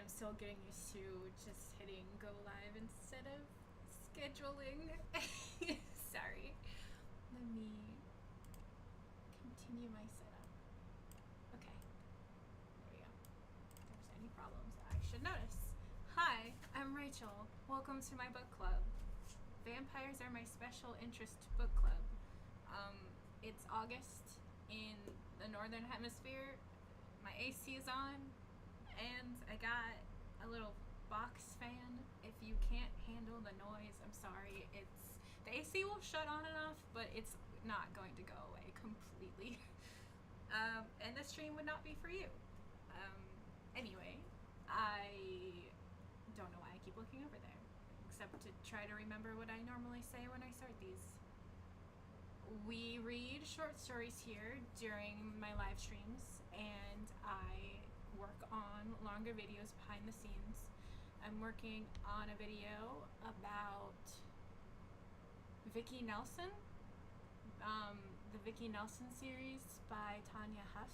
I'm still getting used to just hitting go live instead of scheduling. Sorry. Let me continue my setup. Okay. There we go. If there's any problems, I should notice. Hi, I'm Rachel. Welcome to my book club. Vampires are my special interest book club. It's August in the Northern Hemisphere. My AC is on, and I got a little box fan. If you can't handle the noise, I'm sorry. The AC will shut on and off, but it's not going to go away completely. And the stream would not be for you. Anyway, I don't know why I keep looking over there, except to try to remember what I normally say when I start these. We read short stories here during my live streams, and I work on longer videos behind the scenes. I'm working on a video about Vicky Nelson, the Vicky Nelson series by Tanya Huff,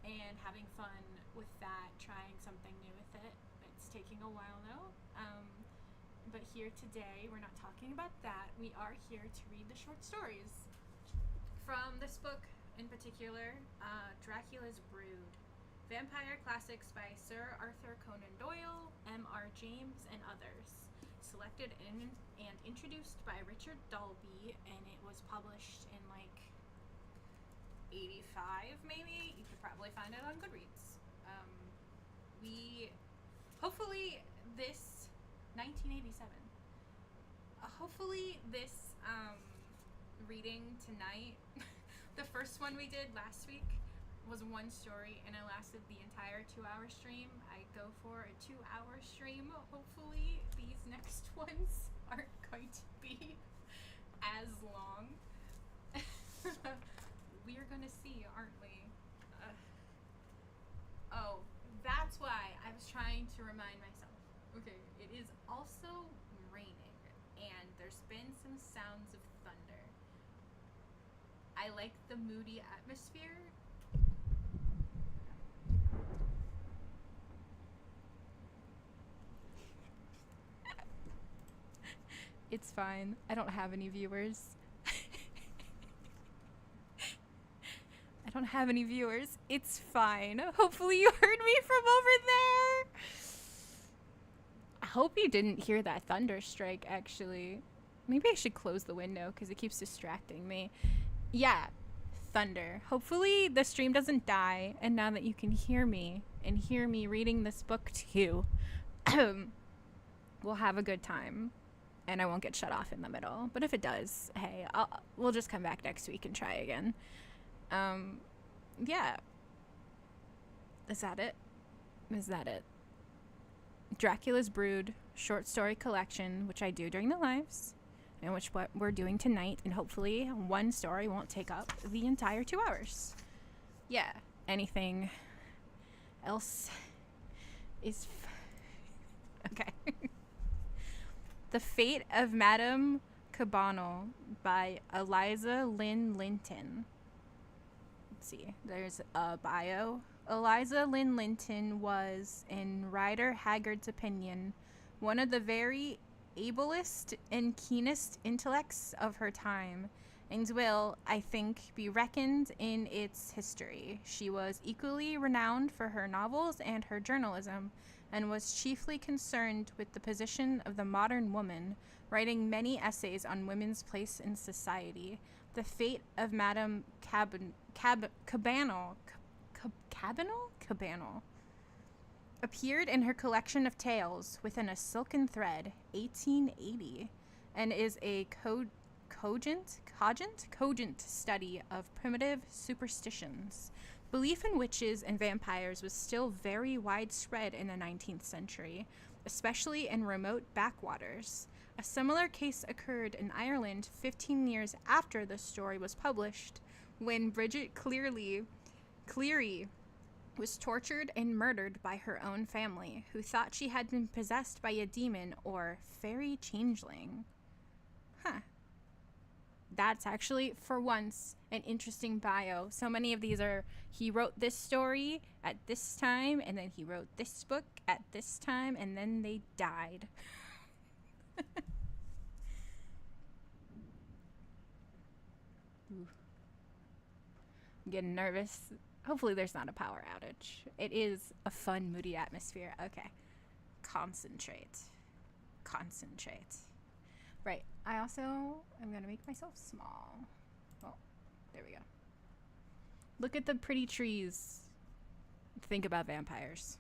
and having fun with that, trying something new with it. It's taking a while though. But here today, we're not talking about that. We are here to read the short stories from this book in particular, Dracula's Brood. Vampire Classics by Sir Arthur Conan Doyle, M.R. James, and others. Selected and introduced by Richard Dalby, and it was published in like 85 maybe. You could probably find it on Goodreads. Hopefully this 1987. Hopefully this reading tonight, the first one we did last week was one story and it lasted the entire 2-hour stream. I go for a 2-hour stream. Hopefully these next ones aren't going to be as long. We're gonna see, aren't we? Oh, that's why I was trying to remind myself. Okay, it is also raining, and there's been some sounds of thunder. I like the moody atmosphere. It's fine. I don't have any viewers. I don't have any viewers. It's fine. Hopefully you heard me from over there. I hope you didn't hear that thunder strike, actually. Maybe I should close the window because it keeps distracting me. Yeah, thunder. Hopefully the stream doesn't die, and now that you can hear me and hear me reading this book to you, we'll have a good time, and I won't get shut off in the middle. But if it does, hey, we'll just come back next week and try again. Yeah. Is that it? Is that it? Dracula's Brood short story collection, which I do during the lives, and which what we're doing tonight, and hopefully one story won't take up the entire 2 hours. Yeah. Anything else is okay. The Fate of Madame Cabanel by Eliza Lynn Linton. Let's see. There's a bio. Eliza Lynn Linton was, in Rider Haggard's opinion, one of the very ablest and keenest intellects of her time, and will, I think, be reckoned in its history. She was equally renowned for her novels and her journalism, and was chiefly concerned with the position of the modern woman, writing many essays on women's place in society. The Fate of Madame Cabanel appeared in her collection of tales Within a Silken Thread, 1880, and is a cogent study of primitive superstitions. Belief in witches and vampires was still very widespread in the 19th century, especially in remote backwaters. A similar case occurred in Ireland 15 years after the story was published, when Bridget Cleary was tortured and murdered by her own family, who thought she had been possessed by a demon or fairy changeling. Huh. that's actually, for once, an interesting bio. So many of these are, he wrote this story at this time, and then he wrote this book at this time, and then they died. Ooh. I'm getting nervous. Hopefully there's not a power outage. It is a fun, moody atmosphere. Okay. Concentrate. Right. I also am going to make myself small. Oh, there we go. Look at the pretty trees. Think about vampires.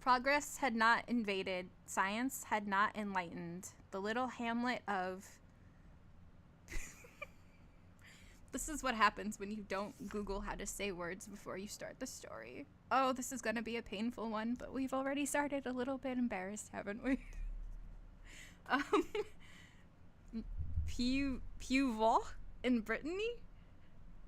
Progress had not invaded. Science had not enlightened. The little hamlet of... This is what happens when you don't Google how to say words before you start the story. Oh, this is going to be a painful one, but we've already started a little bit embarrassed, haven't we? Puvaux in Brittany.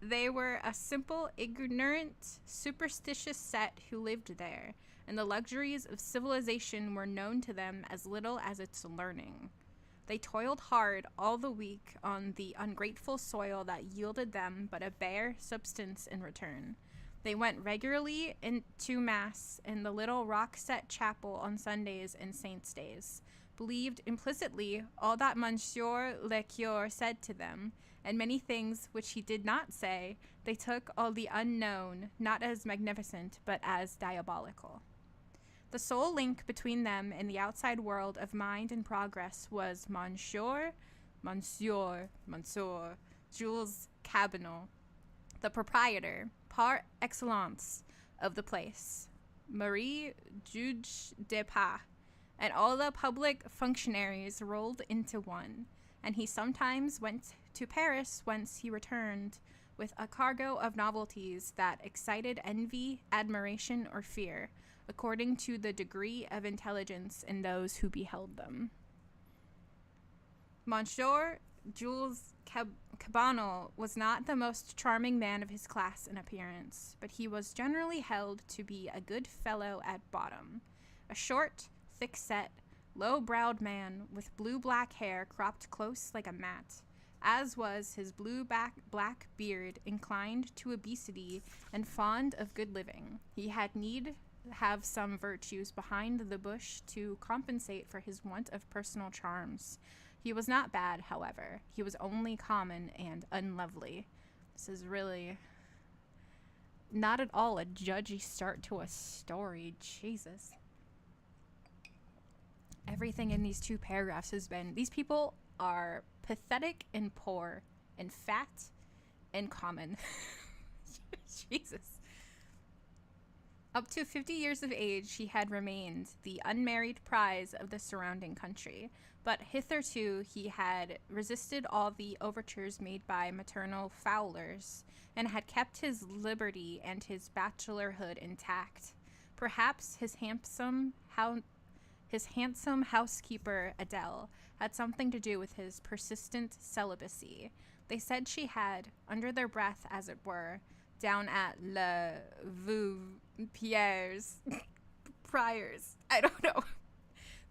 They were a simple, ignorant, superstitious set who lived there, and the luxuries of civilization were known to them as little as its learning. They toiled hard all the week on the ungrateful soil that yielded them but a bare substance in return. They went regularly into Mass in the little rock-set chapel on Sundays and Saints' days, believed implicitly all that Monsieur le Curé said to them, and many things which he did not say. They took all the unknown, not as magnificent, but as diabolical. The sole link between them and the outside world of mind and progress was Monsieur Jules Cabanel, the proprietor, par excellence, of the place, Marie Juge de Pas, and all the public functionaries rolled into one, and he sometimes went to Paris, whence he returned with a cargo of novelties that excited envy, admiration, or fear, according to the degree of intelligence in those who beheld them. Monsieur Jules Cabanel was not the most charming man of his class in appearance, but he was generally held to be a good fellow at bottom. A short, thick-set, low-browed man with blue-black hair cropped close like a mat, as was his blue-black beard, inclined to obesity and fond of good living. He had need have some virtues behind the bush to compensate for his want of personal charms. He was not bad, however. He was only common and unlovely. This is really not at all a judgy start to a story. Jesus. Everything in these 2 paragraphs has been, these people are pathetic and poor and fat and common. Jesus. Up to 50 years of age, he had remained the unmarried prize of the surrounding country, but hitherto he had resisted all the overtures made by maternal fowlers, and had kept his liberty and his bachelorhood intact. Perhaps his handsome housekeeper, Adele, had something to do with his persistent celibacy. They said she had, under their breath as it were, down at Le Pierre's Priors, I don't know.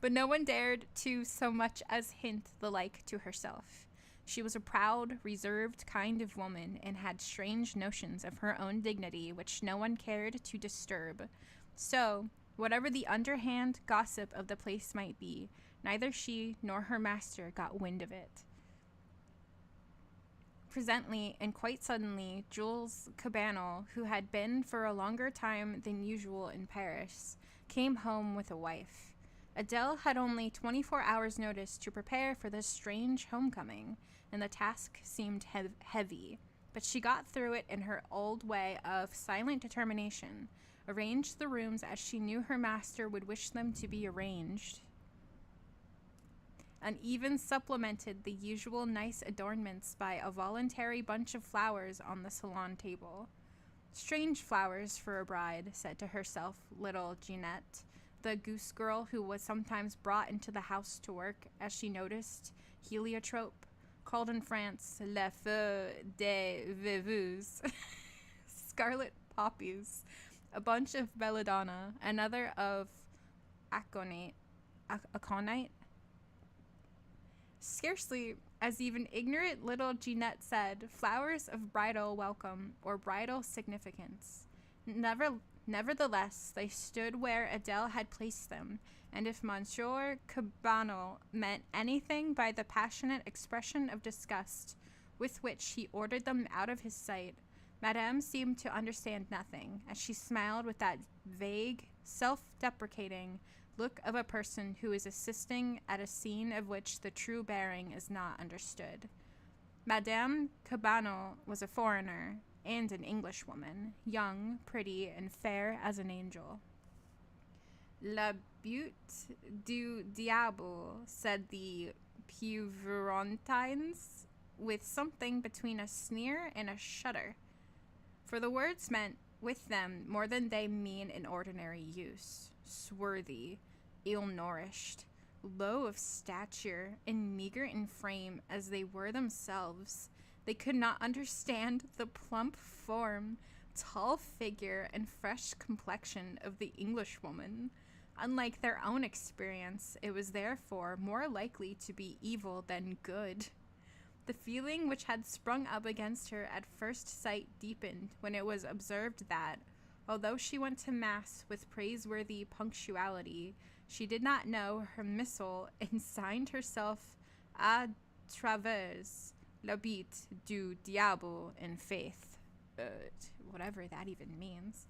But no one dared to so much as hint the like to herself. She was a proud, reserved kind of woman, and had strange notions of her own dignity which no one cared to disturb. So, whatever the underhand gossip of the place might be, neither she nor her master got wind of it. Presently, and quite suddenly, Jules Cabanel, who had been for a longer time than usual in Paris, came home with a wife. Adele had only 24 hours' notice to prepare for this strange homecoming, and the task seemed heavy, but she got through it in her old way of silent determination, arranged the rooms as she knew her master would wish them to be arranged, and even supplemented the usual nice adornments by a voluntary bunch of flowers on the salon table. Strange flowers for a bride, said to herself little Jeanette, the goose girl who was sometimes brought into the house to work, as she noticed heliotrope, called in France les feux de veuves, scarlet poppies, a bunch of belladonna, another of aconite, Scarcely, as even ignorant little Jeanette said, flowers of bridal welcome or bridal significance. Nevertheless, they stood where Adele had placed them, and if Monsieur Cabanel meant anything by the passionate expression of disgust with which he ordered them out of his sight, Madame seemed to understand nothing, as she smiled with that vague, self-deprecating look of a person who is assisting at a scene of which the true bearing is not understood. Madame Cabanel was a foreigner, and an Englishwoman, young, pretty, and fair as an angel. La butte du diable, said the Puvrantines, with something between a sneer and a shudder. For the words meant with them more than they mean in ordinary use. Swarthy, ill-nourished, low of stature, and meager in frame as they were themselves, they could not understand the plump form, tall figure, and fresh complexion of the Englishwoman. Unlike their own experience, it was therefore more likely to be evil than good. The feeling which had sprung up against her at first sight deepened when it was observed that, although she went to Mass with praiseworthy punctuality, she did not know her missal and signed herself à travers la bite du diable in faith. Whatever that even means.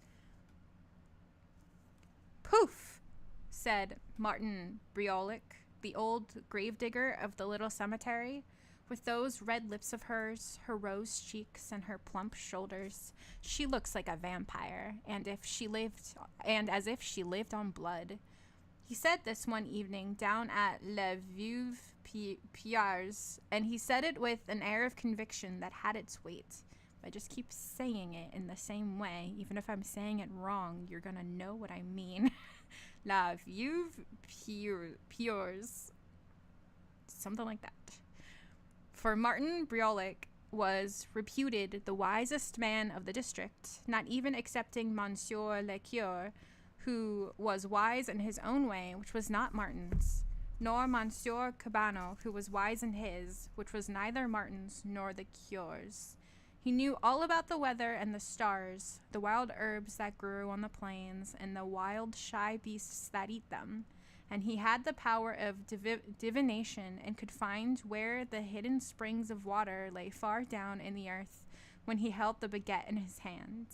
Poof! Said Martin Briolic, the old gravedigger of the little cemetery. With those red lips of hers, her rose cheeks, and her plump shoulders, she looks like a vampire, and as if she lived on blood. He said this one evening down at La Veuve Pierre's, and he said it with an air of conviction that had its weight. I just keep saying it in the same way, even if I'm saying it wrong, you're gonna know what I mean. La Veuve Pierre's, something like that. For Martin Briolic was reputed the wisest man of the district, not even excepting Monsieur le Curé, who was wise in his own way, which was not Martin's, nor Monsieur Cabanel, who was wise in his, which was neither Martin's nor the cure's. He knew all about the weather and the stars, the wild herbs that grew on the plains, and the wild shy beasts that eat them. And he had the power of divination and could find where the hidden springs of water lay far down in the earth when he held the baguette in his hand.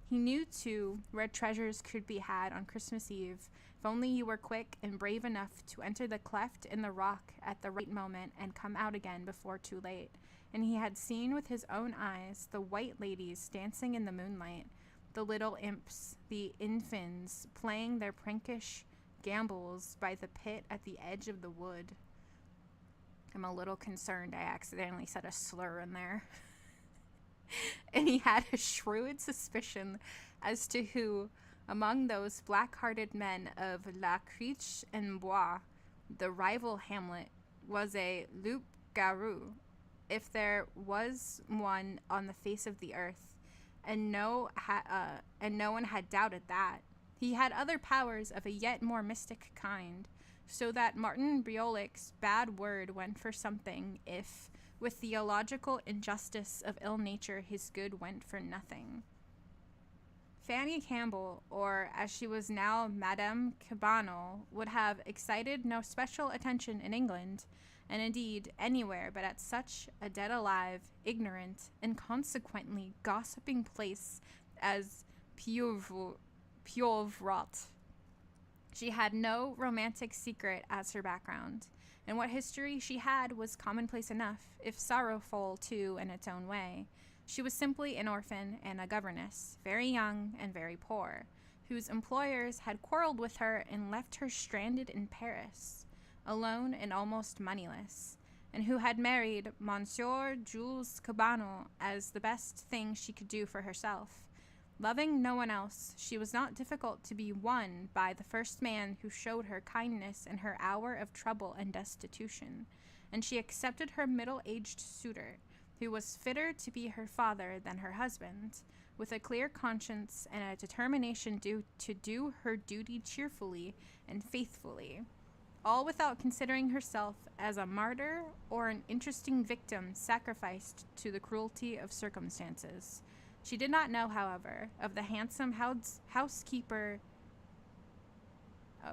He knew, too, where treasures could be had on Christmas Eve, if only you were quick and brave enough to enter the cleft in the rock at the right moment and come out again before too late. And he had seen with his own eyes the white ladies dancing in the moonlight, the little imps, the infants, playing their prankish gambols by the pit at the edge of the wood. I'm a little concerned I accidentally said a slur in there. And he had a shrewd suspicion as to who, among those black-hearted men of La Criche en Bois, the rival hamlet, was a loup-garou, if there was one on the face of the earth, and no one had doubted that. He had other powers of a yet more mystic kind, so that Martin Briolic's bad word went for something if, with theological injustice of ill nature, his good went for nothing. Fanny Campbell, or as she was now Madame Cabanel, would have excited no special attention in England, and indeed anywhere but at such a dead-alive, ignorant, and consequently gossiping place as Pieuvrat. She had no romantic secret as her background, and what history she had was commonplace enough, if sorrowful too in its own way. She was simply an orphan and a governess, very young and very poor, whose employers had quarreled with her and left her stranded in Paris, alone and almost moneyless, and who had married Monsieur Jules Cabanel as the best thing she could do for herself. Loving no one else, she was not difficult to be won by the first man who showed her kindness in her hour of trouble and destitution, and she accepted her middle-aged suitor, who was fitter to be her father than her husband, with a clear conscience and a determination to do her duty cheerfully and faithfully. all without considering herself as a martyr or an interesting victim sacrificed to the cruelty of circumstances. She did not know, however, of the handsome housekeeper.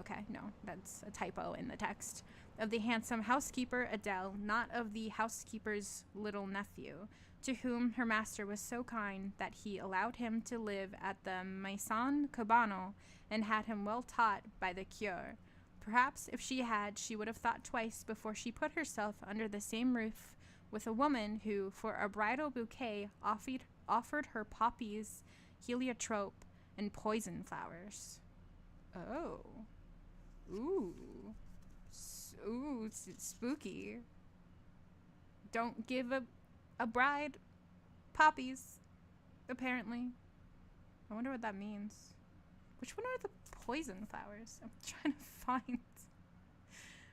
Okay, no, that's a typo in the text. Of the handsome housekeeper Adele, not of the housekeeper's little nephew, to whom her master was so kind that he allowed him to live at the Maison Cabanel and had him well taught by the cure. Perhaps if she had, she would have thought twice before she put herself under the same roof with a woman who, for a bridal bouquet, offered her poppies, heliotrope, and poison flowers. Oh. Ooh. Ooh, it's spooky. Don't give a bride poppies, apparently. I wonder what that means. Which one are the poison flowers? I'm trying to find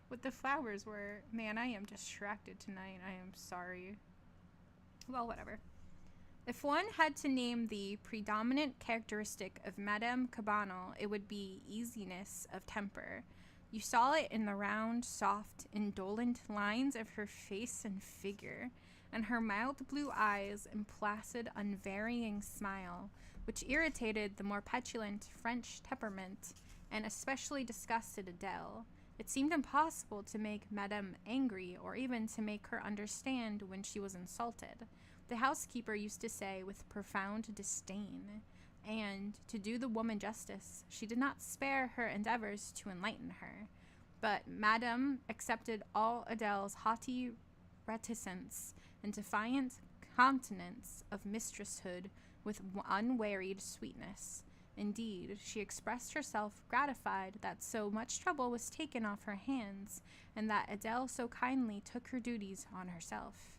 what the flowers were. Man, I am distracted tonight. I am sorry. Well, whatever. If one had to name the predominant characteristic of Madame Cabanel, it would be easiness of temper. You saw it in the round, soft, indolent lines of her face and figure, and her mild blue eyes and placid, unvarying smile, which irritated the more petulant French temperament, and especially disgusted Adele. It seemed impossible to make Madame angry, or even to make her understand when she was insulted. The housekeeper used to say with profound disdain, and, to do the woman justice, she did not spare her endeavors to enlighten her. But Madame accepted all Adele's haughty reticence and defiant countenance of mistresshood with unwearied sweetness. Indeed, she expressed herself gratified that so much trouble was taken off her hands, and that Adele so kindly took her duties on herself.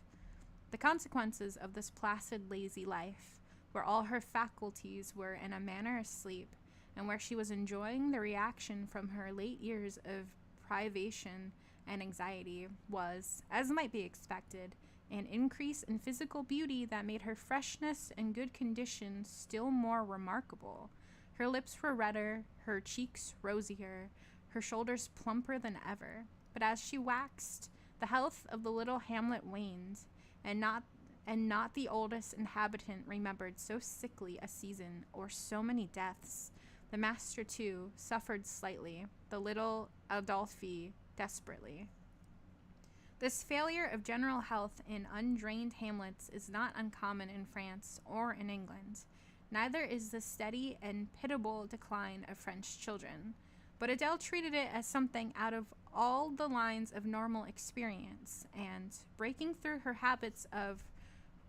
The consequences of this placid, lazy life, where all her faculties were in a manner asleep, and where she was enjoying the reaction from her late years of privation and anxiety, was, as might be expected, an increase in physical beauty that made her freshness and good condition still more remarkable. Her lips were redder, her cheeks rosier, her shoulders plumper than ever. But as she waxed, the health of the little hamlet waned, and not the oldest inhabitant remembered so sickly a season or so many deaths. The master, too, suffered slightly, the little Adolphe desperately. This failure of general health in undrained hamlets is not uncommon in France or in England. Neither is the steady and pitiable decline of French children. But Adele treated it as something out of all the lines of normal experience, and, breaking through her habits of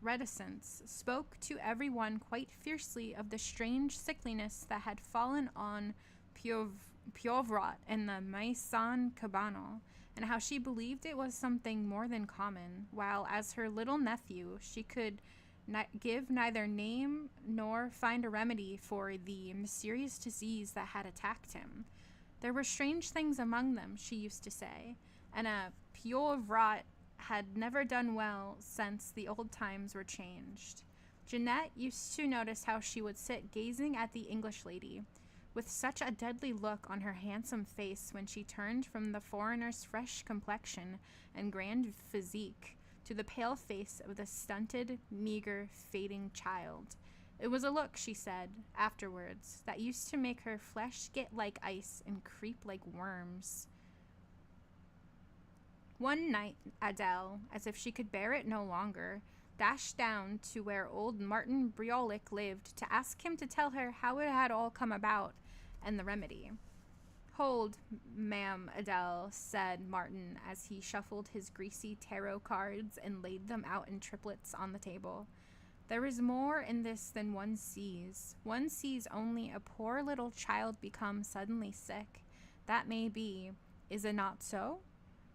reticence, spoke to everyone quite fiercely of the strange sickliness that had fallen on Pieuvrat in the Maison Cabanel, and how she believed it was something more than common, while as her little nephew she could give neither name nor find a remedy for the mysterious disease that had attacked him. There were strange things among them, she used to say, and a Pieuvrat had never done well since the old times were changed. Jeanette used to notice how she would sit gazing at the English lady, with such a deadly look on her handsome face when she turned from the foreigner's fresh complexion and grand physique to the pale face of the stunted, meager, fading child. It was a look, she said, afterwards, that used to make her flesh get like ice and creep like worms. One night, Adele, as if she could bear it no longer, dashed down to where old Martin Briolic lived to ask him to tell her how it had all come about and the remedy. "Hold, ma'am Adele," said Martin as he shuffled his greasy tarot cards and laid them out in triplets on the table. "There is more in this than one sees. One sees only a poor little child become suddenly sick. That may be. Is it not so?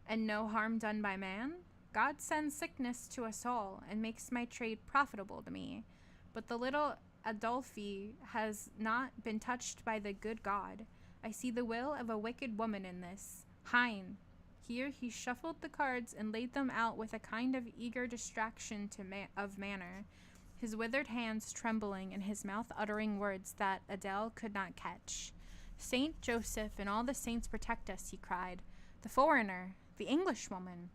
And no harm done by man? God sends sickness to us all, and makes my trade profitable to me. But the little Adolphe has not been touched by the good God. I see the will of a wicked woman in this. Hein." Here he shuffled the cards and laid them out with a kind of eager distraction of manner, his withered hands trembling and his mouth uttering words that Adele could not catch. "Saint Joseph and all the saints protect us," he cried. "The The foreigner, the Englishwoman,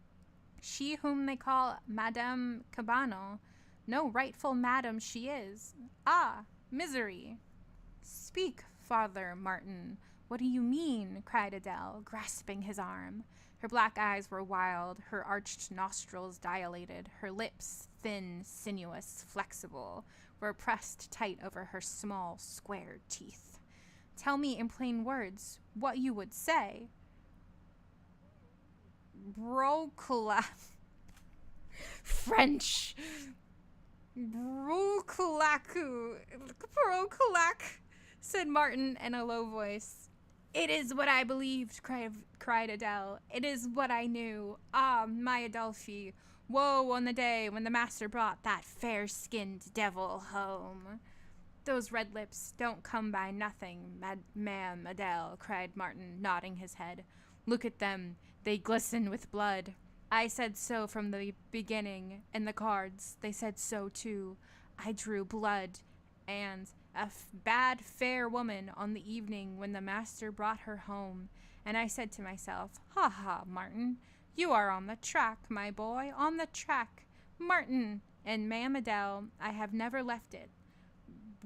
she whom they call Madame Cabanel, no rightful madam she is. Ah, misery! Speak, Father Martin. What do you mean? Cried Adele, grasping his arm. Her black eyes were wild, her arched nostrils dilated, her lips, thin, sinuous, flexible, were pressed tight over her small, square teeth. Tell me in plain words what you would say. Brocula. French. Broculaku. Broculac, said Martin in a low voice. It is what I believed, cried Adele. It is what I knew. Ah, my Adelphi, woe on the day when the master brought that fair-skinned devil home. Those red lips don't come by nothing, ma'am Adele, cried Martin, nodding his head. Look at them. They glisten with blood. I said so from the beginning, and the cards, they said so too. I drew blood, and a bad fair woman on the evening when the master brought her home, and I said to myself, ha ha, Martin, you are on the track, my boy, on the track. Martin, and Ma'am Adele, I have never left it.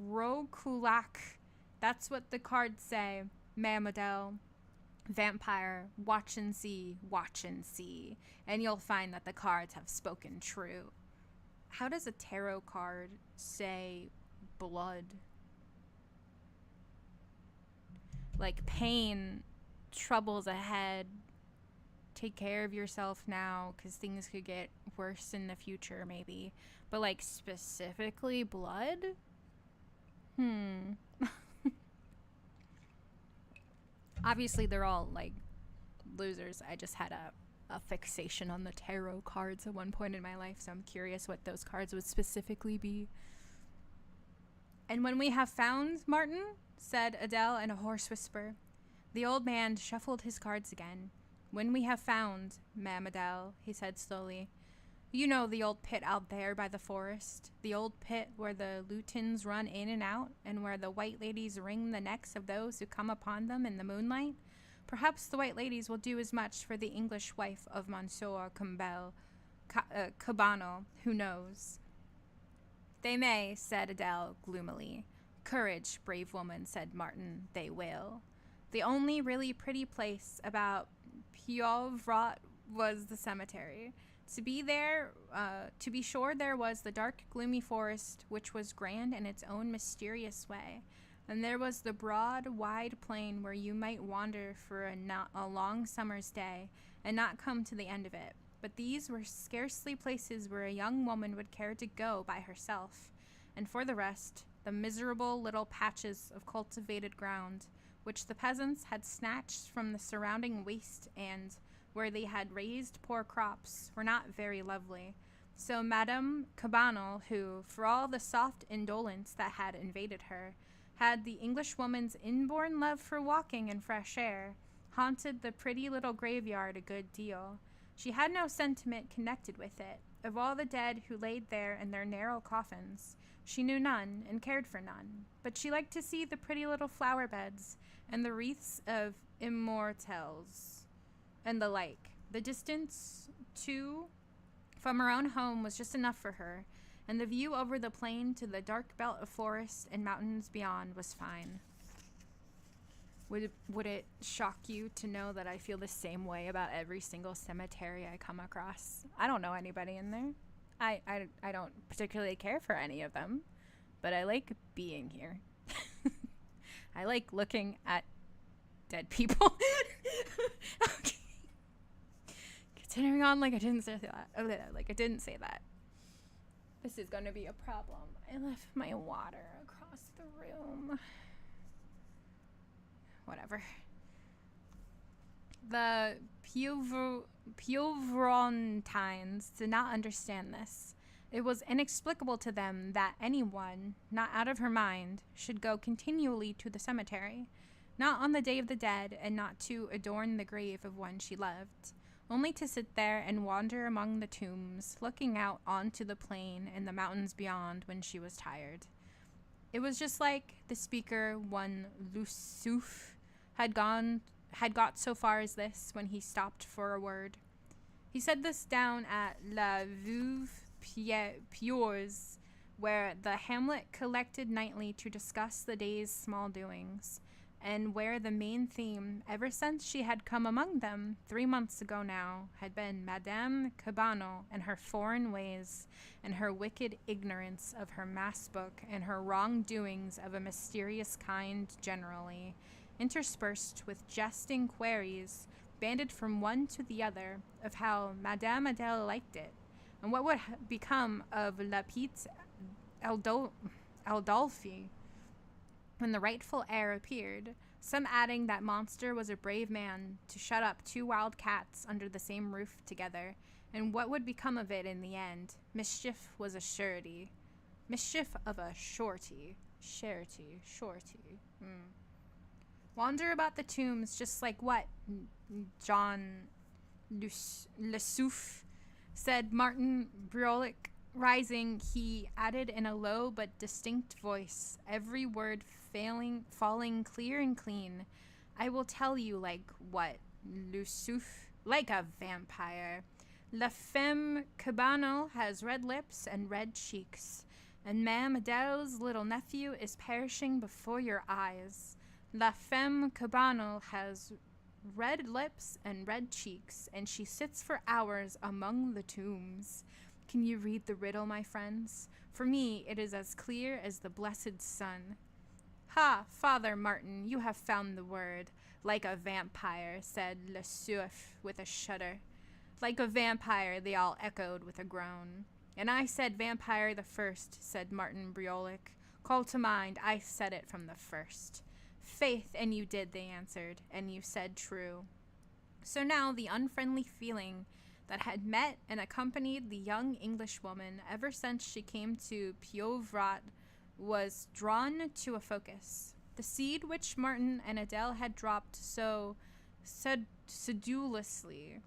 Broculac, that's what the cards say, Ma'am Adele. Vampire, watch and see, and you'll find that the cards have spoken true. How does a tarot card say blood? Like pain, troubles ahead, take care of yourself now because things could get worse in the future maybe. But like specifically blood? Obviously they're all like losers. I just had a fixation on the tarot cards at one point in my life, so I'm curious what those cards would specifically be. And when we have found Martin, said Adele in a hoarse whisper. The old man shuffled his cards again. When we have found, Ma'am Adele, he said slowly. You know the old pit out there by the forest, the old pit where the lutins run in and out, and where the white ladies wring the necks of those who come upon them in the moonlight? Perhaps the white ladies will do as much for the English wife of Monsieur Cabanel, who knows? They may, said Adele gloomily. Courage, brave woman, said Martin, they will. The only really pretty place about Pieuvrat was the cemetery. To be sure, there was the dark, gloomy forest, which was grand in its own mysterious way, and there was the broad, wide plain where you might wander for a long summer's day and not come to the end of it. But these were scarcely places where a young woman would care to go by herself, and for the rest, the miserable little patches of cultivated ground, which the peasants had snatched from the surrounding waste and where they had raised poor crops, were not very lovely. So Madame Cabanel, who, for all the soft indolence that had invaded her, had the Englishwoman's inborn love for walking and fresh air, haunted the pretty little graveyard a good deal. She had no sentiment connected with it. Of all the dead who laid there in their narrow coffins, she knew none and cared for none, but she liked to see the pretty little flower beds and the wreaths of immortelles and the like. The distance, too, from her own home was just enough for her, and the view over the plain to the dark belt of forest and mountains beyond was fine. Would it shock you to know that I feel the same way about every single cemetery I come across? I don't know anybody in there. I don't particularly care for any of them, but I like being here. I like looking at dead people. Okay. Continuing on like I didn't say that. Like I didn't say that. This is going to be a problem. I left my water across the room. Whatever. The Pieuvrontines did not understand this. It was inexplicable to them that anyone, not out of her mind, should go continually to the cemetery, not on the Day of the Dead, and not to adorn the grave of one she loved, only to sit there and wander among the tombs, looking out onto the plain and the mountains beyond when she was tired. It was just like the speaker, one Lusuf, had gone had got so far as this when he stopped for a word. He said this down at La Veuve Pieuse, where the hamlet collected nightly to discuss the day's small doings, and where the main theme, ever since she had come among them 3 months ago now, had been Madame Cabanel and her foreign ways, and her wicked ignorance of her mass book, and her wrongdoings of a mysterious kind generally, interspersed with jesting queries, banded from one to the other, of how Madame Adele liked it, and what would become of La Petite Aldolphe when the rightful heir appeared, some adding that monster was a brave man to shut up 2 wild cats under the same roof together, and what would become of it in the end. Mischief was a surety. Mischief of a shorty. Wander about the tombs just like what? John Lesouf, said Martin Briolic. Rising, he added in a low but distinct voice, every word falling clear and clean. I will tell you like what? Lesouf? Like a vampire. La femme Cabanel has red lips and red cheeks, and Ma'am Adele's little nephew is perishing before your eyes. La femme Cabanel has red lips and red cheeks, and she sits for hours among the tombs. Can you read the riddle, my friends? For me, it is as clear as the blessed sun. Ha, Father Martin, you have found the word. Like a vampire, said Le Suif with a shudder. Like a vampire, they all echoed with a groan. And I said vampire the first, said Martin Briolic. Call to mind, I said it from the first. Faith, and you did, they answered, and you said true. So now the unfriendly feeling that had met and accompanied the young Englishwoman ever since she came to Pieuvrat was drawn to a focus. The seed which Martin and Adele had dropped so sedulously,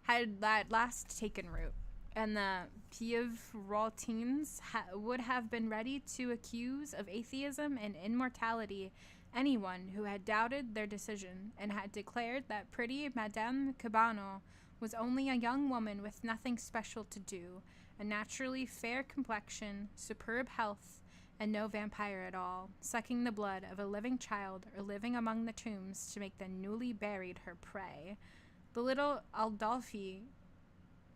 had at last taken root, and the Pieuvratins would have been ready to accuse of atheism and immortality anyone who had doubted their decision, and had declared that pretty Madame Cabanel was only a young woman with nothing special to do, a naturally fair complexion, superb health, and no vampire at all, sucking the blood of a living child or living among the tombs to make the newly buried her prey. The little Aldolphe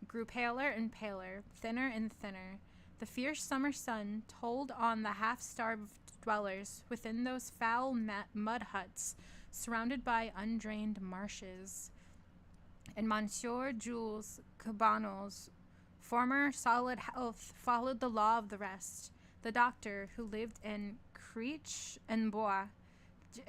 grew paler and paler, thinner and thinner. The fierce summer sun told on the half-starved dwellers within those foul mud huts surrounded by undrained marshes. And Monsieur Jules Cabanel's former solid health followed the law of the rest. The doctor, who lived in Creech and Bois,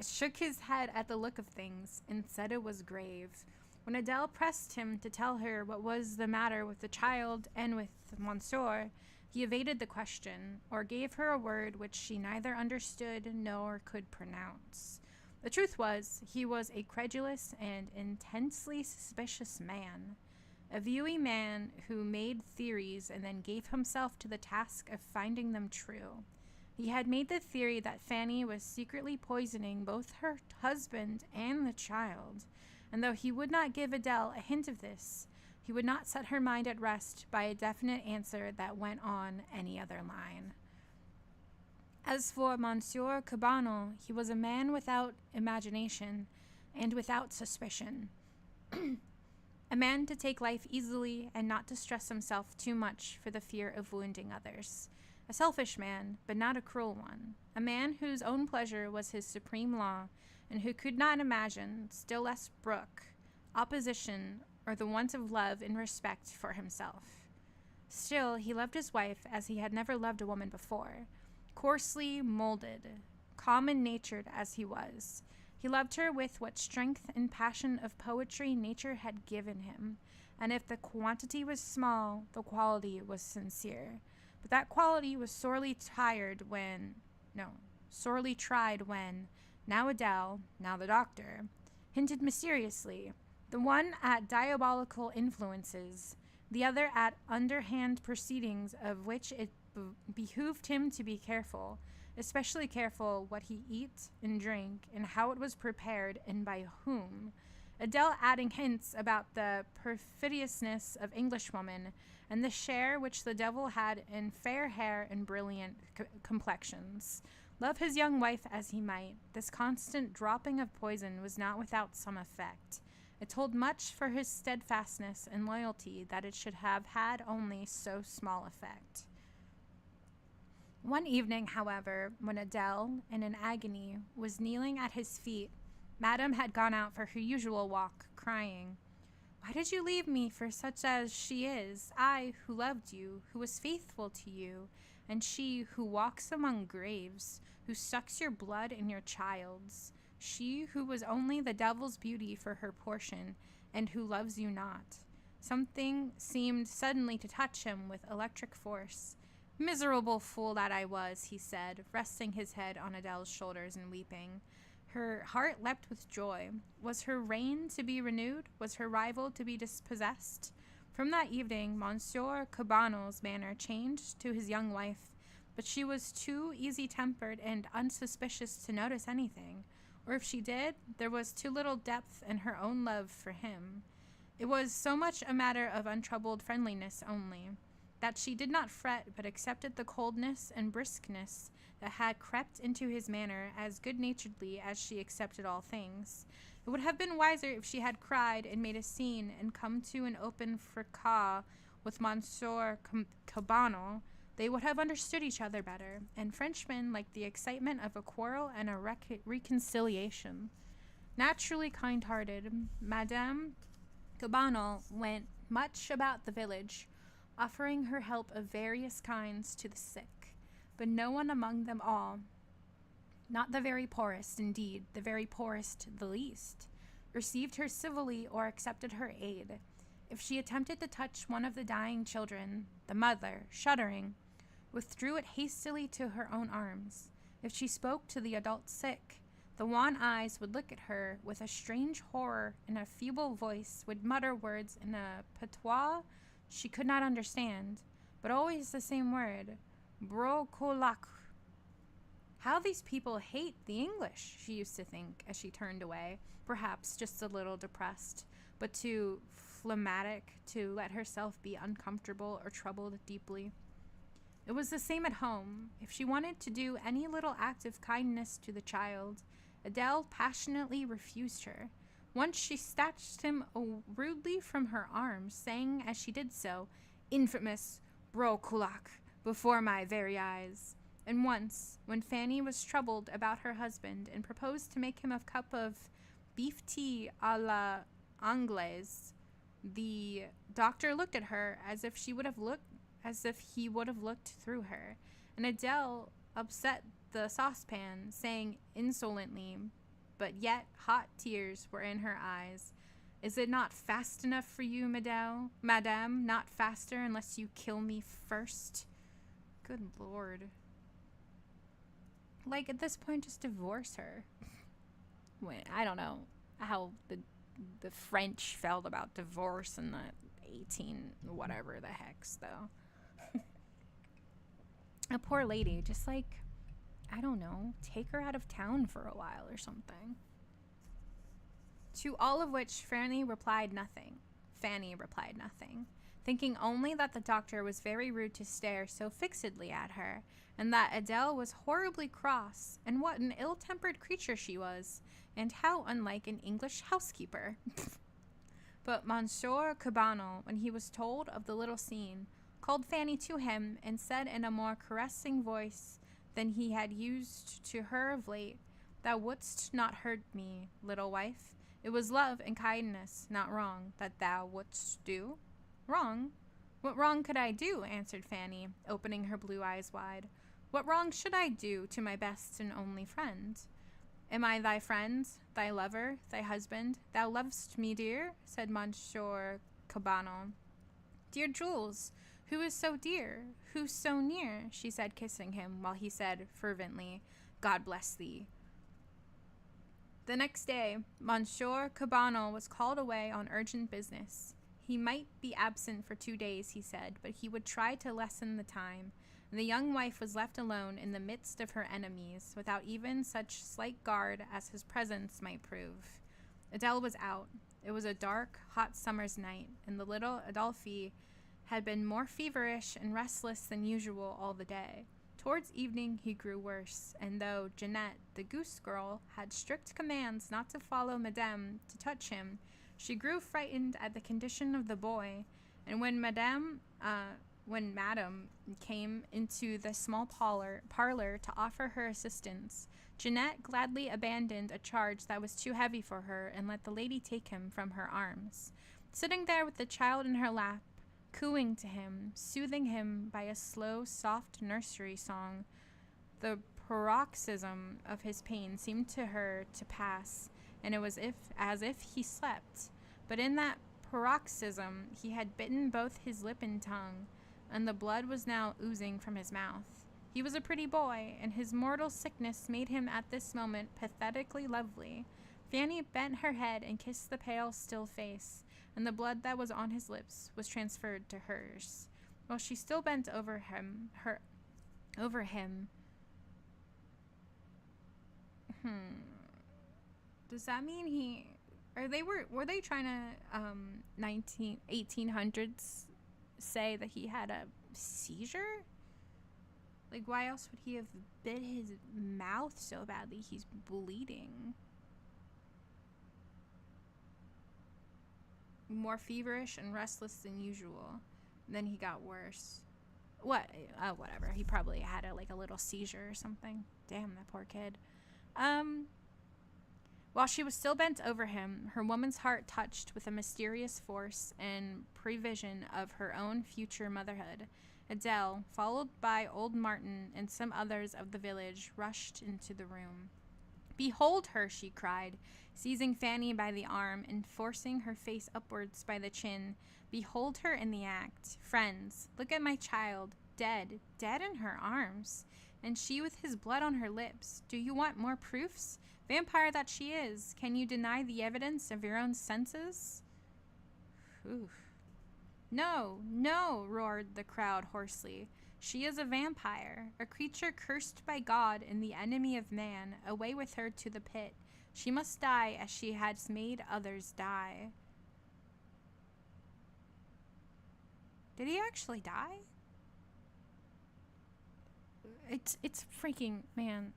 shook his head at the look of things and said it was grave. When Adele pressed him to tell her what was the matter with the child and with Monsieur, he evaded the question, or gave her a word which she neither understood nor could pronounce. The truth was, he was a credulous and intensely suspicious man, a viewy man who made theories and then gave himself to the task of finding them true. He had made the theory that Fanny was secretly poisoning both her husband and the child, and though he would not give Adele a hint of this, he would not set her mind at rest by a definite answer that went on any other line. As for Monsieur Cabanel, he was a man without imagination and without suspicion. A man to take life easily and not to stress himself too much for the fear of wounding others. A selfish man, but not a cruel one. A man whose own pleasure was his supreme law, and who could not imagine, still less brook, opposition, or the want of love and respect for himself. Still, he loved his wife as he had never loved a woman before, coarsely molded, common-natured as he was. He loved her with what strength and passion of poetry nature had given him, and if the quantity was small, the quality was sincere. But that quality was sorely tried when, now Adele, now the doctor, hinted mysteriously, the one at diabolical influences, the other at underhand proceedings of which it behooved him to be careful, especially careful what he eat and drank, and how it was prepared, and by whom. Adele adding hints about the perfidiousness of Englishwomen, and the share which the devil had in fair hair and brilliant complexions. Love his young wife as he might, this constant dropping of poison was not without some effect. It told much for his steadfastness and loyalty that it should have had only so small effect. One evening, however, when Adele, in an agony, was kneeling at his feet, Madame had gone out for her usual walk, crying, "Why did you leave me for such as she is, I who loved you, who was faithful to you, and she who walks among graves, who sucks your blood in your child's, she who was only the devil's beauty for her portion, and who loves you not?" Something seemed suddenly to touch him with electric force. "Miserable fool that I was," he said, resting his head on Adele's shoulders and weeping. Her heart leapt with joy. Was her reign to be renewed? Was her rival to be dispossessed? From that evening, Monsieur Cabanel's manner changed to his young wife, but she was too easy-tempered and unsuspicious to notice anything, or if she did, there was too little depth in her own love for him. It was so much a matter of untroubled friendliness only, that she did not fret, but accepted the coldness and briskness that had crept into his manner as good-naturedly as she accepted all things. It would have been wiser if she had cried and made a scene and come to an open fracas with Monsieur Cabanel. They would have understood each other better, and Frenchmen like the excitement of a quarrel and a reconciliation. Naturally kind-hearted, Madame Cabanel went much about the village, offering her help of various kinds to the sick, but no one among them all, not the very poorest, indeed, the very poorest the least, received her civilly or accepted her aid. If she attempted to touch one of the dying children, the mother, shuddering, withdrew it hastily to her own arms. If she spoke to the adult sick, the wan eyes would look at her with a strange horror, and a feeble voice would mutter words in a patois she could not understand, but always the same word, brocolac. How these people hate the English, she used to think as she turned away, perhaps just a little depressed, but too phlegmatic to let herself be uncomfortable or troubled deeply. It was the same at home. If she wanted to do any little act of kindness to the child, Adele passionately refused her. Once she snatched him rudely from her arms, saying as she did so, "Infamous brocolac," before my very eyes. And once, when Fanny was troubled about her husband and proposed to make him a cup of beef tea à la Anglaise, the doctor looked at her as if he would have looked through her, and Adele upset the saucepan, saying insolently, but yet hot tears were in her eyes, "Is it not fast enough for you, Madame? Not faster unless you kill me first." Good Lord. Like, at this point, just divorce her. I don't know how the French felt about divorce in the 18 whatever the hex, though. A poor lady, just like, I don't know, take her out of town for a while or something. To all of which Fanny replied nothing, thinking only that the doctor was very rude to stare so fixedly at her, and that Adele was horribly cross, and what an ill-tempered creature she was, and how unlike an English housekeeper. But Monsieur Cabanel, when he was told of the little scene, called Fanny to him and said in a more caressing voice than he had used to her of late, "Thou wouldst not hurt me, little wife. It was love and kindness, not wrong, that thou wouldst do." "Wrong? What wrong could I do?" answered Fanny, opening her blue eyes wide. "What wrong should I do to my best and only friend?" "Am I thy friend, thy lover, thy husband? Thou lovest me, dear?" said Monsieur Cabanel. "Dear Jules, who is so dear? Who so near?" she said, kissing him, while he said fervently, "God bless thee." The next day, Monsieur Cabanel was called away on urgent business. He might be absent for 2 days, he said, but he would try to lessen the time. and the young wife was left alone in the midst of her enemies, without even such slight guard as his presence might prove. Adele was out. It was a dark, hot summer's night, and the little Adolphe had been more feverish and restless than usual all the day. Towards evening he grew worse, and though Jeanette, the goose girl, had strict commands not to follow Madame to touch him, she grew frightened at the condition of the boy, and when Madame came into the small parlor to offer her assistance, Jeanette gladly abandoned a charge that was too heavy for her and let the lady take him from her arms. Sitting there with the child in her lap, cooing to him, soothing him by a slow, soft nursery song, the paroxysm of his pain seemed to her to pass, and it was as if he slept. But in that paroxysm he had bitten both his lip and tongue, and the blood was now oozing from his mouth. He was a pretty boy, and his mortal sickness made him at this moment pathetically lovely. Fanny bent her head and kissed the pale, still face, and the blood that was on his lips was transferred to hers. While she still bent over him, Does that mean were they trying to 1800s say that he had a seizure? Like, why else would he have bit his mouth so badly he's bleeding? More feverish and restless than usual. Then he got worse. Whatever. He probably had a little seizure or something. Damn, that poor kid. While she was still bent over him, her woman's heart touched with a mysterious force and prevision of her own future motherhood. Adele, followed by old Martin and some others of the village, rushed into the room. "Behold her," she cried, seizing Fanny by the arm and forcing her face upwards by the chin. "Behold her in the act. Friends, look at my child, dead in her arms, and she with his blood on her lips. Do you want more proofs? Vampire that she is, can you deny the evidence of your own senses?" Oof. "No, no," roared the crowd hoarsely. "She is a vampire, a creature cursed by God and the enemy of man. Away with her to the pit. She must die as she has made others die." Did he actually die? It's freaking, man,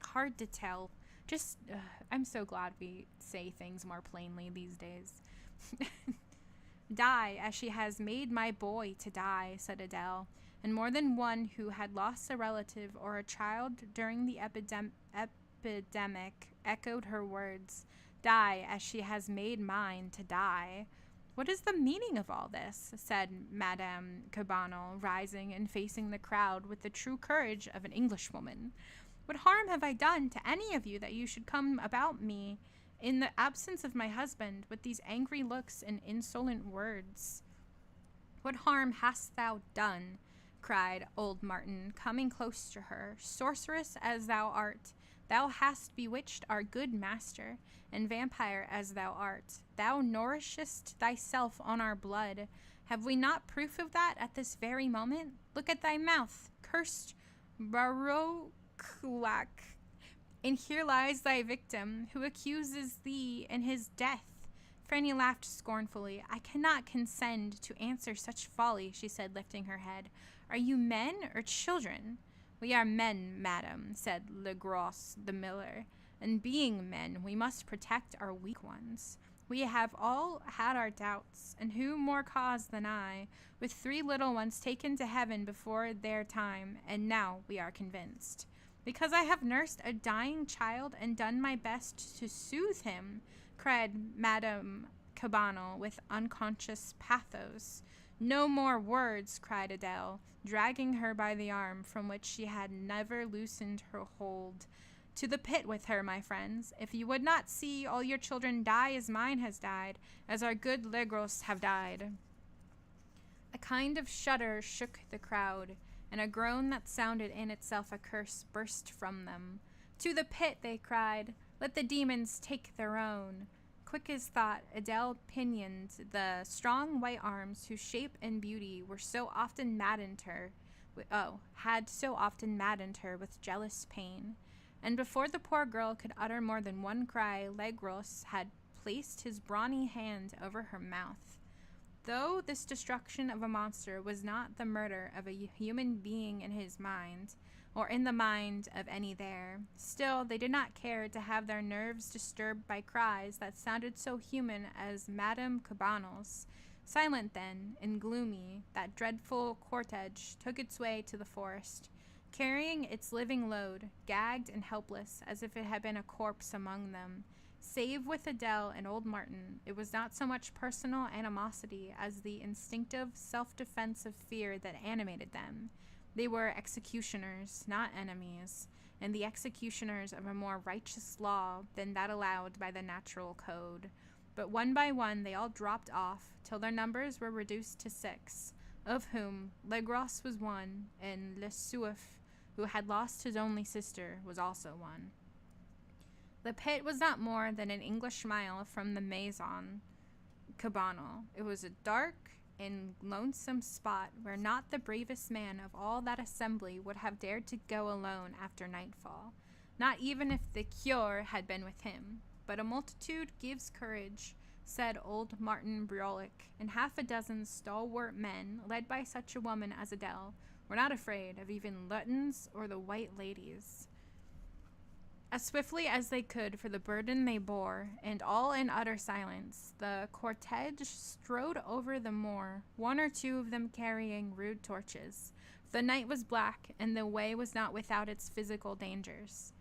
hard to tell. Just, I'm so glad we say things more plainly these days. "Die as she has made my boy to die," said Adele, and more than one who had lost a relative or a child during the epidemic echoed her words. "Die as she has made mine to die." "What is the meaning of all this?" said Madame Cabanel, rising and facing the crowd with the true courage of an Englishwoman. "What harm have I done to any of you that you should come about me in the absence of my husband with these angry looks and insolent words?" "What harm hast thou done?" cried old Martin, coming close to her. "Sorceress as thou art, thou hast bewitched our good master, and vampire as thou art, thou nourishest thyself on our blood. Have we not proof of that at this very moment? Look at thy mouth, cursed baroculac, and here lies thy victim, who accuses thee in his death." Fanny laughed scornfully. "I cannot consent to answer such folly," she said, lifting her head. "Are you men or children?" "We are men, madam," said Legros the miller, "and being men, we must protect our weak ones. We have all had our doubts, and who more cause than I, with 3 little ones taken to heaven before their time, and now we are convinced. Because I have nursed a dying child and done my best to soothe him," cried Madame Cabanel with unconscious pathos. "No more words," cried Adele, dragging her by the arm from which she had never loosened her hold. "To the pit with her, my friends, if you would not see all your children die as mine has died, as our good Legros have died." A kind of shudder shook the crowd, and a groan that sounded in itself a curse burst from them. "To the pit," they cried. "Let the demons take their own." Quick as thought, Adele pinioned the strong white arms whose shape and beauty were so often maddened her. had so often maddened her with jealous pain. And before the poor girl could utter more than one cry, Legros had placed his brawny hand over her mouth. Though this destruction of a monster was not the murder of a human being in his mind, or in the mind of any there, still they did not care to have their nerves disturbed by cries that sounded so human as Madame Cabanel's. Silent then, and gloomy, that dreadful cortege took its way to the forest, carrying its living load, gagged and helpless as if it had been a corpse among them. Save with Adele and old Martin, it was not so much personal animosity as the instinctive self-defense of fear that animated them. They were executioners, not enemies, and the executioners of a more righteous law than that allowed by the natural code. But one by one they all dropped off, till their numbers were reduced to 6, of whom Legros was one, and Le Suif, who had lost his only sister, was also one. The pit was not more than an English mile from the Maison Cabanel. It was a dark and lonesome spot where not the bravest man of all that assembly would have dared to go alone after nightfall, not even if the cure had been with him. But a multitude gives courage, said old Martin Briolic, and half a dozen stalwart men, led by such a woman as Adele, were not afraid of even Lutyens or the white ladies. As swiftly as they could for the burden they bore, and all in utter silence, the cortege strode over the moor, 1 or 2 of them carrying rude torches. The night was black, and the way was not without its physical dangers.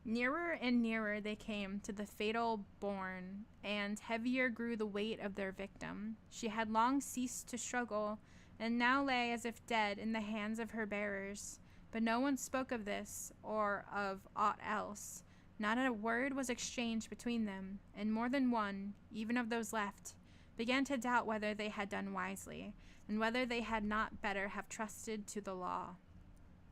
Nearer and nearer they came to the fatal bourne, and heavier grew the weight of their victim. She had long ceased to struggle, and now lay as if dead in the hands of her bearers. But no one spoke of this, or of aught else. Not a word was exchanged between them, and more than one, even of those left, began to doubt whether they had done wisely, and whether they had not better have trusted to the law.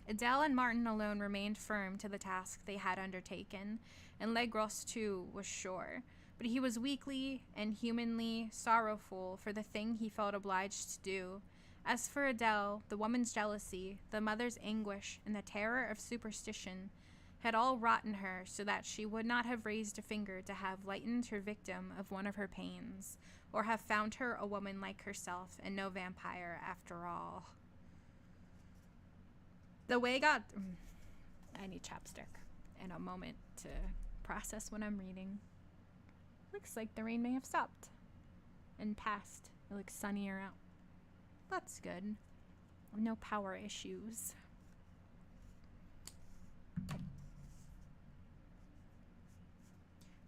Adele and Martin alone remained firm to the task they had undertaken, and Legros, too, was sure. But he was weakly and humanly sorrowful for the thing he felt obliged to do. As for Adele, the woman's jealousy, the mother's anguish, and the terror of superstition had all wrought in her so that she would not have raised a finger to have lightened her victim of one of her pains, or have found her a woman like herself and no vampire after all. The way got... I need chapstick and a moment to process what I'm reading. Looks like the rain may have stopped and passed. It looks sunnier out. That's good. No power issues.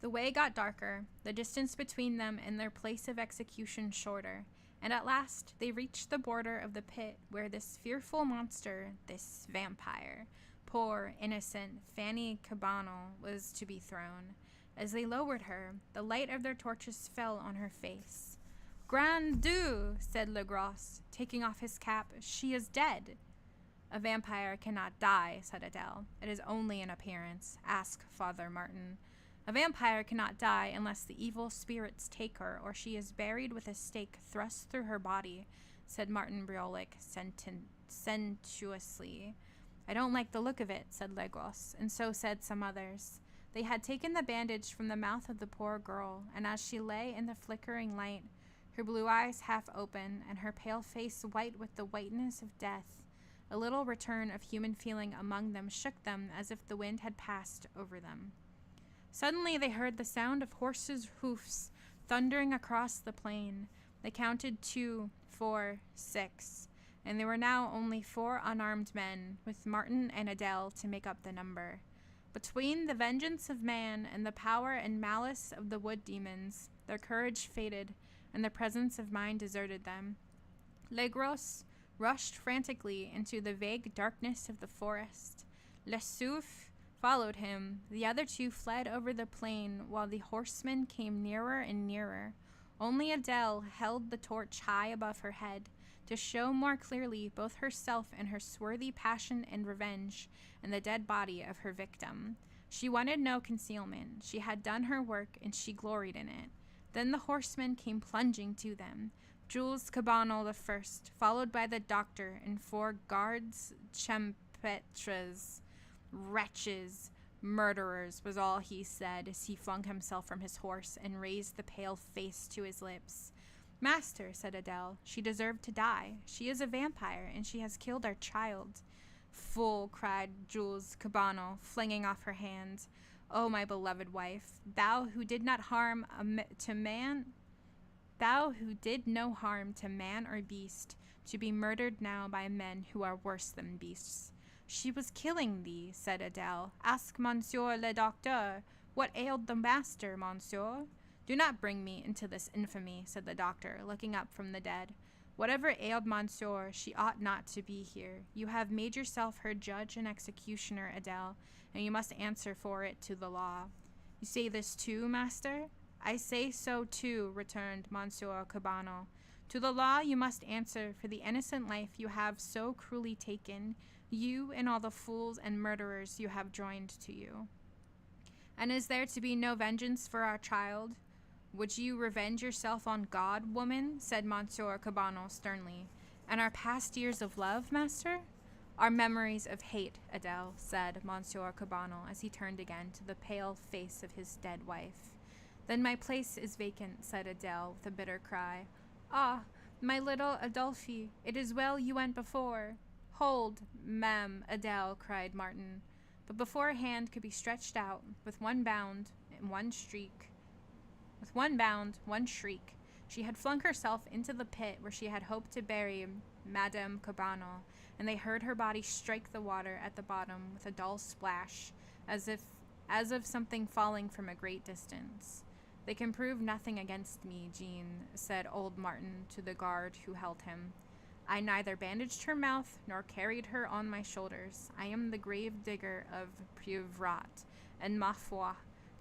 The way got darker, the distance between them and their place of execution shorter, and at last they reached the border of the pit where this fearful monster, this vampire, poor, innocent Fanny Cabanel, was to be thrown. As they lowered her, the light of their torches fell on her face. "Grand Dieu," said Legros, taking off his cap, "she is dead." "A vampire cannot die," said Adele. "It is only an appearance. Ask Father Martin." "A vampire cannot die unless the evil spirits take her, or she is buried with a stake thrust through her body," said Martin Briolic sensuously. "I don't like the look of it," said Legros, and so said some others. They had taken the bandage from the mouth of the poor girl, and as she lay in the flickering light, her blue eyes half open, and her pale face white with the whiteness of death, a little return of human feeling among them shook them as if the wind had passed over them. Suddenly they heard the sound of horses' hoofs thundering across the plain. They counted 2, 4, 6, and there were now only 4 unarmed men, with Martin and Adele to make up the number. Between the vengeance of man and the power and malice of the wood demons, their courage faded, and their presence of mind deserted them. Legros rushed frantically into the vague darkness of the forest. Le Souffle followed him. The other 2 fled over the plain, while the horsemen came nearer and nearer. Only Adele held the torch high above her head, to show more clearly both herself and her swarthy passion and revenge, and the dead body of her victim. She wanted no concealment. She had done her work, and she gloried in it. Then the horsemen came plunging to them. Jules Cabanel the first, followed by the doctor and 4 guards champetres. Wretches, murderers, was all he said as he flung himself from his horse and raised the pale face to his lips. Master, said Adele, she deserved to die. She is a vampire, and she has killed our child. Fool, cried Jules Cabanel, flinging off her hand. Oh, my beloved wife, thou who did not harm to man, thou who did no harm to man or beast, to be murdered now by men who are worse than beasts. She was killing thee, said Adele. Ask Monsieur le Docteur. What ailed the master, monsieur? Do not bring me into this infamy, said the doctor, looking up from the dead. Whatever ailed monsieur, she ought not to be here. You have made yourself her judge and executioner, Adele, and you must answer for it to the law. You say this too, master? I say so too, returned Monsieur Cabanel. To the law you must answer for the innocent life you have so cruelly taken, you and all the fools and murderers you have joined to you. And is there to be no vengeance for our child? Would you revenge yourself on God, woman? Said Monsieur Cabanel sternly. And our past years of love, master? Our memories of hate, Adele, said Monsieur Cabanel as he turned again to the pale face of his dead wife. Then my place is vacant, said Adele with a bitter cry. Ah, my little Adolphe, it is well you went before. Hold, ma'am, Adele, cried Martin. But before a hand could be stretched out, with one bound, one shriek, she had flung herself into the pit where she had hoped to bury Madame Cabanel, and they heard her body strike the water at the bottom with a dull splash, as of something falling from a great distance. They can prove nothing against me, Jean, said old Martin to the guard who held him. I neither bandaged her mouth nor carried her on my shoulders. I am the grave digger of Prieurrat, and ma foi,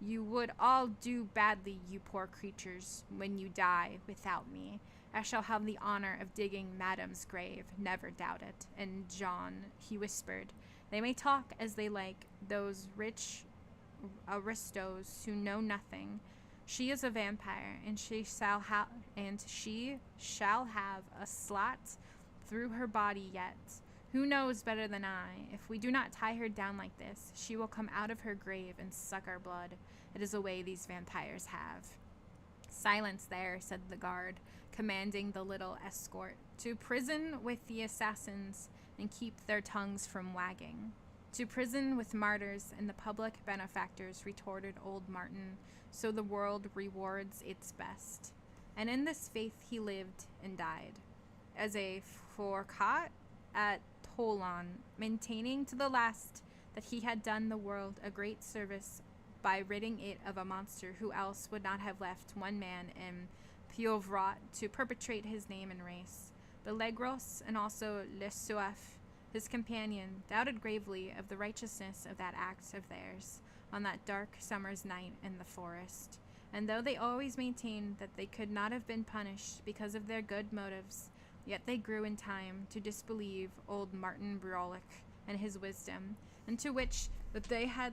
you would all do badly, you poor creatures, when you die without me. I shall have the honor of digging Madame's grave, never doubt it. And John, he whispered, they may talk as they like, those rich aristos who know nothing. She is a vampire, and she shall have a slot through her body yet. Who knows better than I? If we do not tie her down like this, she will come out of her grave and suck our blood. It is a way these vampires have. Silence there, said the guard, commanding the little escort. To prison with the assassins, and keep their tongues from wagging. To prison with martyrs and the public benefactors, retorted old Martin, so the world rewards its best. And in this faith he lived and died. As a forcat at Toulon, maintaining to the last that he had done the world a great service by ridding it of a monster who else would not have left one man in Prieurrat to perpetrate his name and race. But Legros and also Le Soif, his companion, doubted gravely of the righteousness of that act of theirs on that dark summer's night in the forest. And though they always maintained that they could not have been punished because of their good motives, yet they grew in time to disbelieve old Martin Brolick and his wisdom, and to wish that they had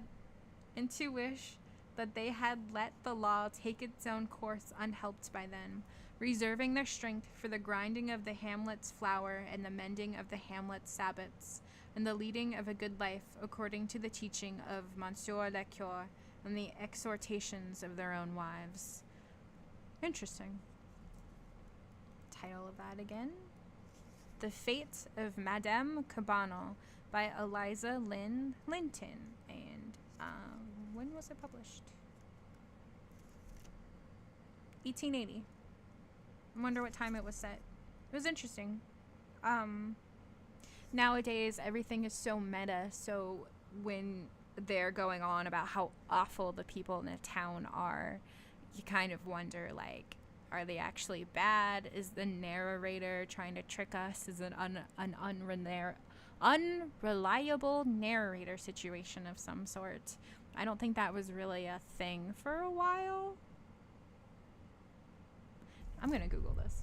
let the law take its own course unhelped by them, reserving their strength for the grinding of the hamlet's flour and the mending of the hamlet's sabots, and the leading of a good life according to the teaching of Monsieur le Curé and the exhortations of their own wives. Interesting. Title of that again? The Fate of Madame Cabanel by Eliza Lynn Linton. And when was it published? 1880. I wonder what time it was set. It was interesting. Nowadays, everything is so meta, so when they're going on about how awful the people in the town are, you kind of wonder, like, are they actually bad? Is the narrator trying to trick us? Is it an unreliable narrator situation of some sort? I don't think that was really a thing for a while. I'm going to Google this.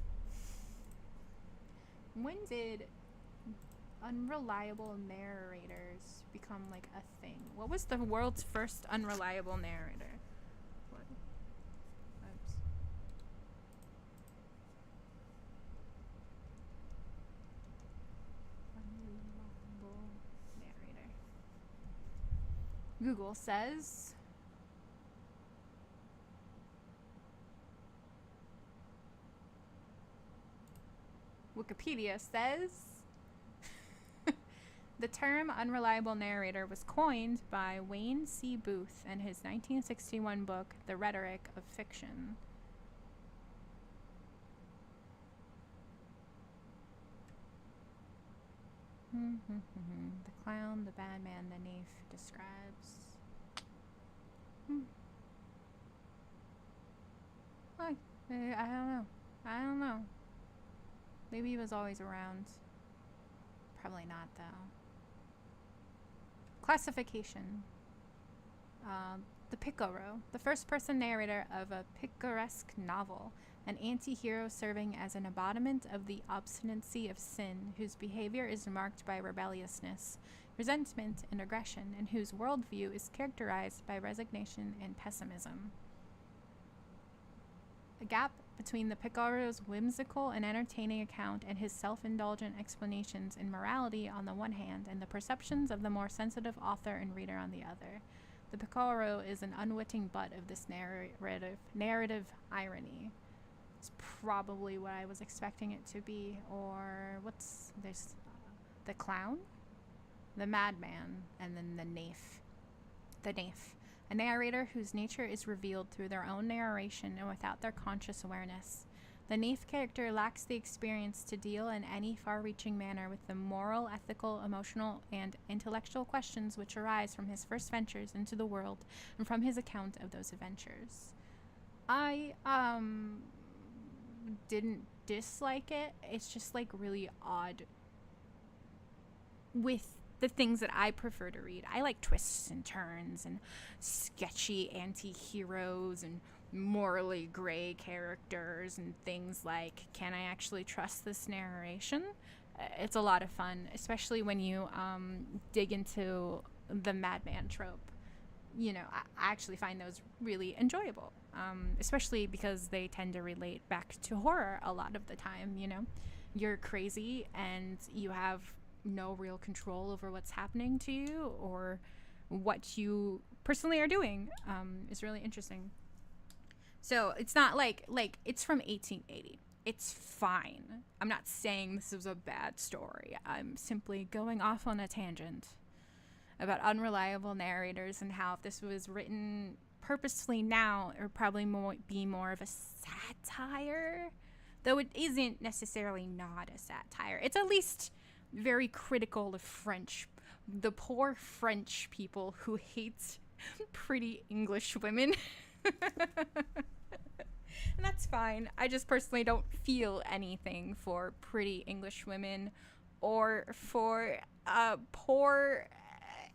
When did unreliable narrators become like a thing? What was the world's first unreliable narrator? What? Oops. Google says, Wikipedia says, the term unreliable narrator was coined by Wayne C. Booth in his 1961 book, The Rhetoric of Fiction. The clown, the bad man, the knave describes. I don't know. Maybe he was always around. Probably not, though. Classification. The Picaro, the first-person narrator of a picaresque novel, an anti-hero serving as an embodiment of the obstinacy of sin, whose behavior is marked by rebelliousness, resentment, and aggression, and whose worldview is characterized by resignation and pessimism. A gap between the Picaro's whimsical and entertaining account and his self-indulgent explanations in morality on the one hand, and the perceptions of the more sensitive author and reader on the other. The Picaro is an unwitting butt of this narrative irony. It's probably what I was expecting it to be. Or there's the clown, the madman, and then the naif. The naif, a narrator whose nature is revealed through their own narration and without their conscious awareness. The naif character lacks the experience to deal in any far-reaching manner with the moral, ethical, emotional, and intellectual questions which arise from his first ventures into the world and from his account of those adventures. I didn't dislike it. It's just like really odd with the things that I prefer to read. I like twists and turns and sketchy anti-heroes and morally gray characters and things like, can I actually trust this narration? It's a lot of fun, especially when you dig into the madman trope. You know, I actually find those really enjoyable, especially because they tend to relate back to horror a lot of the time. You know, you're crazy and you have no real control over what's happening to you or what you personally are doing. Is really interesting. So it's not like it's from 1880. It's fine. I'm not saying this is a bad story. I'm simply going off on a tangent about unreliable narrators and how if this was written purposefully now, it would probably be more of a satire. Though it isn't necessarily not a satire. It's at least very critical of French, the poor French people who hate pretty English women. And that's fine. I just personally don't feel anything for pretty English women or for poor,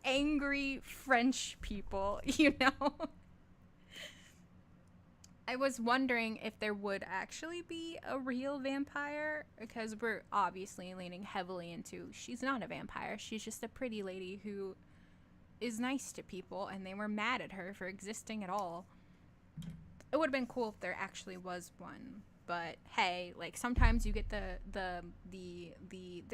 angry French people, you know? I was wondering if there would actually be a real vampire, because we're obviously leaning heavily into she's not a vampire. She's just a pretty lady who is nice to people, and they were mad at her for existing at all. It would have been cool if there actually was one, but hey, like sometimes you get the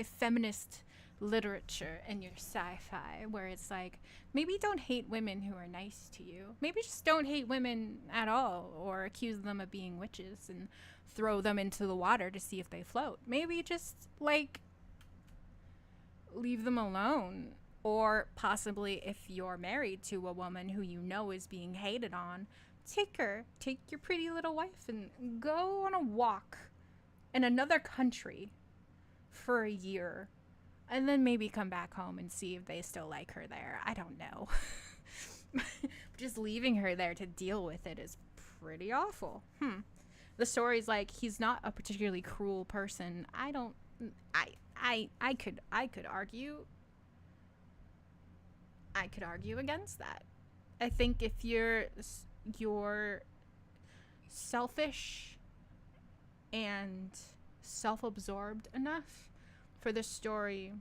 feminist literature in your sci-fi where it's like, maybe don't hate women who are nice to you. Maybe just don't hate women at all, or accuse them of being witches and throw them into the water to see if they float. Maybe just like leave them alone. Or possibly if you're married to a woman who you know is being hated on, take your pretty little wife and go on a walk in another country for a year, and then maybe come back home and see if they still like her there. I don't know. Just leaving her there to deal with it is pretty awful. The story's like, he's not a particularly cruel person. I could argue against that. I think if you're selfish and self-absorbed enough for the story,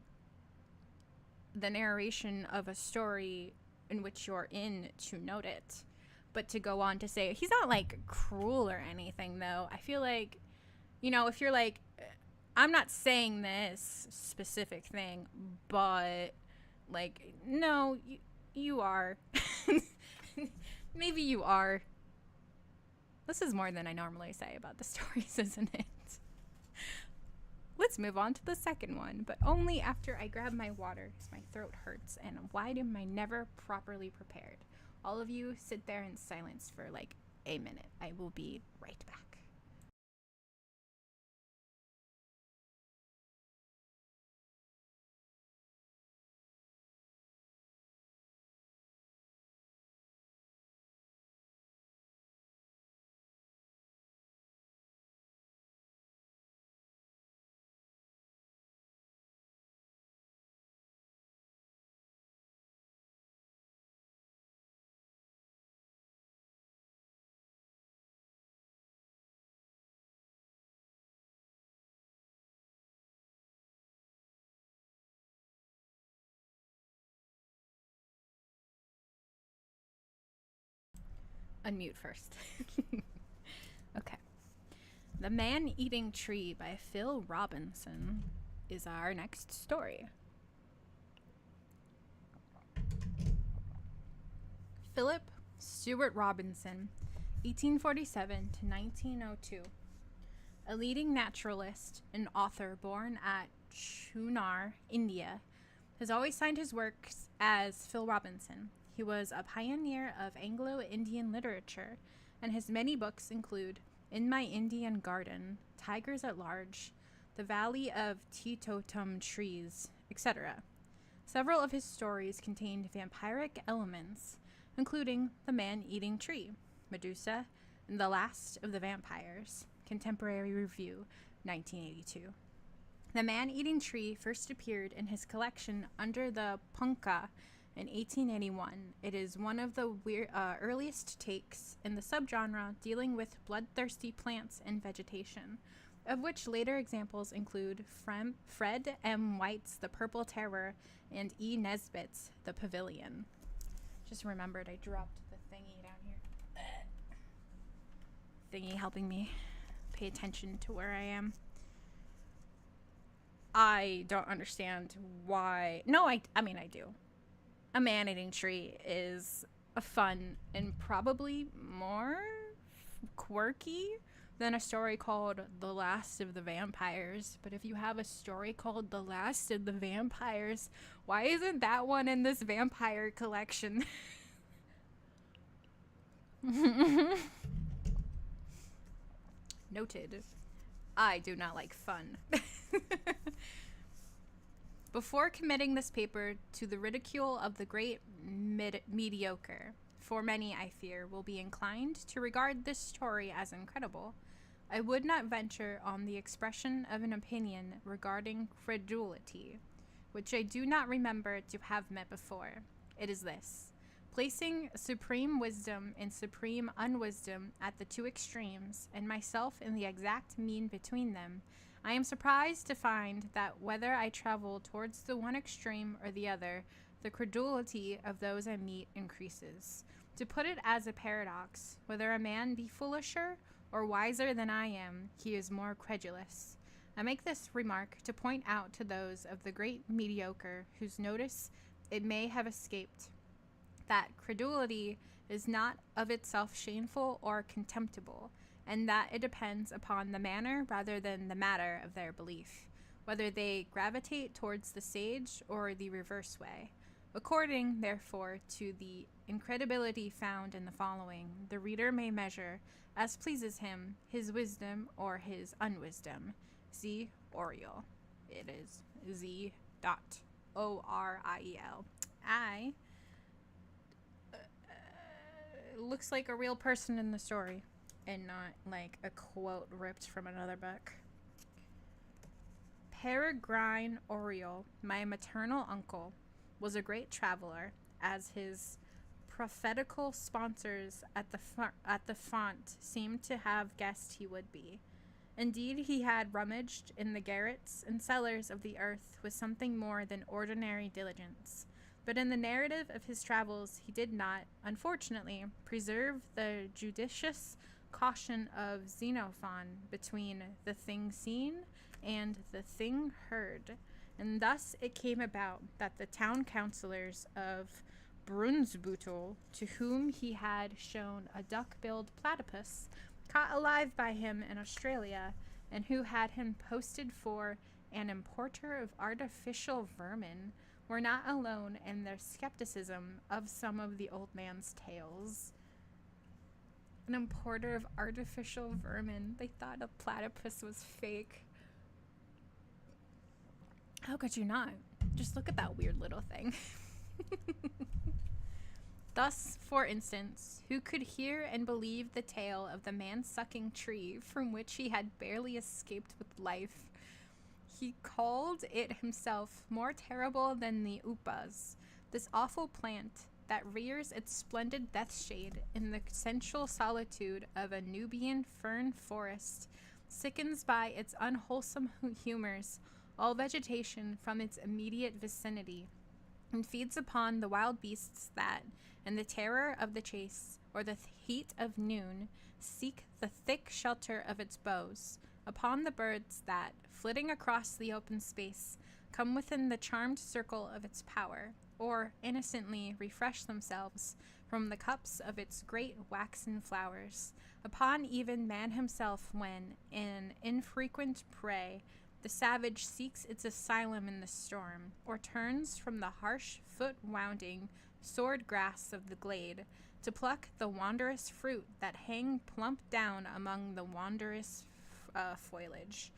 the narration of a story in which you're in, to note it, but to go on to say he's not like cruel or anything, though. I feel like, you know, if you're like, I'm not saying this specific thing, but like, no, you are. Maybe you are. This is more than I normally say about the stories, isn't it? Let's move on to the second one, but only after I grab my water because my throat hurts and why am I never properly prepared? All of you sit there in silence for like a minute. I will be right back. Unmute first. Okay. The Man-Eating Tree by Phil Robinson is our next story. Philip Stuart Robinson, 1847 to 1902. A leading naturalist and author born at Chunar, India, has always signed his works as Phil Robinson. He was a pioneer of Anglo-Indian literature, and his many books include In My Indian Garden, Tigers at Large, The Valley of Teetotum Trees, etc. Several of his stories contained vampiric elements, including The Man-Eating Tree, Medusa, and The Last of the Vampires, Contemporary Review, 1982. The Man-Eating Tree first appeared in his collection under the Punkah in 1881. It is one of the earliest takes in the subgenre dealing with bloodthirsty plants and vegetation, of which later examples include Fred M. White's The Purple Terror and E. Nesbitt's The Pavilion. Just remembered I dropped the thingy down here. Thingy helping me pay attention to where I am. I don't understand why. No, I mean, I do. A Man-Eating Tree is a fun and probably more quirky than a story called The Last of the Vampires. But if you have a story called The Last of the Vampires, why isn't that one in this vampire collection? Noted. I do not like fun. Before committing this paper to the ridicule of the great mediocre, for many, I fear, will be inclined to regard this story as incredible, I would not venture on the expression of an opinion regarding credulity, which I do not remember to have met before. It is this: placing supreme wisdom and supreme unwisdom at the two extremes, and myself in the exact mean between them, I am surprised to find that whether I travel towards the one extreme or the other, the credulity of those I meet increases. To put it as a paradox, whether a man be foolisher or wiser than I am, he is more credulous. I make this remark to point out to those of the great mediocre whose notice it may have escaped that credulity is not of itself shameful or contemptible, and that it depends upon the manner rather than the matter of their belief, whether they gravitate towards the sage or the reverse way. According, therefore, to the incredibility found in the following, the reader may measure, as pleases him, his wisdom or his unwisdom. Z. Oriel. It is Z. Oriel. Looks like a real person in the story, and not like a quote ripped from another book. Peregrine Oriel, my maternal uncle, was a great traveler, as his prophetical sponsors at the font seemed to have guessed he would be. Indeed, he had rummaged in the garrets and cellars of the earth with something more than ordinary diligence. But in the narrative of his travels he did not, unfortunately, preserve the judicious caution of Xenophon between the thing seen and the thing heard, and thus it came about that the town councillors of Brunsbüttel, to whom he had shown a duck-billed platypus caught alive by him in Australia, and who had him posted for an importer of artificial vermin, were not alone in their skepticism of some of the old man's tales. An importer of artificial vermin. They thought a platypus was fake. How could you not? Just look at that weird little thing. Thus, for instance, who could hear and believe the tale of the man-sucking tree from which he had barely escaped with life? He called it himself more terrible than the upas, this awful plant that rears its splendid death shade in the central solitude of a Nubian fern forest, sickens by its unwholesome humors all vegetation from its immediate vicinity, and feeds upon the wild beasts that, in the terror of the chase or the heat of noon, seek the thick shelter of its boughs, upon the birds that, flitting across the open space, come within the charmed circle of its power, or innocently refresh themselves from the cups of its great waxen flowers, upon even man himself when, in infrequent prey, the savage seeks its asylum in the storm, or turns from the harsh, foot-wounding, sword grass of the glade to pluck the wondrous fruit that hang plump down among the wondrous foliage.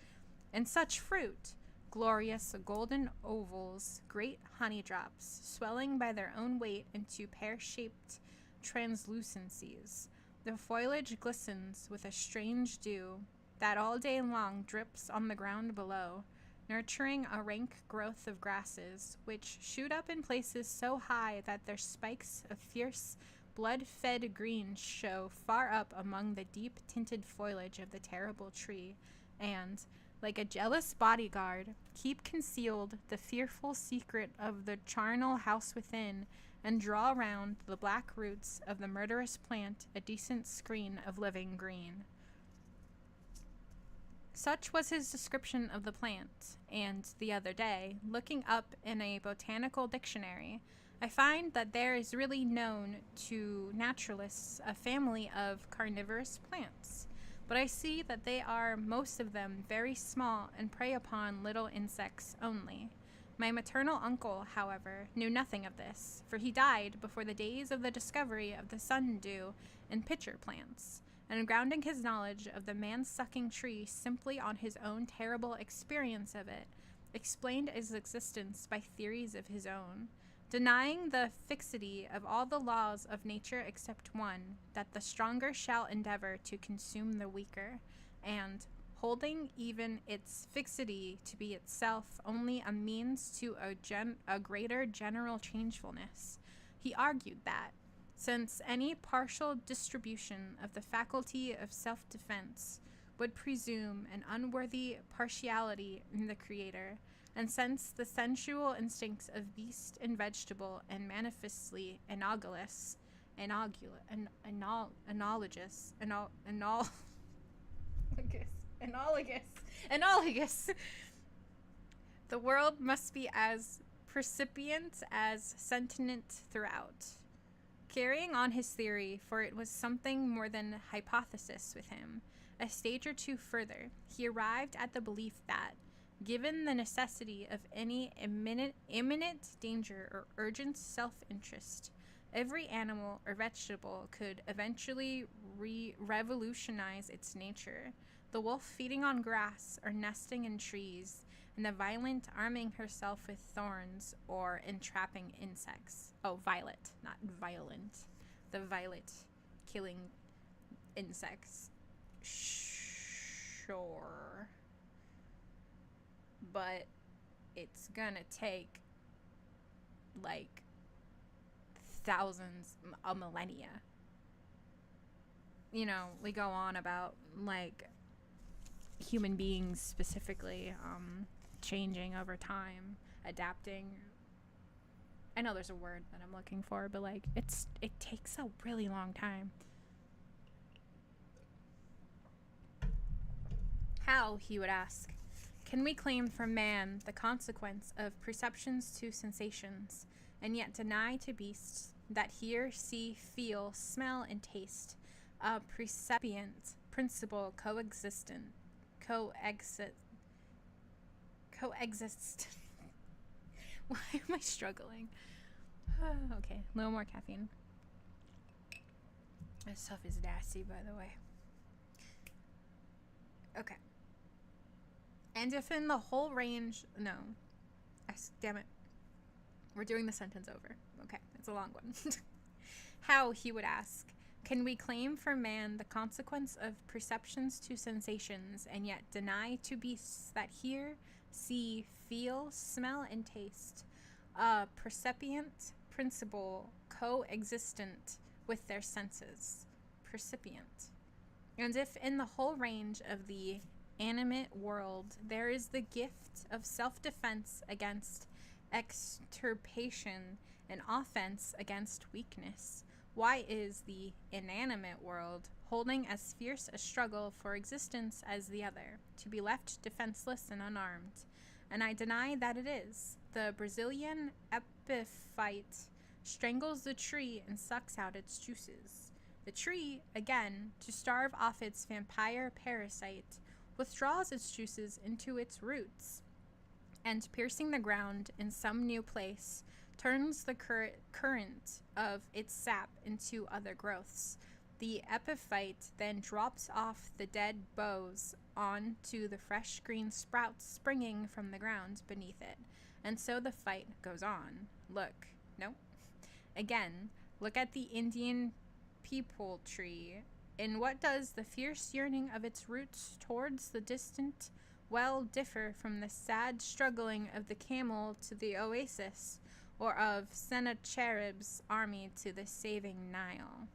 And such fruit, glorious golden ovals, great honey drops, swelling by their own weight into pear-shaped translucencies. The foliage glistens with a strange dew that all day long drips on the ground below, nurturing a rank growth of grasses, which shoot up in places so high that their spikes of fierce, blood-fed green show far up among the deep-tinted foliage of the terrible tree, and, like a jealous bodyguard, keep concealed the fearful secret of the charnel house within, and draw round the black roots of the murderous plant a decent screen of living green. Such was his description of the plant, and the other day, looking up in a botanical dictionary, I find that there is really known to naturalists a family of carnivorous plants, but I see that they are, most of them, very small and prey upon little insects only. My maternal uncle, however, knew nothing of this, for he died before the days of the discovery of the sundew in pitcher plants, and grounding his knowledge of the man-sucking tree simply on his own terrible experience of it, explained its existence by theories of his own, denying the fixity of all the laws of nature except one, that the stronger shall endeavor to consume the weaker, and, holding even its fixity to be itself only a means to a greater general changefulness, he argued that, since any partial distribution of the faculty of self-defense would presume an unworthy partiality in the Creator, and since the sensual instincts of beast and vegetable and manifestly analogous, the world must be as percipient as sentient throughout. Carrying on his theory, for it was something more than hypothesis with him, a stage or two further, he arrived at the belief that, given the necessity of any imminent danger or urgent self-interest, every animal or vegetable could eventually revolutionize its nature, the wolf feeding on grass or nesting in trees, and the violent arming herself with thorns or entrapping insects. Oh, violet, not violent. The violet killing insects. Sure. But it's gonna take, like, thousands, a millennia. You know, we go on about, like, human beings specifically, changing over time, adapting. I know there's a word that I'm looking for, but like it takes a really long time. How, he would ask, can we claim from man the consequence of perceptions to sensations, and yet deny to beasts that hear, see, feel, smell, and taste, a percipient principle coexist. Why am I struggling? Okay, a little more caffeine. This stuff is nasty, by the way. Okay. And if in the whole range... No. Damn it. We're doing the sentence over. Okay, it's a long one. How, he would ask, can we claim for man the consequence of perceptions to sensations, and yet deny to beasts that hear, see, feel, smell, and taste, a percipient principle coexistent with their senses? Percipient. And if in the whole range of the animate world there is the gift of self-defense against extirpation and offense against weakness, why is the inanimate world holding as fierce a struggle for existence as the other, to be left defenseless and unarmed? And I deny that it is. The Brazilian epiphyte strangles the tree and sucks out its juices. The tree, again, to starve off its vampire parasite, withdraws its juices into its roots, and piercing the ground in some new place, turns the current of its sap into other growths. The epiphyte then drops off the dead boughs onto the fresh green sprouts springing from the ground beneath it. And so the fight goes on. Look. No. Again, look at the Indian peepul tree. In what does the fierce yearning of its roots towards the distant well differ from the sad struggling of the camel to the oasis, or of Sennacherib's army to the saving Nile?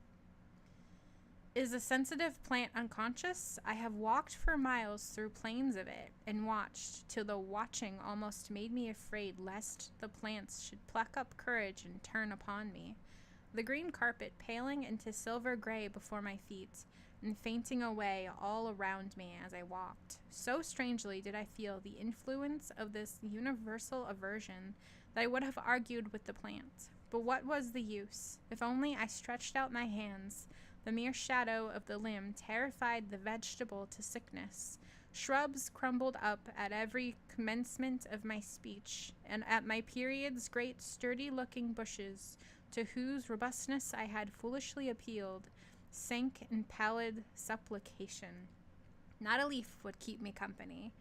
Is a sensitive plant unconscious? I have walked for miles through plains of it, and watched, till the watching almost made me afraid lest the plants should pluck up courage and turn upon me. The green carpet paling into silver gray before my feet, and fainting away all around me as I walked. So strangely did I feel the influence of this universal aversion that I would have argued with the plant. But what was the use? If only I stretched out my hands, the mere shadow of the limb terrified the vegetable to sickness. Shrubs crumbled up at every commencement of my speech, and at my periods great sturdy-looking bushes, to whose robustness I had foolishly appealed, sank in pallid supplication. Not a leaf would keep me company.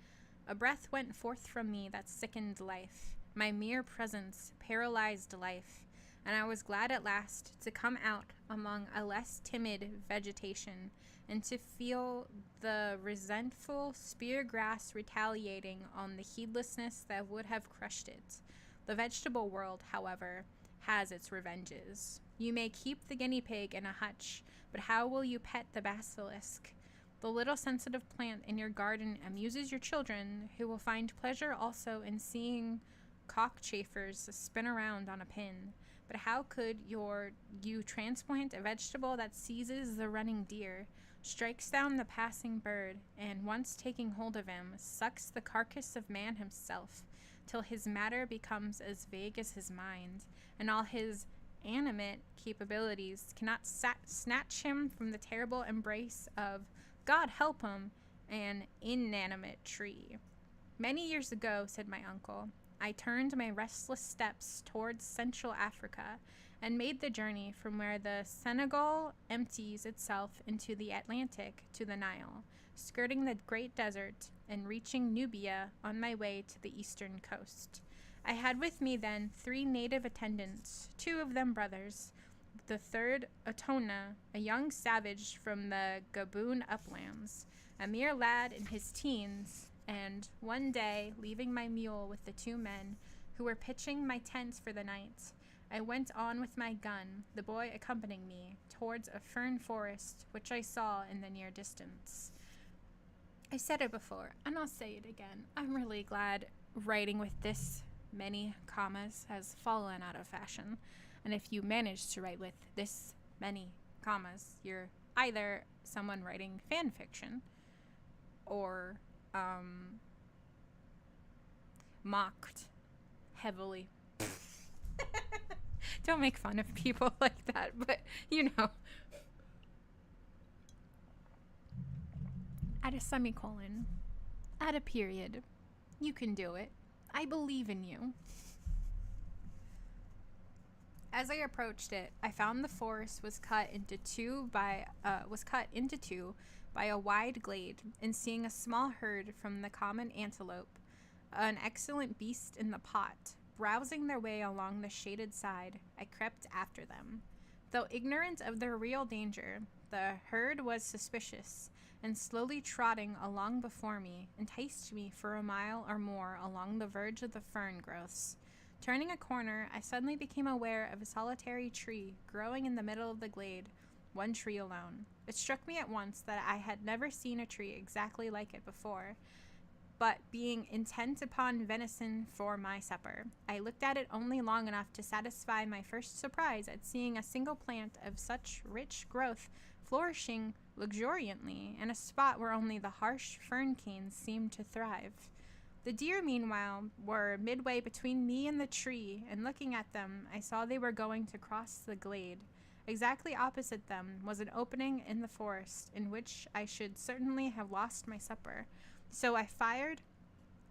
A breath went forth from me that sickened life. My mere presence paralyzed life, and I was glad at last to come out among a less timid vegetation, and to feel the resentful spear grass retaliating on the heedlessness that would have crushed it. The vegetable world, however, has its revenges. You may keep the guinea pig in a hutch, but how will you pet the basilisk? The little sensitive plant in your garden amuses your children, who will find pleasure also in seeing cockchafers spin around on a pin. But how could you transplant a vegetable that seizes the running deer, strikes down the passing bird, and once taking hold of him, sucks the carcass of man himself, till his matter becomes as vague as his mind, and all his animate capabilities cannot snatch him from the terrible embrace of, God help him, an inanimate tree? Many years ago, said my uncle, I turned my restless steps towards Central Africa, and made the journey from where the Senegal empties itself into the Atlantic to the Nile, skirting the great desert, and reaching Nubia on my way to the eastern coast. I had with me then 3 native attendants, 2 of them brothers, the third Otona, a young savage from the Gaboon uplands, a mere lad in his teens, and one day, leaving my mule with the 2 men, who were pitching my tent for the night, I went on with my gun, the boy accompanying me, towards a fern forest which I saw in the near distance. I said it before, and I'll say it again. I'm really glad writing with this many commas has fallen out of fashion. And if you manage to write with this many commas, you're either someone writing fan fiction or mocked heavily. Don't make fun of people like that, but, you know. Add a semicolon. Add a period. You can do it. I believe in you. As I approached it, I found the forest was cut into two by a wide glade, and seeing a small herd from the common antelope, an excellent beast in the pot, browsing their way along the shaded side, I crept after them. Though ignorant of their real danger, the herd was suspicious, and slowly trotting along before me, enticed me for a mile or more along the verge of the fern growths. Turning a corner, I suddenly became aware of a solitary tree growing in the middle of the glade, one tree alone. It struck me at once that I had never seen a tree exactly like it before, but being intent upon venison for my supper, I looked at it only long enough to satisfy my first surprise at seeing a single plant of such rich growth flourishing luxuriantly in a spot where only the harsh fern canes seemed to thrive. The deer, meanwhile, were midway between me and the tree, and looking at them, I saw they were going to cross the glade. Exactly opposite them was an opening in the forest, in which I should certainly have lost my supper. So I fired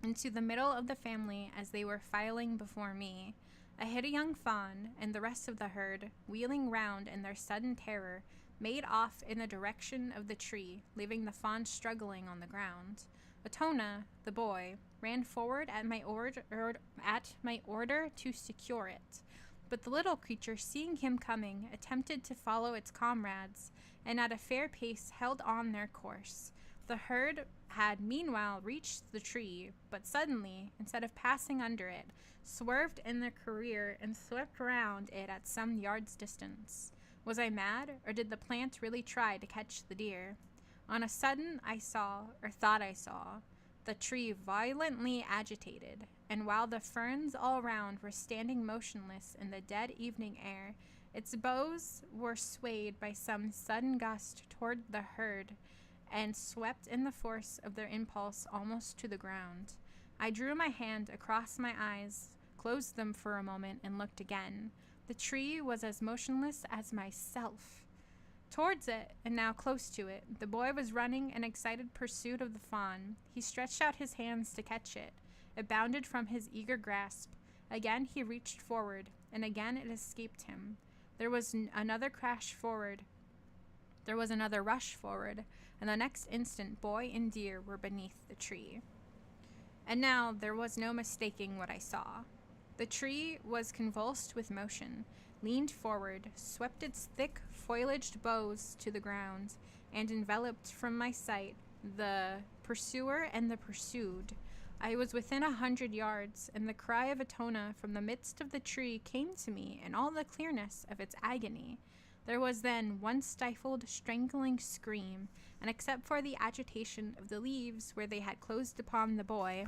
into the middle of the family as they were filing before me. I hit a young fawn, and the rest of the herd, wheeling round in their sudden terror, made off in the direction of the tree, leaving the fawn struggling on the ground. Atona, the boy, ran forward at my order to secure it, but the little creature, seeing him coming, attempted to follow its comrades, and at a fair pace held on their course. The herd had meanwhile reached the tree, but suddenly, instead of passing under it, swerved in their career and swept round it at some yards' distance. Was I mad, or did the plant really try to catch the deer? On a sudden, I saw, or thought I saw, the tree violently agitated, and while the ferns all round were standing motionless in the dead evening air, its boughs were swayed by some sudden gust toward the herd, and swept in the force of their impulse almost to the ground. I drew my hand across my eyes, closed them for a moment, and looked again. The tree was as motionless as myself. Towards it, and now close to it, the boy was running in excited pursuit of the fawn. He stretched out his hands to catch it. It bounded from his eager grasp. Again he reached forward, and again it escaped him. There was another rush forward, and the next instant boy and deer were beneath the tree. And now there was no mistaking what I saw. The tree was convulsed with motion, leaned forward, swept its thick, foliaged boughs to the ground, and enveloped from my sight the pursuer and the pursued. I was within 100 yards, and the cry of Atona from the midst of the tree came to me in all the clearness of its agony. There was then one stifled, strangling scream, and except for the agitation of the leaves where they had closed upon the boy,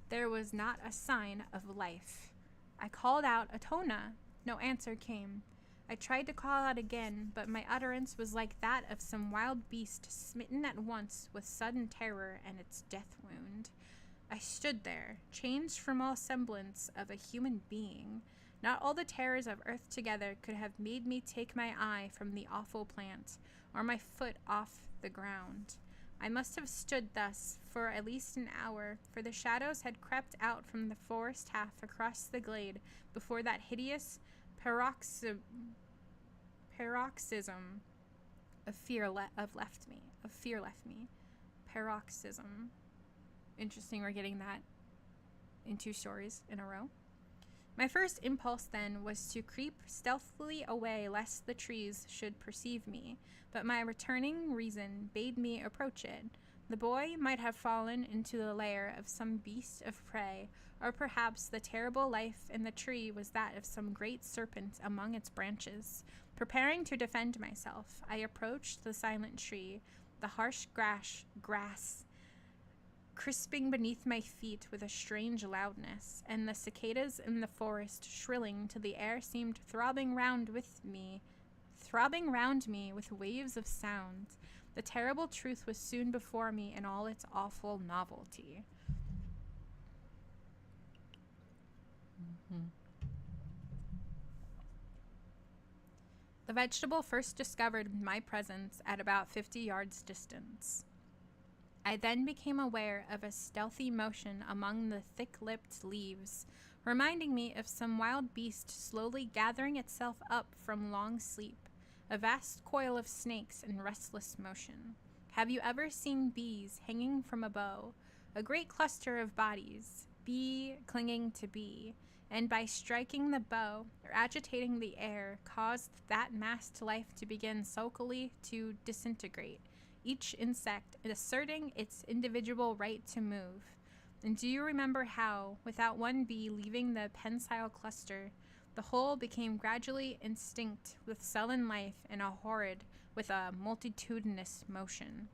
there was not a sign of life. I called out, "Atona!" No answer came. I tried to call out again, but my utterance was like that of some wild beast smitten at once with sudden terror and its death wound. I stood there, changed from all semblance of a human being. Not all the terrors of earth together could have made me take my eye from the awful plant, or my foot off the ground. I must have stood thus for at least an hour, for the shadows had crept out from the forest half across the glade before that hideous paroxysm of fear left me. Paroxysm. Interesting, we're getting that in 2 stories in a row. My first impulse then was to creep stealthily away lest the trees should perceive me, but my returning reason bade me approach it. The boy might have fallen into the lair of some beast of prey, or perhaps the terrible life in the tree was that of some great serpent among its branches. Preparing to defend myself, I approached the silent tree, the harsh grass crisping beneath my feet with a strange loudness, and the cicadas in the forest shrilling till the air seemed throbbing round me with waves of sound. The terrible truth was soon before me in all its awful novelty. vegetable first discovered my presence at about 50 yards distance. I then became aware of a stealthy motion among the thick-lipped leaves, reminding me of some wild beast slowly gathering itself up from long sleep, a vast coil of snakes in restless motion. Have you ever seen bees hanging from a bow? A great cluster of bodies, bee clinging to bee, and by striking the bow or agitating the air caused that massed life to begin sulkily to disintegrate, each insect asserting its individual right to move. And do you remember how, without one bee leaving the pensile cluster, the whole became gradually instinct with sullen life and with a multitudinous motion?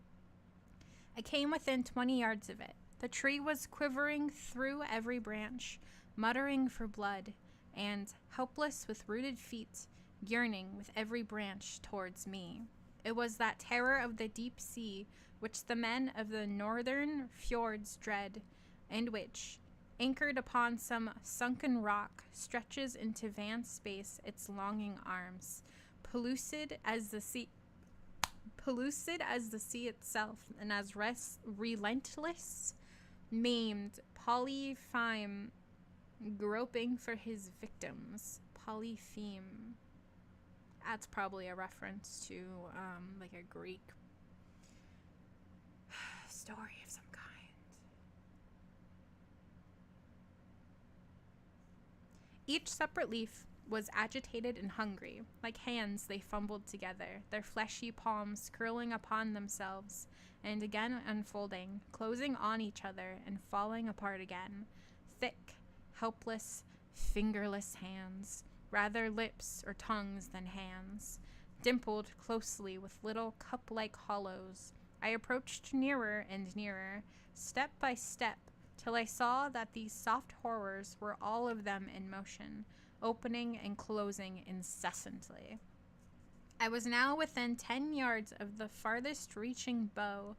I came within 20 yards of it. The tree was quivering through every branch, muttering for blood, and, helpless with rooted feet, yearning with every branch towards me. It was that terror of the deep sea which the men of the northern fjords dread, and which, anchored upon some sunken rock, stretches into vast space its longing arms, pellucid as the sea itself, and as relentless, maimed Polypheme, groping for his victims. Polypheme. That's probably a reference to like a Greek story of some kind. Each separate leaf was agitated and hungry. Like hands they fumbled together, their fleshy palms curling upon themselves and again unfolding, closing on each other and falling apart again. Thick, helpless, fingerless hands, rather lips or tongues than hands, dimpled closely with little cup-like hollows. I approached nearer and nearer, step by step, till I saw that these soft horrors were all of them in motion, opening and closing incessantly. I was now within 10 yards of the farthest reaching bow.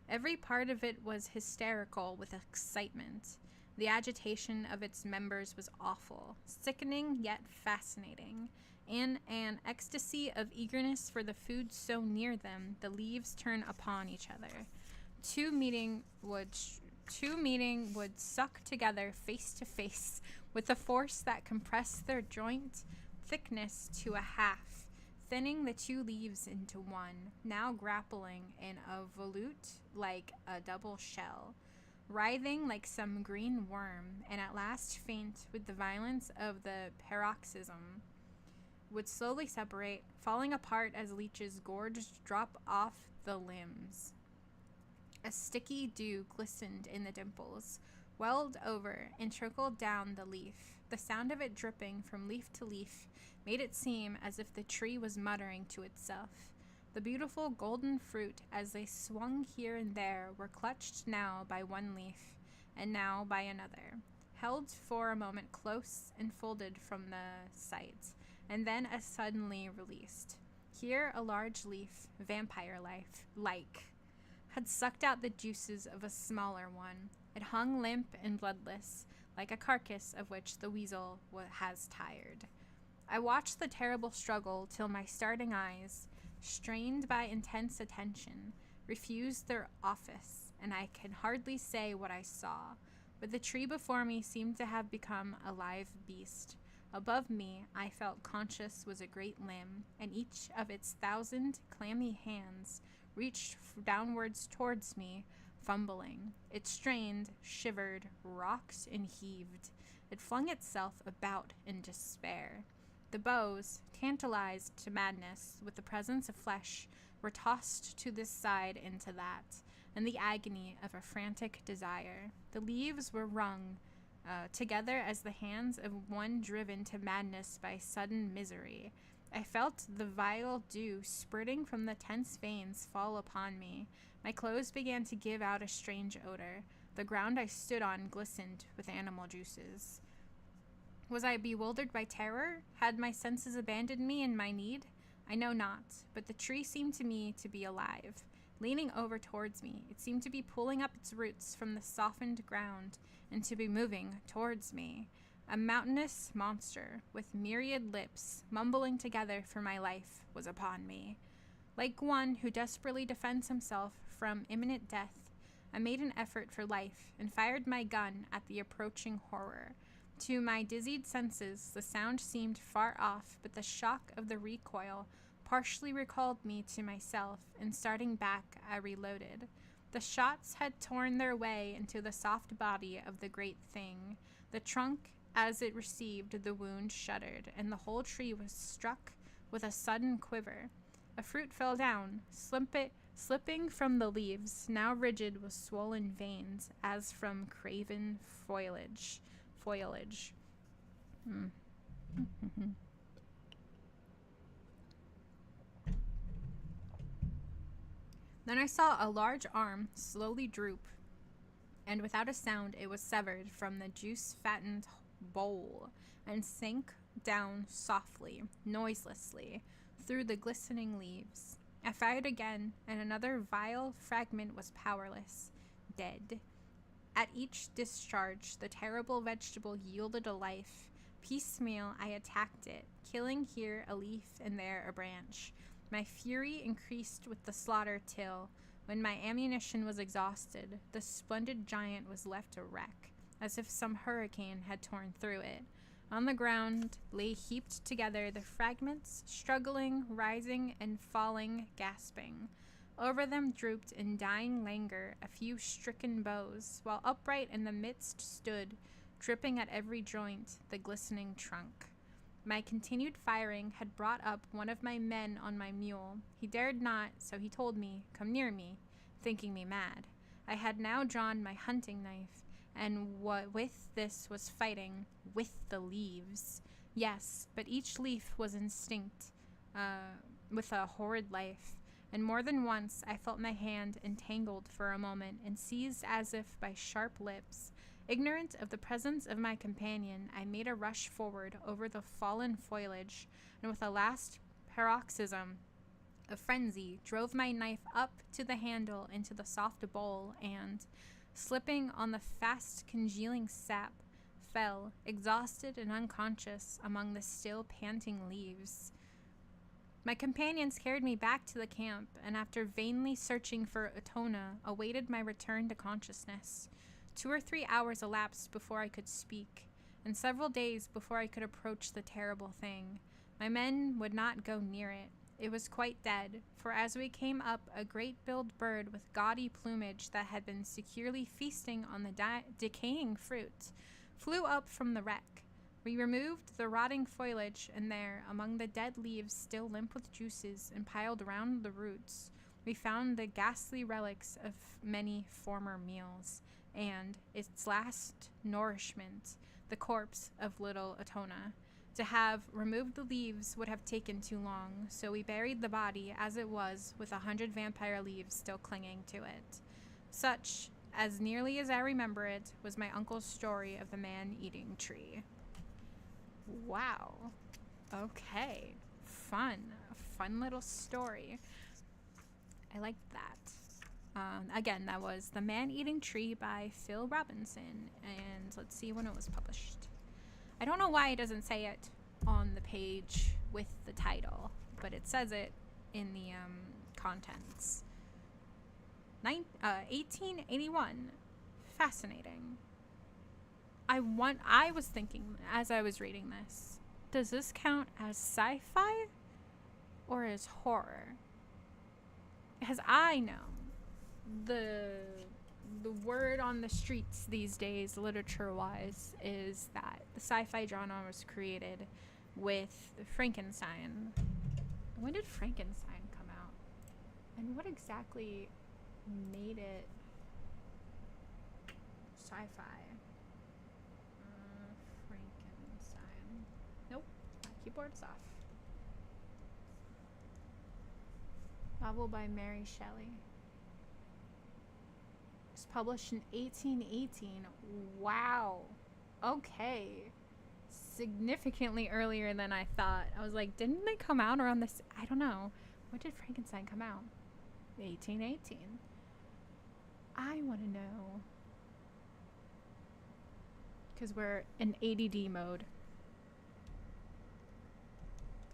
Every part of it was hysterical with excitement. The agitation of its members was awful, sickening yet fascinating. In an ecstasy of eagerness for the food so near them, the leaves turned upon each other. Two meeting would suck together face to face with a force that compressed their joint thickness to a half, thinning the two leaves into one, now grappling in a volute like a double shell, writhing like some green worm, and at last faint with the violence of the paroxysm, would slowly separate, falling apart as leeches gorged drop off the limbs. A sticky dew glistened in the dimples, welled over and trickled down the leaf. The sound of it dripping from leaf to leaf made it seem as if the tree was muttering to itself. The beautiful golden fruit, as they swung here and there, were clutched now by one leaf, and now by another, held for a moment close and folded from the sight, and then as suddenly released. Here a large leaf, vampire-like, had sucked out the juices of a smaller one. It hung limp and bloodless, like a carcass of which the weasel has tired. I watched the terrible struggle till my starting eyes, strained by intense attention, refused their office, and I can hardly say what I saw, but the tree before me seemed to have become a live beast. Above me, I felt conscious was a great limb, and each of its 1,000 clammy hands reached downwards towards me, fumbling. It strained, shivered, rocked, and heaved. It flung itself about in despair. The bows, tantalized to madness with the presence of flesh, were tossed to this side and to that, in the agony of a frantic desire. The leaves were wrung together as the hands of one driven to madness by sudden misery. I felt the vile dew spurting from the tense veins fall upon me. My clothes began to give out a strange odor. The ground I stood on glistened with animal juices. Was I bewildered by terror? Had my senses abandoned me in my need? I know not, but the tree seemed to me to be alive. Leaning over towards me, it seemed to be pulling up its roots from the softened ground and to be moving towards me. A mountainous monster with myriad lips, mumbling together for my life, was upon me. Like one who desperately defends himself from imminent death, I made an effort for life and fired my gun at the approaching horror. To my dizzied senses, the sound seemed far off, but the shock of the recoil partially recalled me to myself, and starting back, I reloaded. The shots had torn their way into the soft body of the great thing. The trunk, as it received the wound, shuddered, and the whole tree was struck with a sudden quiver. A fruit fell down, slipping from the leaves, now rigid with swollen veins, as from craven foliage. Then I saw a large arm slowly droop, and without a sound it was severed from the juice-fattened bowl and sank down softly, noiselessly, through the glistening leaves. I fired again, and another vile fragment was powerless, dead. At each discharge, the terrible vegetable yielded a life. Piecemeal, I attacked it, killing here a leaf and there a branch. My fury increased with the slaughter till, when my ammunition was exhausted, the splendid giant was left a wreck, as if some hurricane had torn through it. On the ground lay heaped together the fragments, struggling, rising, and falling, gasping. Over them drooped in dying languor a few stricken bows, while upright in the midst stood, dripping at every joint, the glistening trunk. My continued firing had brought up one of my men on my mule. He dared not, so he told me, come near me, thinking me mad. I had now drawn my hunting knife, and with this was fighting with the leaves. Yes, but each leaf was instinct with a horrid life, and more than once I felt my hand entangled for a moment and seized as if by sharp lips. Ignorant of the presence of my companion, I made a rush forward over the fallen foliage, and with a last paroxysm of frenzy, drove my knife up to the handle into the soft bowl, and, slipping on the fast congealing sap, fell, exhausted and unconscious, among the still panting leaves. My companions carried me back to the camp, and after vainly searching for Otona, awaited my return to consciousness. 2 or 3 hours elapsed before I could speak, and several days before I could approach the terrible thing. My men would not go near it. It was quite dead, for as we came up, a great-billed bird with gaudy plumage that had been securely feasting on the decaying fruit flew up from the wreck. We removed the rotting foliage, and there, among the dead leaves still limp with juices and piled round the roots, we found the ghastly relics of many former meals, and its last nourishment, the corpse of little Otona. To have removed the leaves would have taken too long, so we buried the body as it was, with 100 vampire leaves still clinging to it. Such, as nearly as I remember it, was my uncle's story of the man-eating tree. Wow. Okay. Fun little story. I liked that. Again, that was The Man-Eating Tree by Phil Robinson, and let's see when it was published. I don't know why it doesn't say it on the page with the title, but it says it in the contents. 1881. Fascinating. I was thinking as I was reading this, does this count as sci-fi or as horror? Because I know the word on the streets these days, literature-wise, is that the sci-fi genre was created with Frankenstein. When did Frankenstein come out? And what exactly made it sci-fi? Frankenstein. Nope, my keyboard's off. Novel by Mary Shelley. It was published in 1818. Wow. Okay. Significantly earlier than I thought. I was like, didn't they come out around this? I don't know. When did Frankenstein come out? 1818. I want to know. because we're in ADD mode.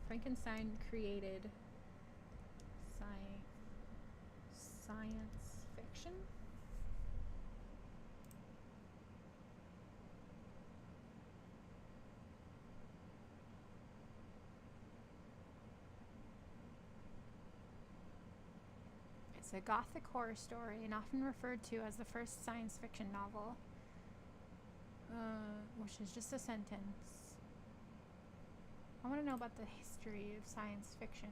Frankenstein created science fiction? It's a gothic horror story and often referred to as the first science fiction novel, which is just a sentence. I want to know about the history of science fiction.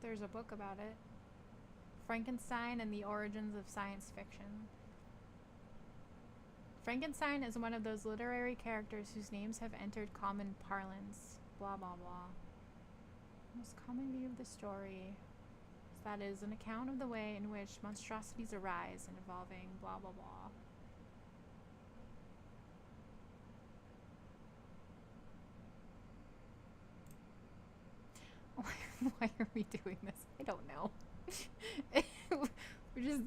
There's a book about it. Frankenstein and the Origins of Science Fiction. Frankenstein is one of those literary characters whose names have entered common parlance. Blah, blah, blah. The most common view of the story is that it is an account of the way in which monstrosities arise and evolving, blah, blah, blah. Why are we doing this? I don't know.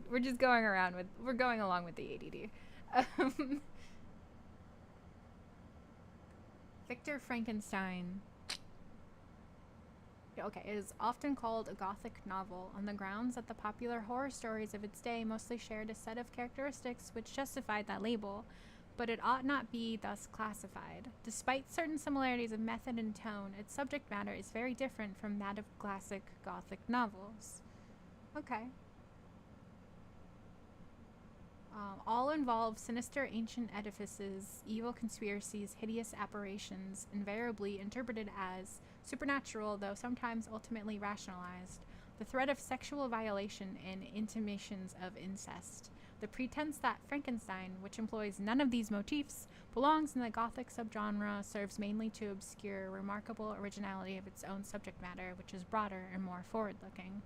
we're just going around with, we're going along with the ADD. Victor Frankenstein. Okay, it is often called a gothic novel on the grounds that the popular horror stories of its day mostly shared a set of characteristics which justified that label, but it ought not be thus classified. Despite certain similarities of method and tone, its subject matter is very different from that of classic Gothic novels. Okay. All involve sinister ancient edifices, evil conspiracies, hideous apparitions, invariably interpreted as supernatural, though sometimes ultimately rationalized, the threat of sexual violation, and intimations of incest. The pretense that Frankenstein, which employs none of these motifs, belongs in the Gothic subgenre serves mainly to obscure remarkable originality of its own subject matter, which is broader and more forward-looking.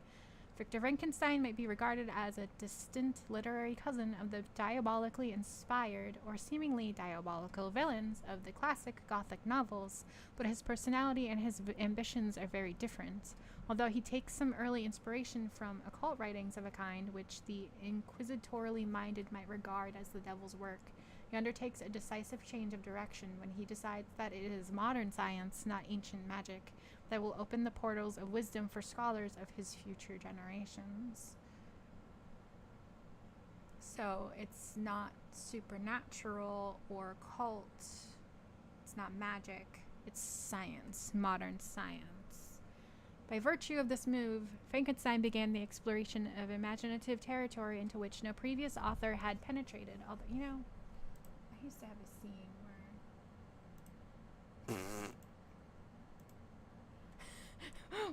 Victor Frankenstein might be regarded as a distant literary cousin of the diabolically inspired or seemingly diabolical villains of the classic Gothic novels, but his personality and his ambitions are very different. Although he takes some early inspiration from occult writings of a kind which the inquisitorially minded might regard as the devil's work, he undertakes a decisive change of direction when he decides that it is modern science, not ancient magic, that will open the portals of wisdom for scholars of his future generations. So it's not supernatural or cult, it's not magic, it's science, modern science. By virtue of this move, Frankenstein began the exploration of imaginative territory into which no previous author had penetrated. Although, you know, I used to have a scene where...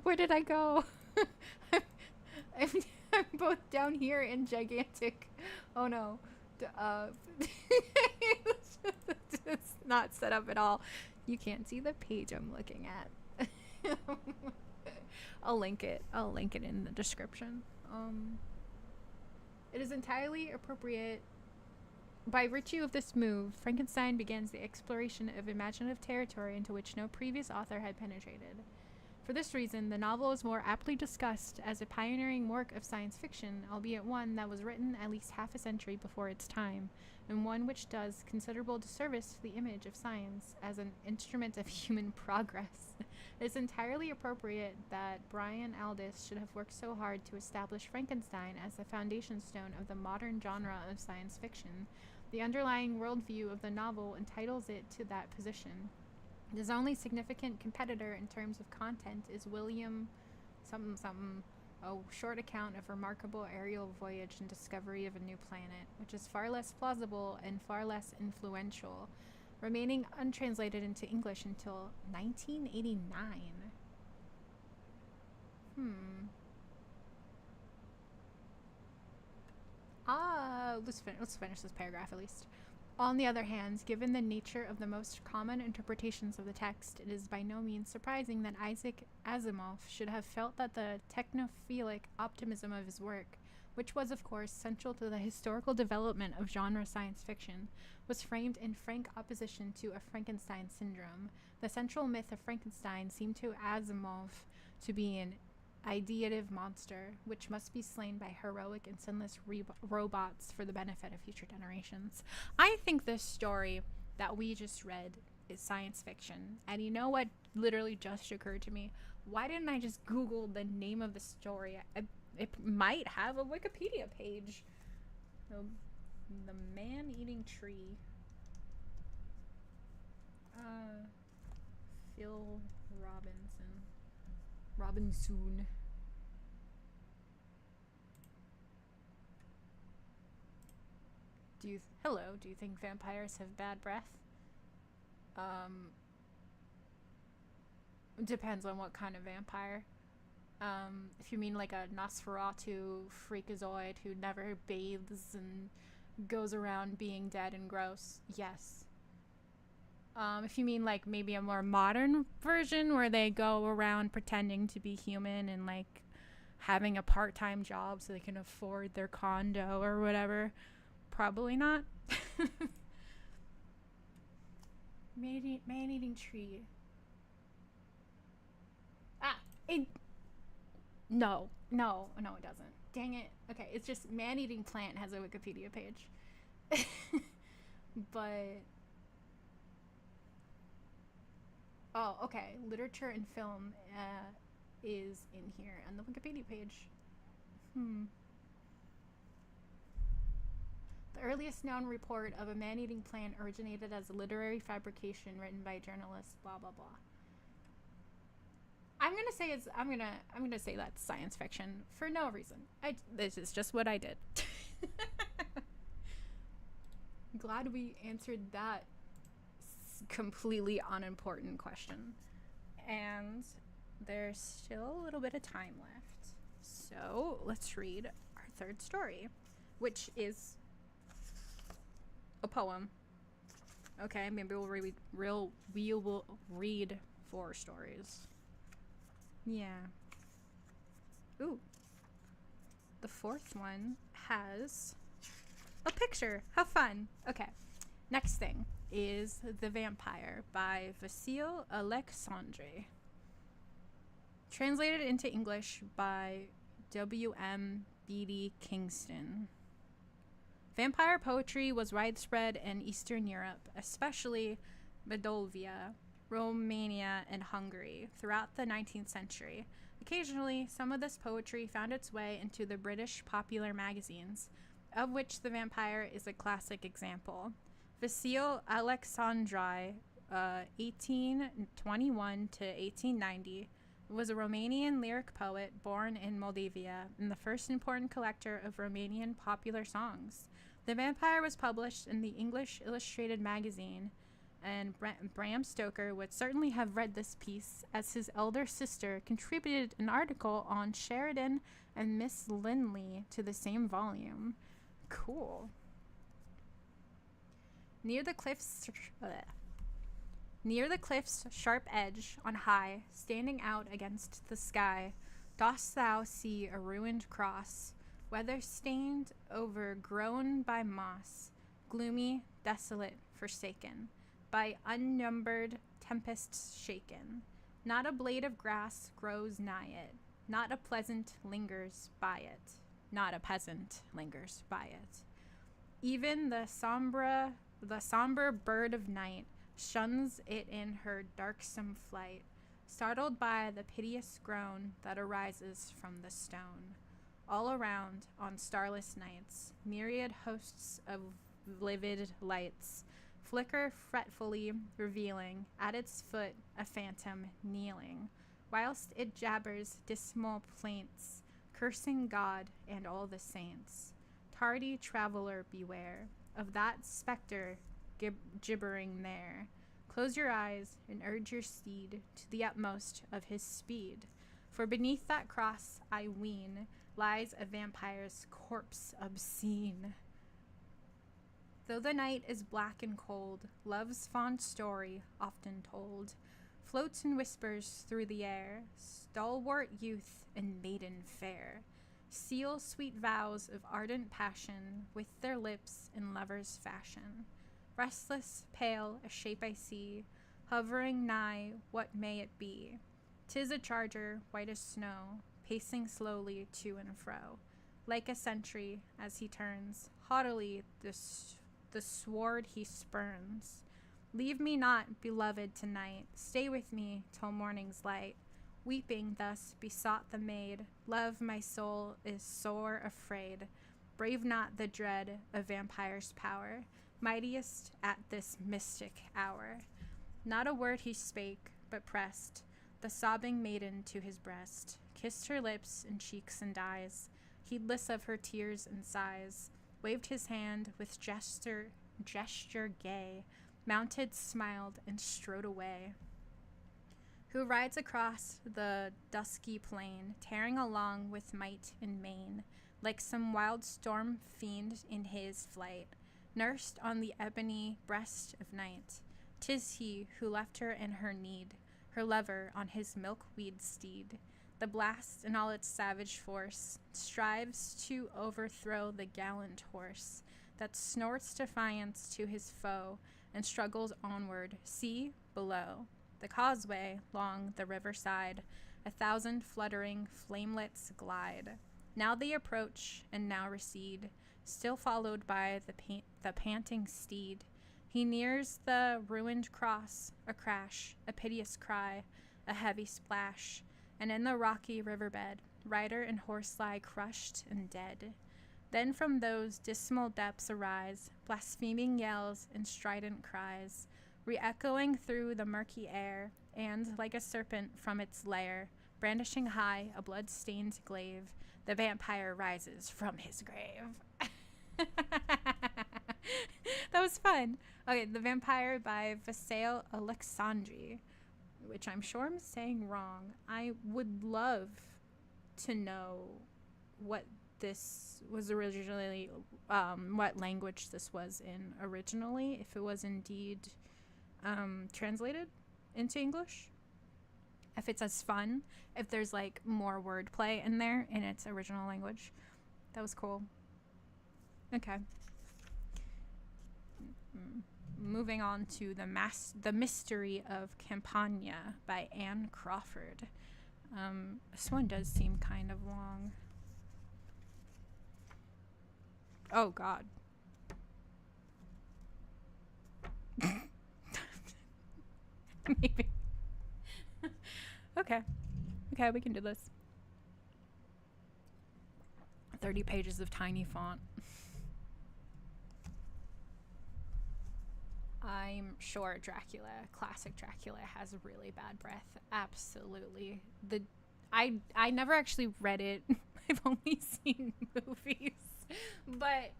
Where did I go? I'm both down here and gigantic. Oh no. It's not set up at all. You can't see the page I'm looking at. I'll link it in the description. It is entirely appropriate. By virtue of this move, Frankenstein begins the exploration of imaginative territory into which no previous author had penetrated. For this reason, the novel is more aptly discussed as a pioneering work of science fiction, albeit one that was written at least half a century before its time, and one which does considerable disservice to the image of science as an instrument of human progress. It is entirely appropriate that Brian Aldiss should have worked so hard to establish Frankenstein as the foundation stone of the modern genre of science fiction. The underlying worldview of the novel entitles it to that position. His only significant competitor in terms of content is William something, a short account of remarkable aerial voyage and discovery of a new planet, which is far less plausible and far less influential, remaining untranslated into English until 1989. Let's finish this paragraph at least. On the other hand, given the nature of the most common interpretations of the text, it is by no means surprising that Isaac Asimov should have felt that the technophilic optimism of his work, which was of course central to the historical development of genre science fiction, was framed in frank opposition to a Frankenstein syndrome. The central myth of Frankenstein seemed to Asimov to be an ideative monster, which must be slain by heroic and sinless robots for the benefit of future generations. I think this story that we just read is science fiction. And you know what literally just occurred to me? Why didn't I just Google the name of the story? It might have a Wikipedia page. The man-eating tree. Phil Robinson. Do you think vampires have bad breath? Depends on what kind of vampire. If you mean like a Nosferatu freakazoid who never bathes and goes around being dead and gross, yes. If you mean like maybe a more modern version where they go around pretending to be human and like having a part-time job so they can afford their condo or whatever, probably not. Man-eating tree. No, it doesn't. Dang it. Okay, it's just man-eating plant has a Wikipedia page. But oh, okay. Literature and film is in here on the Wikipedia page. The earliest known report of a man-eating plant originated as a literary fabrication written by journalists. Blah blah blah. I'm gonna say that's science fiction for no reason. This is just what I did. Glad we answered that completely unimportant question. And there's still a little bit of time left. So let's read our third story, which is a poem. Okay, maybe we'll read 4 stories. Yeah. Ooh. The 4th one has a picture. How fun. Okay. Next thing is The Vampire by Vasile Alecsandri. Translated into English by W.M. Beatty Kingston. Vampire poetry was widespread in Eastern Europe, especially Moldavia, Romania, and Hungary throughout the 19th century. Occasionally, some of this poetry found its way into the British popular magazines, of which The Vampire is a classic example. Vasile Alecsandri, 1821 to 1890, was a Romanian lyric poet born in Moldavia and the first important collector of Romanian popular songs. The Vampire was published in the English Illustrated magazine, and Bram Stoker would certainly have read this piece, as his elder sister contributed an article on Sheridan and Miss Linley to the same volume. Cool. Near the cliff's sharp edge on high, standing out against the sky, dost thou see a ruined cross, weather-stained, overgrown by moss, gloomy, desolate, forsaken, by unnumbered tempests shaken. Not a blade of grass grows nigh it, not a pleasant lingers by it, not a peasant lingers by it. Even the sombre bird of night shuns it in her darksome flight, startled by the piteous groan that arises from the stone. All around, on starless nights, myriad hosts of livid lights flicker fretfully, revealing at its foot a phantom kneeling, whilst it jabbers dismal plaints, cursing God and all the saints. Tardy traveler, beware of that spectre gibbering there. Close your eyes and urge your steed to the utmost of his speed, for beneath that cross, I ween, lies a vampire's corpse obscene. Though the night is black and cold, love's fond story, often told, floats and whispers through the air. Stalwart youth and maiden fair seal sweet vows of ardent passion with their lips in lover's fashion. Restless, pale, a shape I see, hovering nigh, what may it be? 'Tis a charger, white as snow, pacing slowly to and fro, like a sentry as he turns, haughtily the sword he spurns. Leave me not, beloved, tonight. Stay with me till morning's light. Weeping thus besought the maid. Love, my soul is sore afraid. Brave not the dread of vampire's power, mightiest at this mystic hour. Not a word he spake, but pressed the sobbing maiden to his breast, kissed her lips and cheeks and eyes, heedless of her tears and sighs, waved his hand with gesture gay, mounted, smiled, and strode away. Who rides across the dusky plain, tearing along with might and main, like some wild storm fiend in his flight, nursed on the ebony breast of night. 'Tis he who left her in her need, her lover on his milkweed steed. The blast in all its savage force strives to overthrow the gallant horse that snorts defiance to his foe and struggles onward, see, below. The causeway, long the riverside, 1,000 fluttering flamelets glide. Now they approach and now recede, still followed by the panting steed. He nears the ruined cross, a crash, a piteous cry, a heavy splash, and in the rocky riverbed, rider and horse lie crushed and dead. Then from those dismal depths arise blaspheming yells and strident cries, re-echoing through the murky air, and like a serpent from its lair, brandishing high a blood-stained glaive, the vampire rises from his grave. That was fun. Okay, The Vampire by Vasile Alecsandri, which I'm sure I'm saying wrong. I would love to know what this was originally, what language this was in originally, if it was indeed translated into English. If it's as fun, if there's like more wordplay in there in its original language. That was cool. Okay. Moving on to The Mystery of Campagna by Anne Crawford. This one does seem kind of long. Oh, God. Maybe. Okay, we can do this. 30 pages of tiny font. I'm sure classic Dracula has really bad breath. Absolutely. I never actually read it. I've only seen movies. But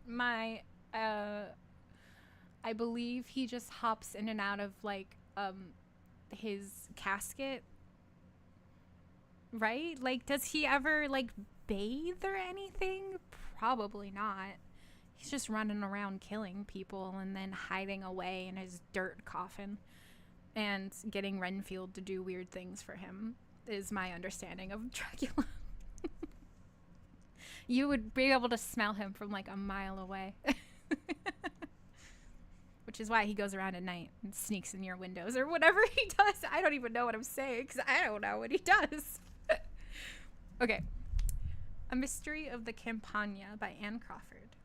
I believe he just hops in and out of like his casket. Right? Like, does he ever like bathe or anything? Probably not. He's just running around killing people and then hiding away in his dirt coffin and getting Renfield to do weird things for him, is my understanding of Dracula. You would be able to smell him from like a mile away. Which is why he goes around at night and sneaks in your windows or whatever he does. I don't even know what I'm saying because I don't know what he does. Okay. A Mystery of the Campagna by Anne Crawford.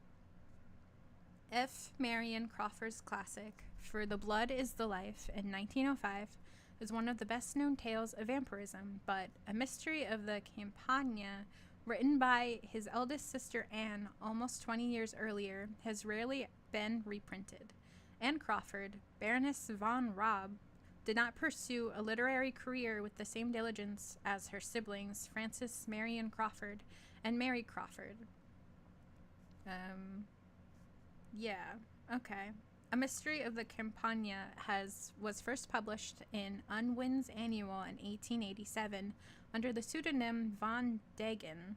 F. Marion Crawford's classic, For the Blood is the Life, in 1905, is one of the best-known tales of vampirism, but A Mystery of the Campagna, written by his eldest sister Anne almost 20 years earlier, has rarely been reprinted. Anne Crawford, Baroness von Raab, did not pursue a literary career with the same diligence as her siblings Frances Marion Crawford and Mary Crawford. Yeah, okay. A Mystery of the Campagna was first published in Unwin's Annual in 1887 under the pseudonym Von Degen,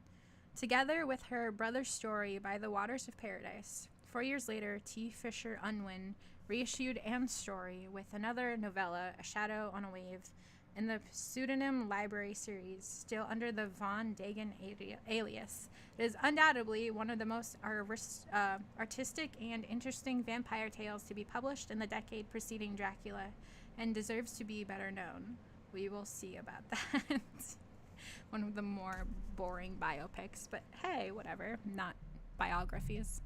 together with her brother's story By the Waters of Paradise. 4 years later, T. Fisher Unwin reissued Anne's story with another novella, A Shadow on a Wave, in the pseudonym Library series, still under the Von Degen alias. It is undoubtedly one of the most artistic and interesting vampire tales to be published in the decade preceding Dracula, and deserves to be better known. We will see about that. One of the more boring biopics, but hey, whatever. Not biographies.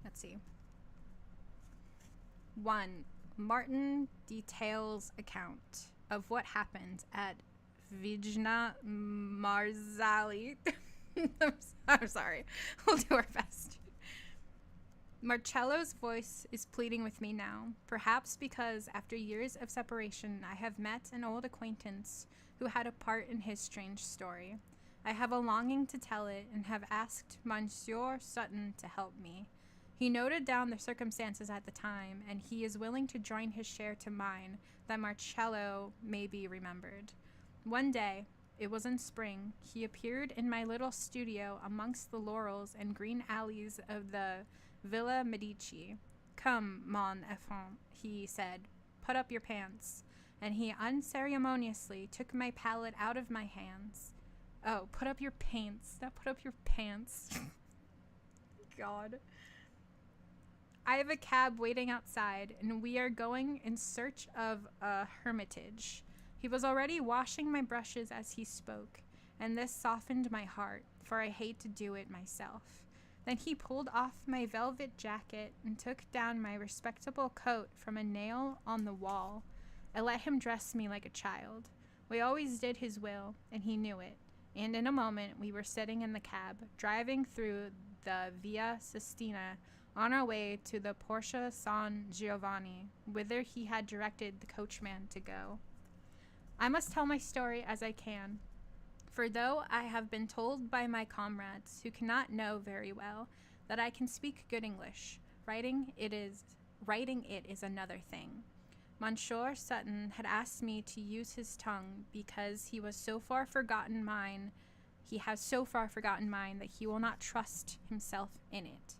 Let's see. 1. Martin details account of what happened at Vijna Marzali. I'm sorry. We'll do our best. Marcello's voice is pleading with me now, perhaps because after years of separation I have met an old acquaintance who had a part in his strange story. I have a longing to tell it and have asked Monsieur Sutton to help me. He noted down the circumstances at the time, and he is willing to join his share to mine that Marcello may be remembered. One day, it was in spring, he appeared in my little studio amongst the laurels and green alleys of the Villa Medici. Come, mon enfant, he said, put up your pants. And he unceremoniously took my palette out of my hands. Oh, put up your pants, not put up your pants. God. I have a cab waiting outside, and we are going in search of a hermitage. He was already washing my brushes as he spoke, and this softened my heart, for I hate to do it myself. Then he pulled off my velvet jacket and took down my respectable coat from a nail on the wall. I let him dress me like a child. We always did his will, and he knew it. And in a moment we were sitting in the cab, driving through the Via Sistina, on our way to the Porta San Giovanni, whither he had directed the coachman to go. I must tell my story as I can, for though I have been told by my comrades, who cannot know very well, that I can speak good English, writing it is another thing. Monsieur Sutton had asked me to use his tongue because he has so far forgotten mine that he will not trust himself in it,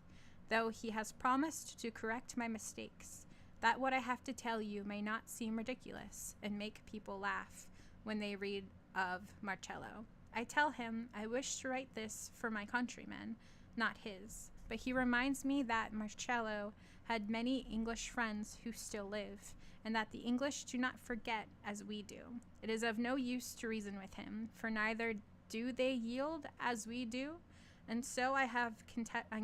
though he has promised to correct my mistakes, that what I have to tell you may not seem ridiculous and make people laugh when they read of Marcello. I tell him I wish to write this for my countrymen, not his, but he reminds me that Marcello had many English friends who still live, and that the English do not forget as we do. It is of no use to reason with him, for neither do they yield as we do, and so I have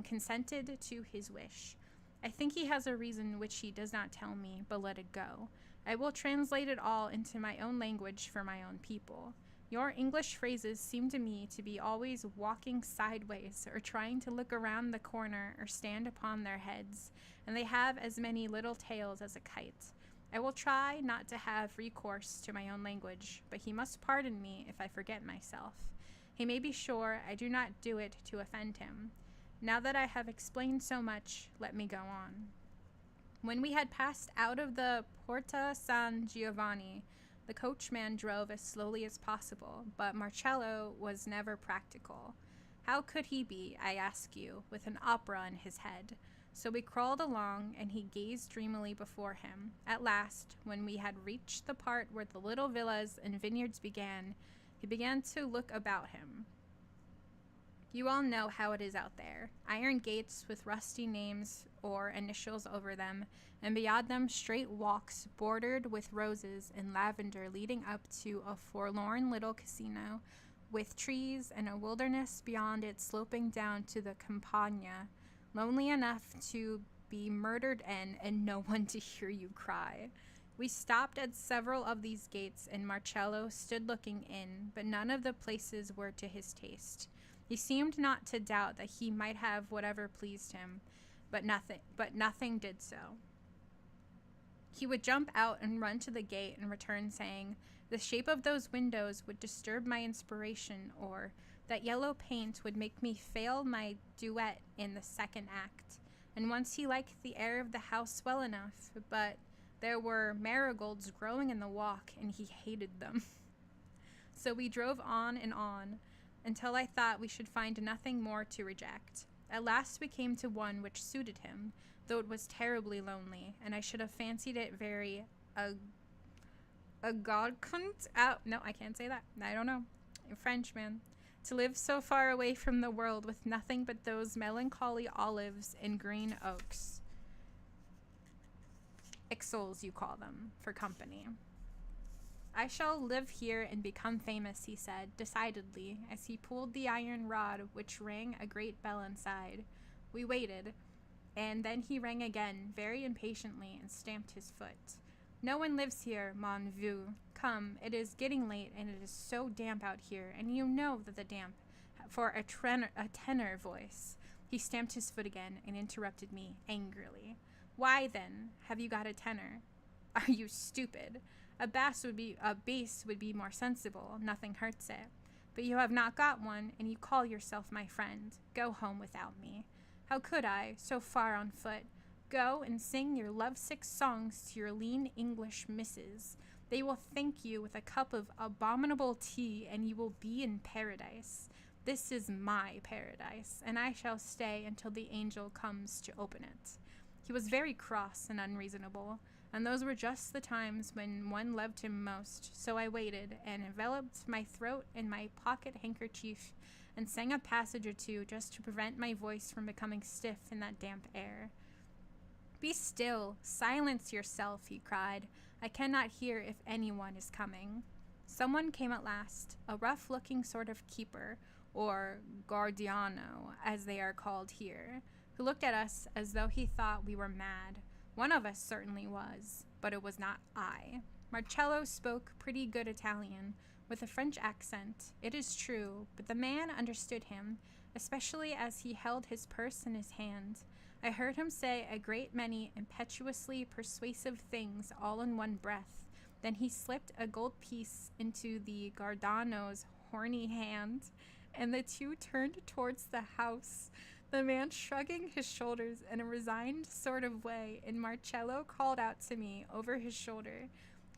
consented to his wish. I think he has a reason which he does not tell me, but let it go. I will translate it all into my own language for my own people. Your English phrases seem to me to be always walking sideways, or trying to look around the corner, or stand upon their heads, and they have as many little tails as a kite. I will try not to have recourse to my own language, but he must pardon me if I forget myself. He may be sure I do not do it to offend him. Now that I have explained so much, let me go on. When we had passed out of the Porta San Giovanni, the coachman drove as slowly as possible, but Marcello was never practical. How could he be, I ask you, with an opera in his head? So we crawled along, and he gazed dreamily before him. At last, when we had reached the part where the little villas and vineyards began, he began to look about him. You all know how it is out there. Iron gates with rusty names or initials over them, and beyond them straight walks bordered with roses and lavender leading up to a forlorn little casino, with trees and a wilderness beyond it sloping down to the Campagna, lonely enough to be murdered in and no one to hear you cry. We stopped at several of these gates, and Marcello stood looking in, but none of the places were to his taste. He seemed not to doubt that he might have whatever pleased him, but nothing did so. He would jump out and run to the gate and return saying, "The shape of those windows would disturb my inspiration," or "That yellow paint would make me fail my duet in the second act." And once he liked the air of the house well enough, but there were marigolds growing in the walk, and he hated them. So we drove on, until I thought we should find nothing more to reject. At last we came to one which suited him, though it was terribly lonely, and I should have fancied it very agogant. Oh, no, I can't say that. I don't know. Frenchman. To live so far away from the world with nothing but those melancholy olives and green oaks. Ixals, you call them, for company. I shall live here and become famous, he said, decidedly, as he pulled the iron rod which rang a great bell inside. We waited, and then he rang again, very impatiently, and stamped his foot. No one lives here, mon vieux. Come, it is getting late, and it is so damp out here, and you know that the damp, for a tenor voice. He stamped his foot again, and interrupted me, angrily. Why, then, have you got a tenor? Are you stupid? A bass would be more sensible, nothing hurts it. But you have not got one, and you call yourself my friend. Go home without me. How could I, so far on foot? Go and sing your lovesick songs to your lean English misses. They will thank you with a cup of abominable tea, and you will be in paradise. This is my paradise, and I shall stay until the angel comes to open it. He was very cross and unreasonable, and those were just the times when one loved him most, so I waited, and enveloped my throat in my pocket handkerchief, and sang a passage or two just to prevent my voice from becoming stiff in that damp air. Be still, silence yourself, he cried. I cannot hear if anyone is coming. Someone came at last, a rough-looking sort of keeper, or guardiano, as they are called here, who looked at us as though he thought we were mad. One of us certainly was, but it was not I. Marcello spoke pretty good Italian, with a French accent, it is true, but the man understood him, especially as he held his purse in his hand. I heard him say a great many impetuously persuasive things all in one breath. Then he slipped a gold piece into the guardiano's horny hand, and the two turned towards the house, the man shrugging his shoulders in a resigned sort of way, and Marcello called out to me over his shoulder,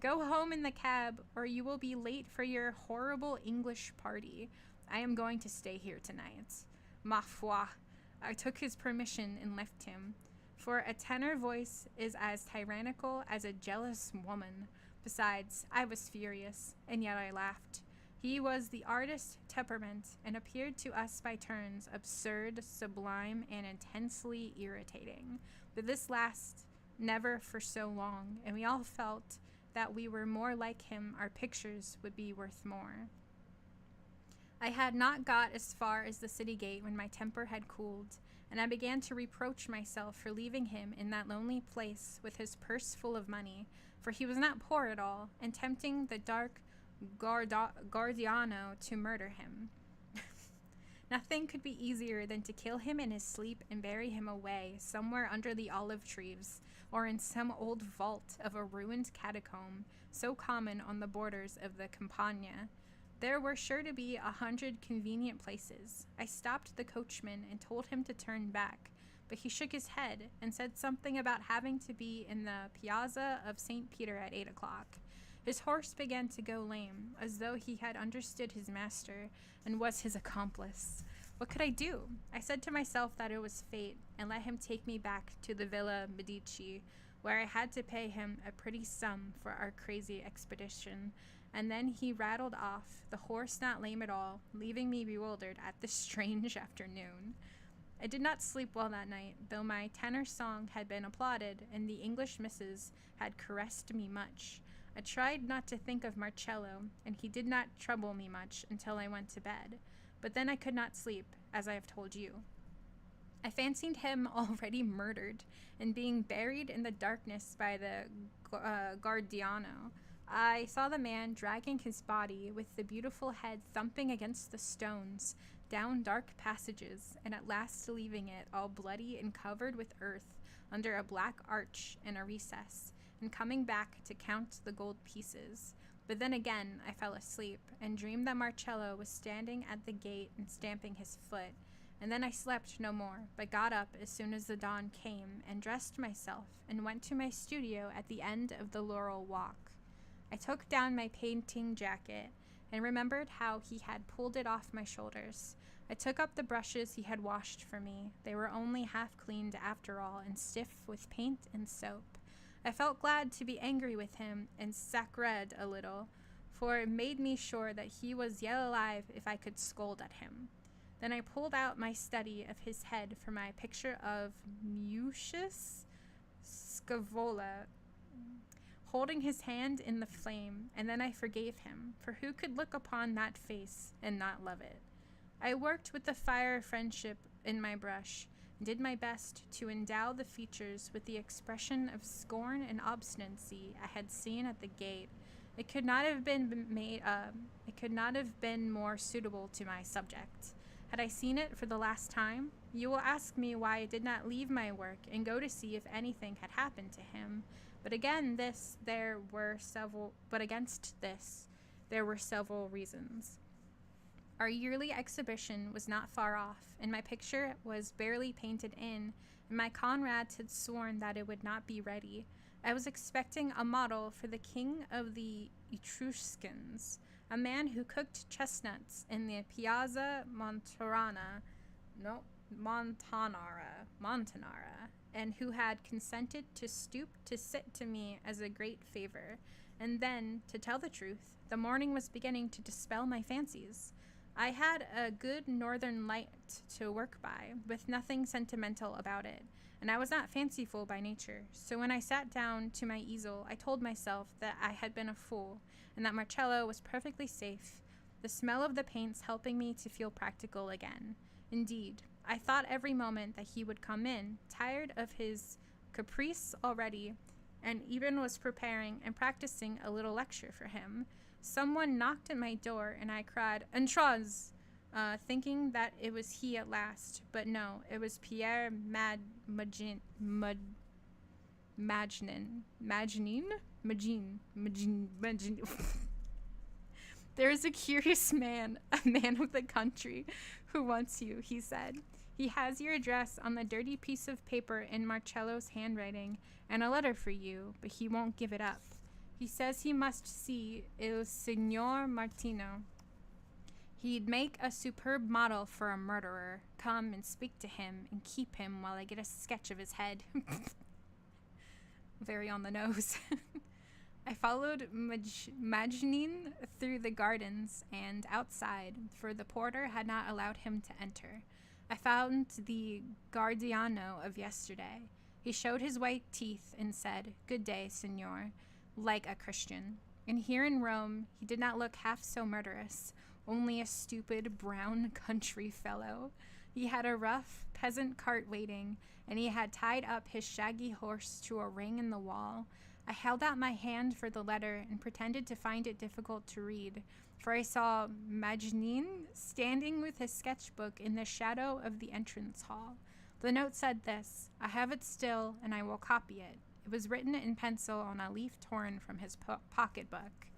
Go home in the cab, or you will be late for your horrible English party. I am going to stay here tonight. Ma foi, I took his permission and left him, for a tenor voice is as tyrannical as a jealous woman. Besides, I was furious, and yet I laughed. He was the artist temperament, and appeared to us by turns absurd, sublime, and intensely irritating. But this last never for so long, and we all felt that we were more like him, our pictures would be worth more. I had not got as far as the city gate when my temper had cooled, and I began to reproach myself for leaving him in that lonely place with his purse full of money, for he was not poor at all, and tempting the dark guardiano to murder him. Nothing could be easier than to kill him in his sleep and bury him away somewhere under the olive trees, or in some old vault of a ruined catacomb, so common on the borders of the Campagna. There were sure to be 100 convenient places. I stopped the coachman and told him to turn back, but he shook his head and said something about having to be in the piazza of St. Peter at 8 o'clock. His horse began to go lame, as though he had understood his master and was his accomplice. What could I do? I said to myself that it was fate, and let him take me back to the Villa Medici, where I had to pay him a pretty sum for our crazy expedition, and then he rattled off, the horse not lame at all, leaving me bewildered at this strange afternoon. I did not sleep well that night, though my tenor song had been applauded, and the English misses had caressed me much. I tried not to think of Marcello, and he did not trouble me much until I went to bed. But then I could not sleep, as I have told you. I fancied him already murdered, and being buried in the darkness by the guardiano. I saw the man dragging his body, with the beautiful head thumping against the stones, down dark passages, and at last leaving it all bloody and covered with earth under a black arch in a recess, and coming back to count the gold pieces. But then again I fell asleep, and dreamed that Marcello was standing at the gate and stamping his foot, and then I slept no more, but got up as soon as the dawn came, and dressed myself, and went to my studio at the end of the Laurel Walk. I took down my painting jacket, and remembered how he had pulled it off my shoulders. I took up the brushes he had washed for me. They were only half cleaned after all, and stiff with paint and soap. I felt glad to be angry with him, and sacred a little, for it made me sure that he was yet alive if I could scold at him. Then I pulled out my study of his head for my picture of Mucius Scaevola, holding his hand in the flame, and then I forgave him, for who could look upon that face and not love it? I worked with the fire of friendship in my brush, and did my best to endow the features with the expression of scorn and obstinacy I had seen at the gate. It could not have been more suitable to my subject. Had I seen it for the last time, you will ask me why I did not leave my work and go to see if anything had happened to him. But against this, there were several reasons. Our yearly exhibition was not far off, and my picture was barely painted in, and my comrades had sworn that it would not be ready. I was expecting a model for the king of the Etruscans, a man who cooked chestnuts in the Piazza Montanara, and who had consented to stoop to sit to me as a great favor. And then, to tell the truth, the morning was beginning to dispel my fancies. I had a good northern light to work by, with nothing sentimental about it, and I was not fanciful by nature. So when I sat down to my easel, I told myself that I had been a fool, and that Marcello was perfectly safe, the smell of the paints helping me to feel practical again. Indeed, I thought every moment that he would come in, tired of his caprice already, and even was preparing and practicing a little lecture for him. Someone knocked at my door, and I cried, "Entrance!" Thinking that it was he at last. But no, it was Pierre Magnin. There is a curious man, a man of the country, who wants you, he said. He has your address on the dirty piece of paper in Marcello's handwriting, and a letter for you, but he won't give it up. He says he must see il Signor Martino. He'd make a superb model for a murderer. Come and speak to him and keep him while I get a sketch of his head. Very on the nose. I followed Magnin through the gardens and outside, for the porter had not allowed him to enter. I found the Guardiano of yesterday. He showed his white teeth and said, "Good day, signor," like a Christian. And here in Rome, he did not look half so murderous, only a stupid, brown country fellow. He had a rough peasant cart waiting, and he had tied up his shaggy horse to a ring in the wall. I held out my hand for the letter and pretended to find it difficult to read, for I saw Magnin standing with his sketchbook in the shadow of the entrance hall. The note said this: "I have it still, and I will copy it." It was written in pencil on a leaf torn from his pocketbook.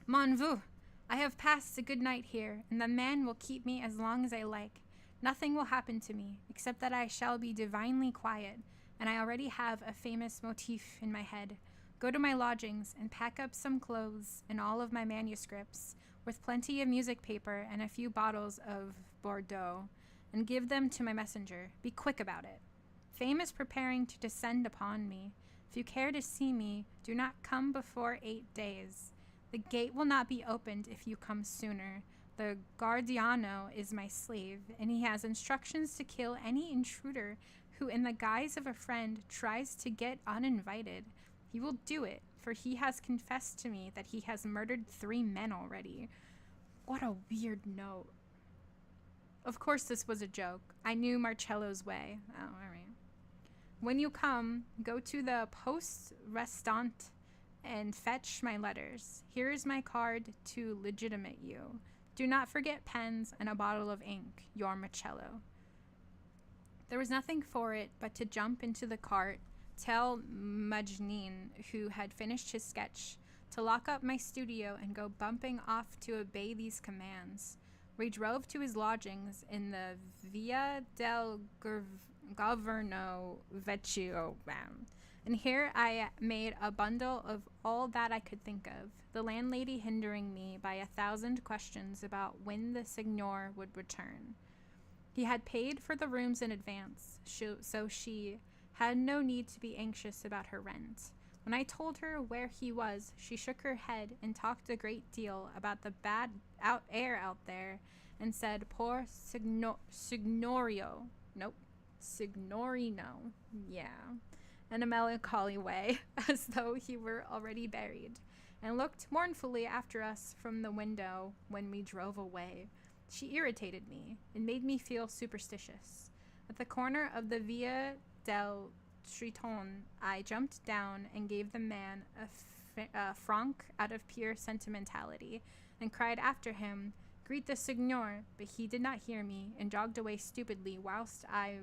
"Mon vieux, I have passed a good night here, and the man will keep me as long as I like. Nothing will happen to me, except that I shall be divinely quiet, and I already have a famous motif in my head. Go to my lodgings and pack up some clothes and all of my manuscripts, with plenty of music paper and a few bottles of Bordeaux, and give them to my messenger. Be quick about it. Fame is preparing to descend upon me. If you care to see me, do not come before 8 days. The gate will not be opened if you come sooner. The Guardiano is my slave, and he has instructions to kill any intruder who, in the guise of a friend, tries to get uninvited. He will do it, for he has confessed to me that he has murdered 3 men already." What a weird note. Of course this was a joke. I knew Marcello's way. Oh, all right. "When you come, go to the poste restante and fetch my letters. Here is my card to legitimate you. Do not forget pens and a bottle of ink. Your Marcello." There was nothing for it but to jump into the cart, tell Magnin, who had finished his sketch, to lock up my studio and go bumping off to obey these commands. We drove to his lodgings in the Via del Governo Vecchio, and here I made a bundle of all that I could think of, the landlady hindering me by 1,000 questions about when the signor would return. He had paid for the rooms in advance, so she had no need to be anxious about her rent. When I told her where he was, she shook her head and talked a great deal about the bad air out there, and said, "Poor Signorino. Yeah. in a melancholy way, as though he were already buried, and looked mournfully after us from the window when we drove away. She irritated me and made me feel superstitious. At the corner of the Via del Triton, I jumped down and gave the man a franc out of pure sentimentality, and cried after him, "Greet the signor," but he did not hear me, and jogged away stupidly whilst I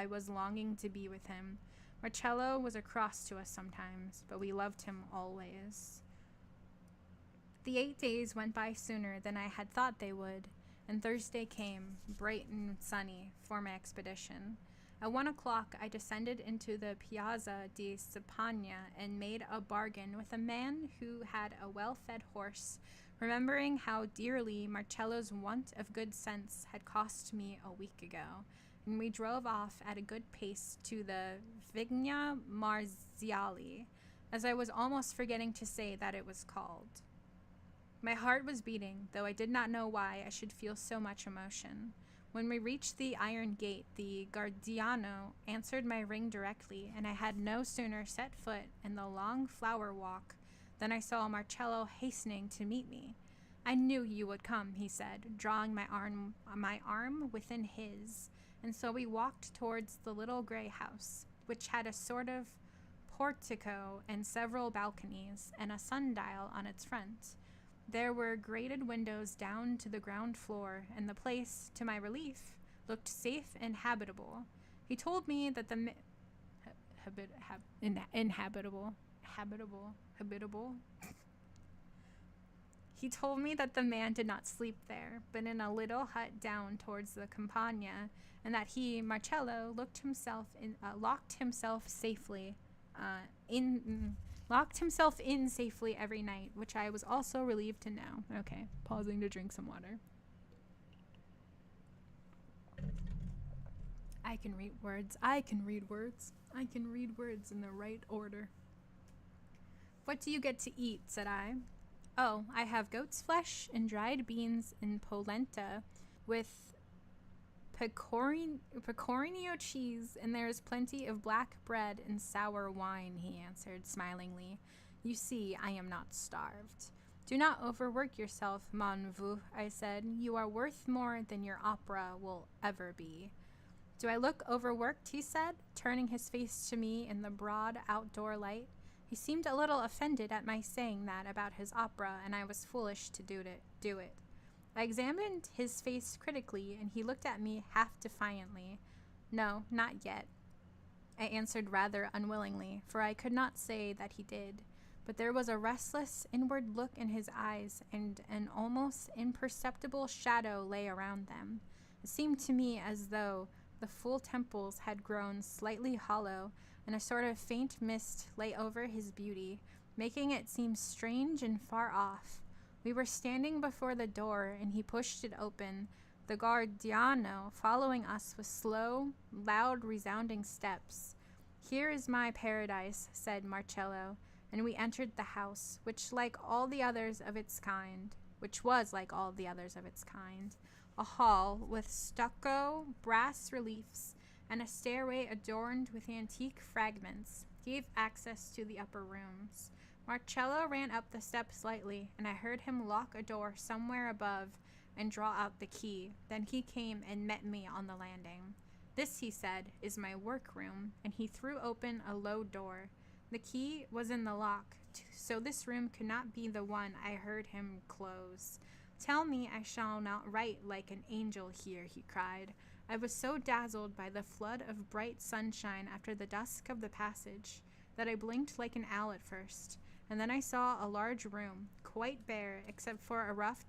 was longing to be with him. Marcello was a cross to us sometimes, but we loved him always. The 8 days went by sooner than I had thought they would, and Thursday came, bright and sunny, for my expedition. At 1 o'clock I descended into the Piazza di Campagna and made a bargain with a man who had a well-fed horse, remembering how dearly Marcello's want of good sense had cost me a week ago, and we drove off at a good pace to the Vigna Marziali, as I was almost forgetting to say that it was called. My heart was beating, though I did not know why I should feel so much emotion. When we reached the iron gate, the guardiano answered my ring directly, and I had no sooner set foot in the long flower walk than I saw Marcello hastening to meet me. "I knew you would come," he said, drawing my arm within his, and so we walked towards the little gray house, which had a sort of portico and several balconies, and a sundial on its front. There were grated windows down to the ground floor, and the place, to my relief, looked safe and habitable. He told me that the He told me that the man did not sleep there, but in a little hut down towards the Campagna, and that he, Marcello, locked himself in safely every night, which I was also relieved to know. Okay, pausing to drink some water. I can read words in the right order. "What do you get to eat?" said I. "Oh, I have goat's flesh and dried beans and polenta with pecorino cheese, and there is plenty of black bread and sour wine," he answered smilingly. "You see, I am not starved." "Do not overwork yourself, mon vieux," I said. "You are worth more than your opera will ever be." "Do I look overworked?" he said, turning his face to me in the broad outdoor light. He seemed a little offended at my saying that about his opera, and I was foolish to do it. I examined his face critically, and he looked at me half defiantly. "No, not yet," I answered rather unwillingly, for I could not say that he did. But there was a restless inward look in his eyes, and an almost imperceptible shadow lay around them. It seemed to me as though the full temples had grown slightly hollow, and a sort of faint mist lay over his beauty, making it seem strange and far off. We were standing before the door, and he pushed it open, the guardiano following us with slow, loud, resounding steps. "Here is my paradise," said Marcello, and we entered the house, which was like all the others of its kind, a hall with stucco, brass reliefs, and a stairway adorned with antique fragments, gave access to the upper rooms. Marcello ran up the steps lightly, and I heard him lock a door somewhere above and draw out the key. Then he came and met me on the landing. "This," he said, "is my workroom," and he threw open a low door. The key was in the lock, so this room could not be the one I heard him close. "Tell me I shall not write like an angel here," he cried. I was so dazzled by the flood of bright sunshine after the dusk of the passage that I blinked like an owl at first, and then I saw a large room, quite bare except for a rough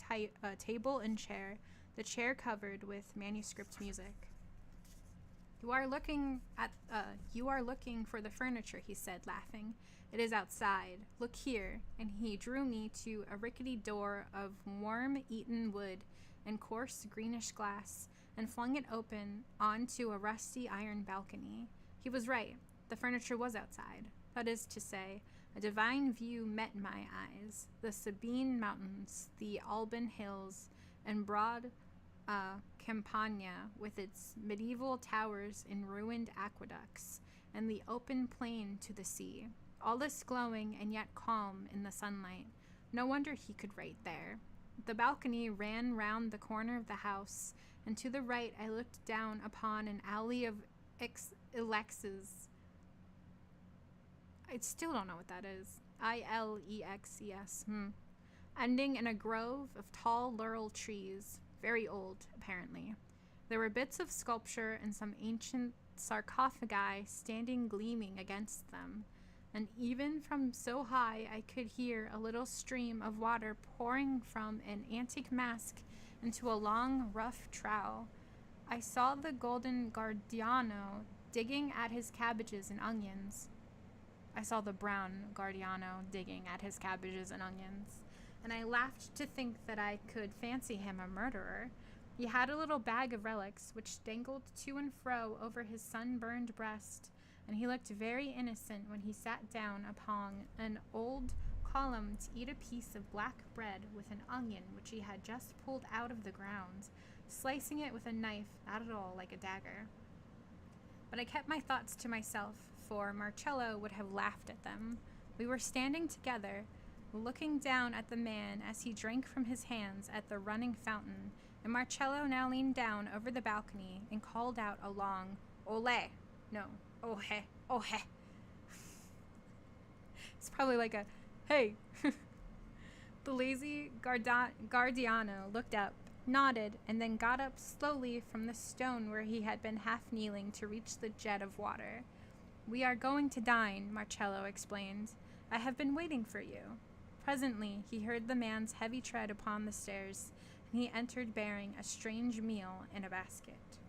table and chair, the chair covered with manuscript music. You are looking for the furniture," he said, laughing. "It is outside. Look here," and he drew me to a rickety door of worm-eaten wood and coarse greenish glass, and flung it open onto a rusty iron balcony. He was right. The furniture was outside. That is to say, a divine view met my eyes. The Sabine Mountains, the Alban Hills, and broad Campagna, with its medieval towers and ruined aqueducts, and the open plain to the sea. All this glowing and yet calm in the sunlight. No wonder he could write there. The balcony ran round the corner of the house, and to the right I looked down upon an alley of ilexes. I still don't know what that is. Ilexes. Ending in a grove of tall laurel trees, very old, apparently. There were bits of sculpture and some ancient sarcophagi standing gleaming against them, and even from so high I could hear a little stream of water pouring from an antique mask into a long, rough trowel. I saw the golden guardiano digging at his cabbages and onions. I saw the brown guardiano digging at his cabbages and onions, and I laughed to think that I could fancy him a murderer. He had a little bag of relics which dangled to and fro over his sunburned breast, and he looked very innocent when he sat down upon an old column to eat a piece of black bread with an onion which he had just pulled out of the ground, slicing it with a knife not at all like a dagger. But I kept my thoughts to myself, for Marcello would have laughed at them. We were standing together, looking down at the man as he drank from his hands at the running fountain, and Marcello now leaned down over the balcony and called out a long, "Ole!" No, "Ohe, ohe." It's probably like a, "Hey!" The lazy guardiano looked up, nodded, and then got up slowly from the stone where he had been half kneeling to reach the jet of water. "We are going to dine," Marcello explained. "I have been waiting for you." Presently he heard the man's heavy tread upon the stairs, and he entered bearing a strange meal in a basket.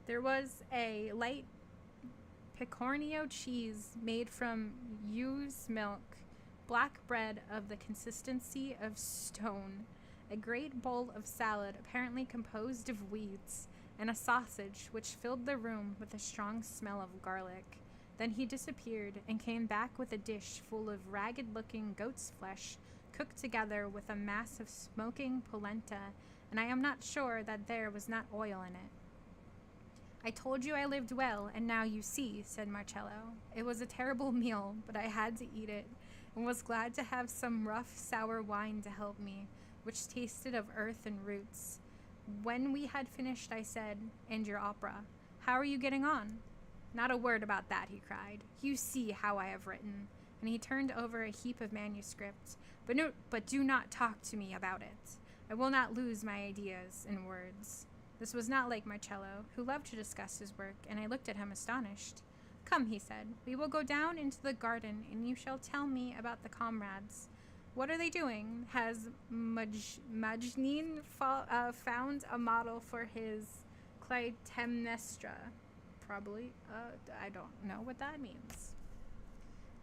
There was a light pecorino cheese made from ewe's milk, black bread of the consistency of stone, a great bowl of salad apparently composed of weeds, and a sausage which filled the room with a strong smell of garlic. Then he disappeared and came back with a dish full of ragged-looking goat's flesh cooked together with a mass of smoking polenta, and I am not sure that there was not oil in it. "I told you I lived well, and now you see," said Marcello. "It was a terrible meal, but I had to eat it, and was glad to have some rough, sour wine to help me, which tasted of earth and roots. When we had finished, I said, 'And your opera? How are you getting on?' 'Not a word about that,' he cried. 'You see how I have written,' and he turned over a heap of manuscript. But do not talk to me about it. I will not lose my ideas in words." This was not like Marcello, who loved to discuss his work, and I looked at him astonished. "Come," he said, "we will go down into the garden, and you shall tell me about the comrades. What are they doing? Has Majnin found a model for his Clytemnestra?" Probably. I don't know what that means.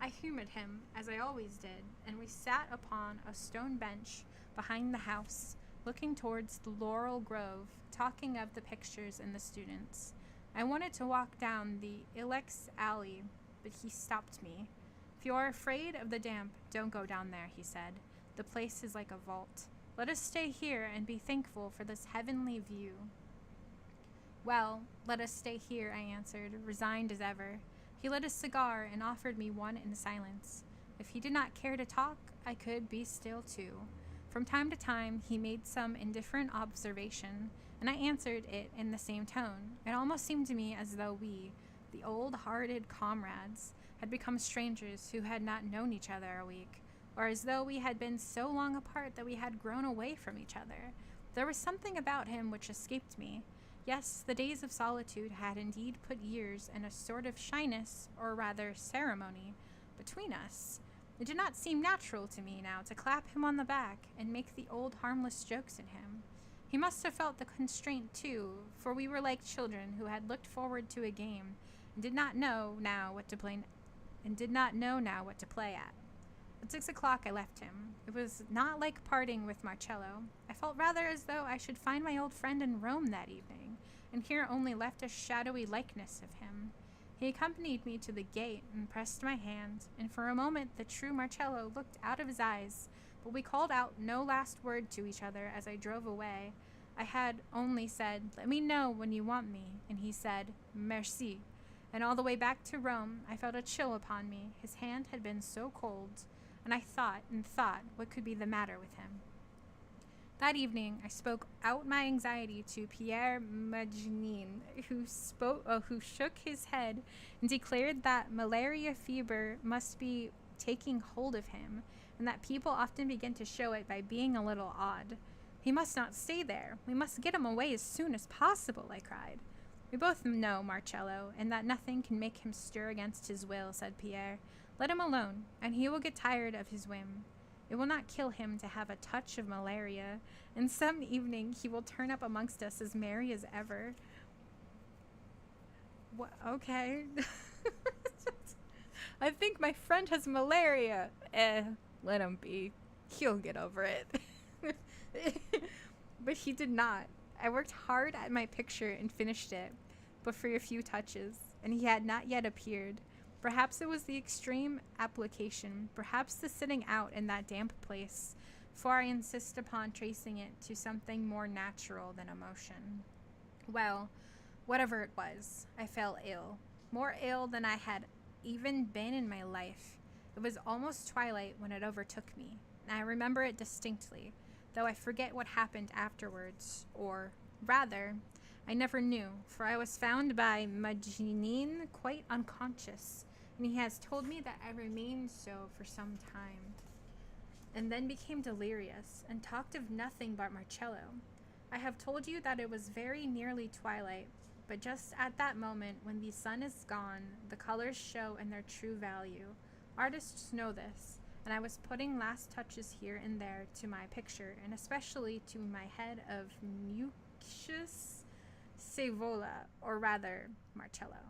I humored him, as I always did, and we sat upon a stone bench behind the house, looking towards the laurel grove, talking of the pictures and the students. I wanted to walk down the Ilex alley, but he stopped me. "If you are afraid of the damp, don't go down there," he said. "The place is like a vault. Let us stay here and be thankful for this heavenly view." "Well, let us stay here," I answered, resigned as ever. He lit a cigar and offered me one in silence. If he did not care to talk, I could be still too. From time to time he made some indifferent observation, and I answered it in the same tone. It almost seemed to me as though we, the old-hearted comrades, had become strangers who had not known each other a week, or as though we had been so long apart that we had grown away from each other. There was something about him which escaped me. Yes, the days of solitude had indeed put years and a sort of shyness, or rather ceremony, between us. It did not seem natural to me now to clap him on the back and make the old harmless jokes at him. He must have felt the constraint too, for we were like children who had looked forward to a game and did not know now what to play at. At 6 o'clock I left him. It was not like parting with Marcello. I felt rather as though I should find my old friend in Rome that evening, and here only left a shadowy likeness of him. He accompanied me to the gate and pressed my hand, and for a moment the true Marcello looked out of his eyes, but we called out no last word to each other as I drove away. I had only said, "Let me know when you want me," and he said, "Merci," And all the way back to Rome, I felt a chill upon me. His hand had been so cold, and I thought and thought what could be the matter with him. That evening, I spoke out my anxiety to Pierre Magnin, who shook his head and declared that malaria fever must be taking hold of him, and that people often begin to show it by being a little odd. He must not stay there. We must get him away as soon as possible, I cried. We both know, Marcello, and that nothing can make him stir against his will, said Pierre. Let him alone, and he will get tired of his whim. It will not kill him to have a touch of malaria, and some evening he will turn up amongst us as merry as ever. Okay. I think my friend has malaria. Let him be. He'll get over it. But he did not. I worked hard at my picture and finished it, but for a few touches, and he had not yet appeared. Perhaps it was the extreme application, perhaps the sitting out in that damp place, for I insist upon tracing it to something more natural than emotion. Well, whatever it was, I fell ill, more ill than I had even been in my life. It was almost twilight when it overtook me, and I remember it distinctly, though I forget what happened afterwards, or, rather, I never knew, for I was found by Magnin quite unconscious, and he has told me that I remained so for some time, and then became delirious, and talked of nothing but Marcello. I have told you that it was very nearly twilight, but just at that moment when the sun is gone, the colors show in their true value. Artists know this, and I was putting last touches here and there to my picture, and especially to my head of Mucius Savola, or rather, Marcello.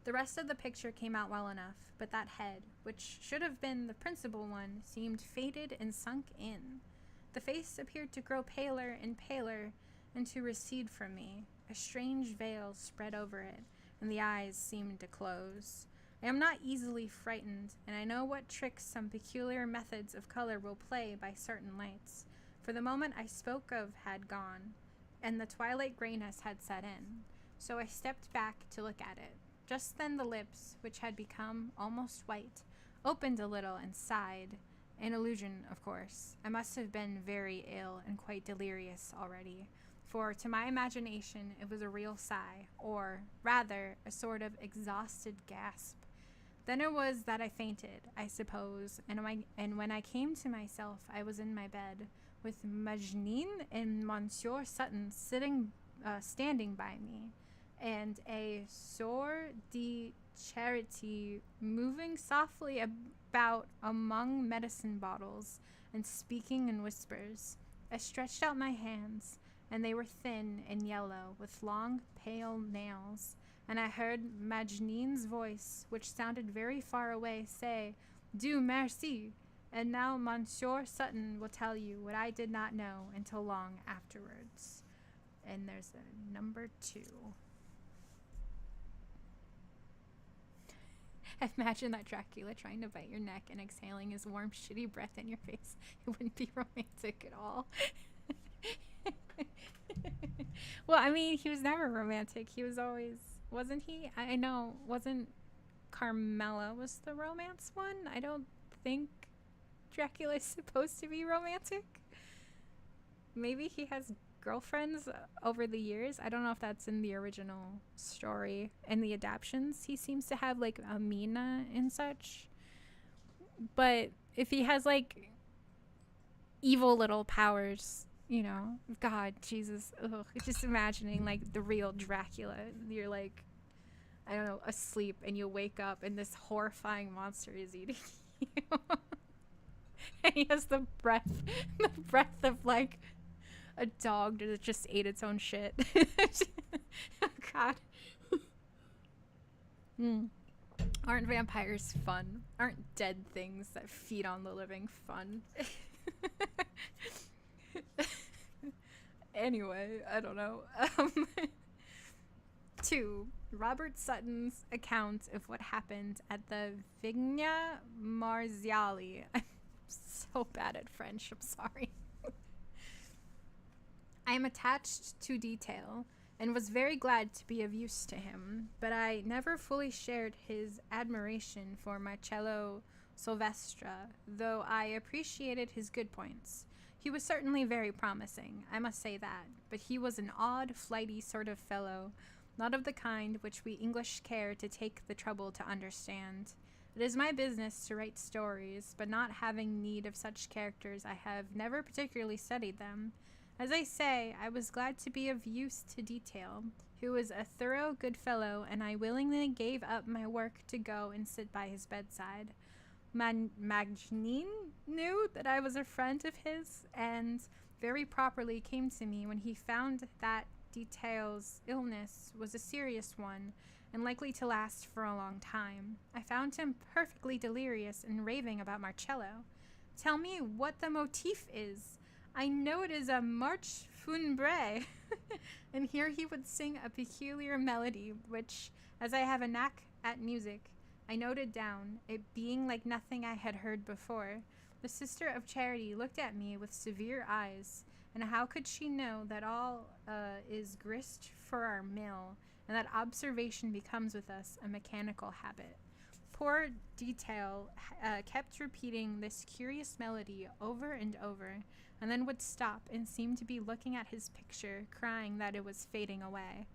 The rest of the picture came out well enough, but that head, which should have been the principal one, seemed faded and sunk in. The face appeared to grow paler and paler, and to recede from me. A strange veil spread over it, and the eyes seemed to close. I am not easily frightened, and I know what tricks some peculiar methods of color will play by certain lights, for the moment I spoke of had gone, and the twilight grayness had set in, so I stepped back to look at it. Just then the lips, which had become almost white, opened a little and sighed. An illusion, of course. I must have been very ill and quite delirious already, for to my imagination it was a real sigh, or, rather, a sort of exhausted gasp. Then it was that I fainted, I suppose, and when I came to myself I was in my bed, with Magnin and Monsieur Sutton standing by me, and a sort de charity moving softly about among medicine bottles and speaking in whispers. I stretched out my hands, and they were thin and yellow, with long, pale nails, and I heard Magnin's voice, which sounded very far away, say, "Dieu merci," and now Monsieur Sutton will tell you what I did not know until long afterwards. And there's a number 2. Imagine that Dracula trying to bite your neck and exhaling his warm, shitty breath in your face. It wouldn't be romantic at all. Well, I mean, he was never romantic. He was always, wasn't he? I know, wasn't Carmela was the romance one? I don't think Dracula is supposed to be romantic. Maybe he has girlfriends over the years. I don't know if that's in the original story. In the adaptions, he seems to have like a Mina and such. But if he has like evil little powers, you know, God, Jesus, ugh, just imagining like the real Dracula. You're like, I don't know, asleep, and you wake up and this horrifying monster is eating you. And he has the breath of like a dog that just ate its own shit. Oh, God. Aren't vampires fun? Aren't dead things that feed on the living fun? Anyway, I don't know. 2. Robert Sutton's account of what happened at the Vigna Marziali. I'm so bad at French, I'm sorry. I am attached to detail, and was very glad to be of use to him, but I never fully shared his admiration for Marcello Silvestre, though I appreciated his good points. He was certainly very promising, I must say that, but he was an odd, flighty sort of fellow, not of the kind which we English care to take the trouble to understand. It is my business to write stories, but not having need of such characters, I have never particularly studied them. As I say, I was glad to be of use to Detail, who was a thorough good fellow, and I willingly gave up my work to go and sit by his bedside. Magnin knew that I was a friend of his, and very properly came to me when he found that Detail's illness was a serious one, and likely to last for a long time. I found him perfectly delirious and raving about Marcello. Tell me what the motif is. I know it is a marche funèbre. And here he would sing a peculiar melody, which, as I have a knack at music, I noted down, it being like nothing I had heard before. The Sister of Charity looked at me with severe eyes, and how could she know that all is grist for our mill, and that observation becomes with us a mechanical habit? Poor Detail kept repeating this curious melody over and over, and then would stop and seem to be looking at his picture, crying that it was fading away.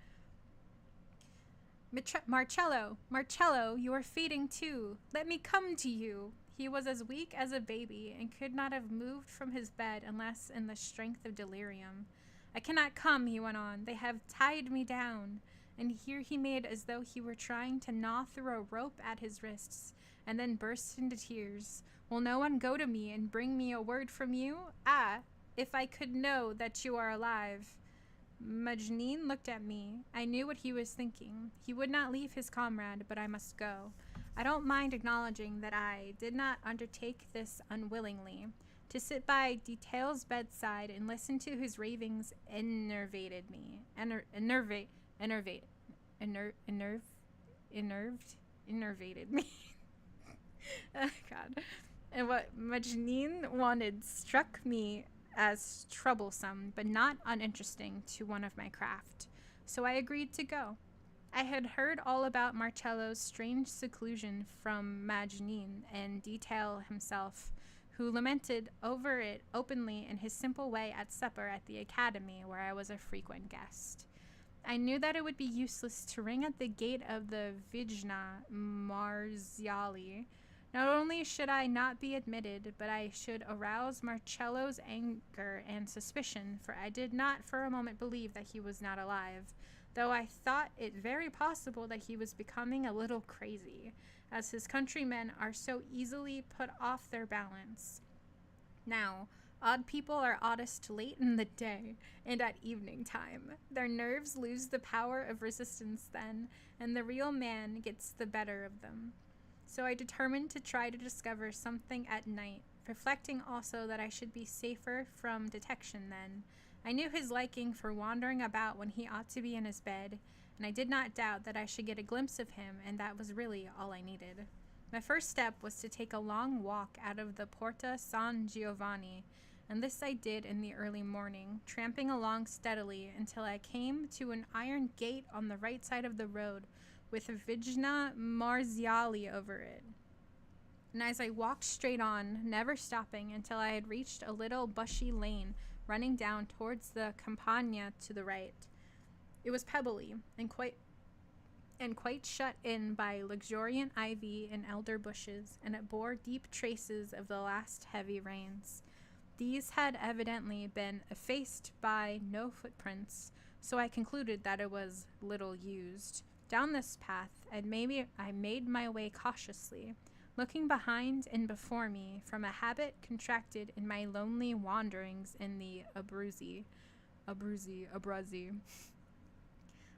Marcello, you are fading too. Let me come to you. He was as weak as a baby, and could not have moved from his bed unless in the strength of delirium. I cannot come, he went on. They have tied me down. And here he made as though he were trying to gnaw through a rope at his wrists, and then burst into tears. Will no one go to me and bring me a word from you? Ah, if I could know that you are alive. Majnine looked at me. I knew what he was thinking. He would not leave his comrade, but I must go. I don't mind acknowledging that I did not undertake this unwillingly. To sit by Detail's bedside and listen to his ravings enervated me. Enervated me. Oh, God. And what Majnine wanted struck me as troublesome, but not uninteresting to one of my craft. So I agreed to go. I had heard all about Marcello's strange seclusion from Majnine and Detail himself, who lamented over it openly in his simple way at supper at the academy, where I was a frequent guest. I knew that it would be useless to ring at the gate of the Vigna Marziali. Not only should I not be admitted, but I should arouse Marcello's anger and suspicion, for I did not for a moment believe that he was not alive, though I thought it very possible that he was becoming a little crazy, as his countrymen are so easily put off their balance. Now, odd people are oddest late in the day and at evening time. Their nerves lose the power of resistance then, and the real man gets the better of them. So I determined to try to discover something at night, reflecting also that I should be safer from detection then. I knew his liking for wandering about when he ought to be in his bed, and I did not doubt that I should get a glimpse of him, and that was really all I needed. My first step was to take a long walk out of the Porta San Giovanni, and this I did in the early morning, tramping along steadily until I came to an iron gate on the right side of the road, with a Vigna Marziali over it. And as I walked straight on, never stopping until I had reached a little bushy lane running down towards the Campagna to the right. It was pebbly and quite shut in by luxuriant ivy and elder bushes, and it bore deep traces of the last heavy rains. These had evidently been effaced by no footprints, so I concluded that it was little used. Down this path, I made my way cautiously, looking behind and before me from a habit contracted in my lonely wanderings in the Abruzzi.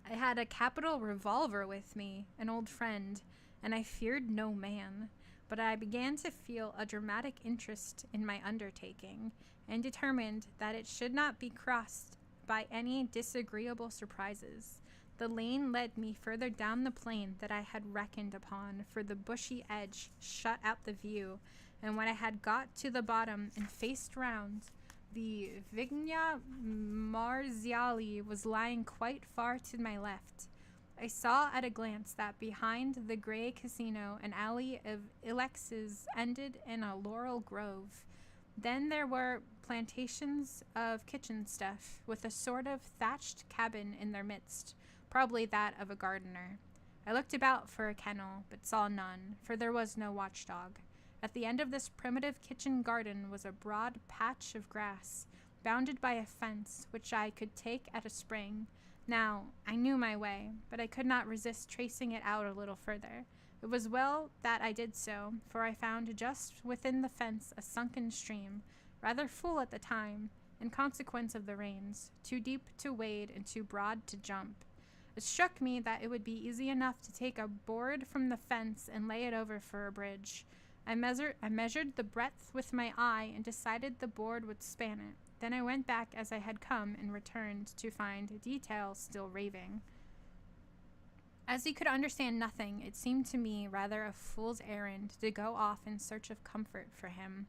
I had a capital revolver with me, an old friend, and I feared no man, but I began to feel a dramatic interest in my undertaking, and determined that it should not be crossed by any disagreeable surprises. The lane led me further down the plain that I had reckoned upon, for the bushy edge shut out the view, and when I had got to the bottom and faced round, The Vigna Marziali was lying quite far to my left. I saw at a glance that behind the gray casino an alley of ilexes ended in a laurel grove. Then there were plantations of kitchen stuff, with a sort of thatched cabin in their midst, probably that of a gardener. I looked about for a kennel, but saw none, for there was no watchdog. At the end of this primitive kitchen garden was a broad patch of grass, bounded by a fence, which I could take at a spring. Now, I knew my way, but I could not resist tracing it out a little further. It was well that I did so, for I found just within the fence a sunken stream, rather full at the time, in consequence of the rains, too deep to wade and too broad to jump. It struck me that it would be easy enough to take a board from the fence and lay it over for a bridge. I measured the breadth with my eye and decided the board would span it. Then I went back as I had come and returned to find Detail still raving. As he could understand nothing, it seemed to me rather a fool's errand to go off in search of comfort for him.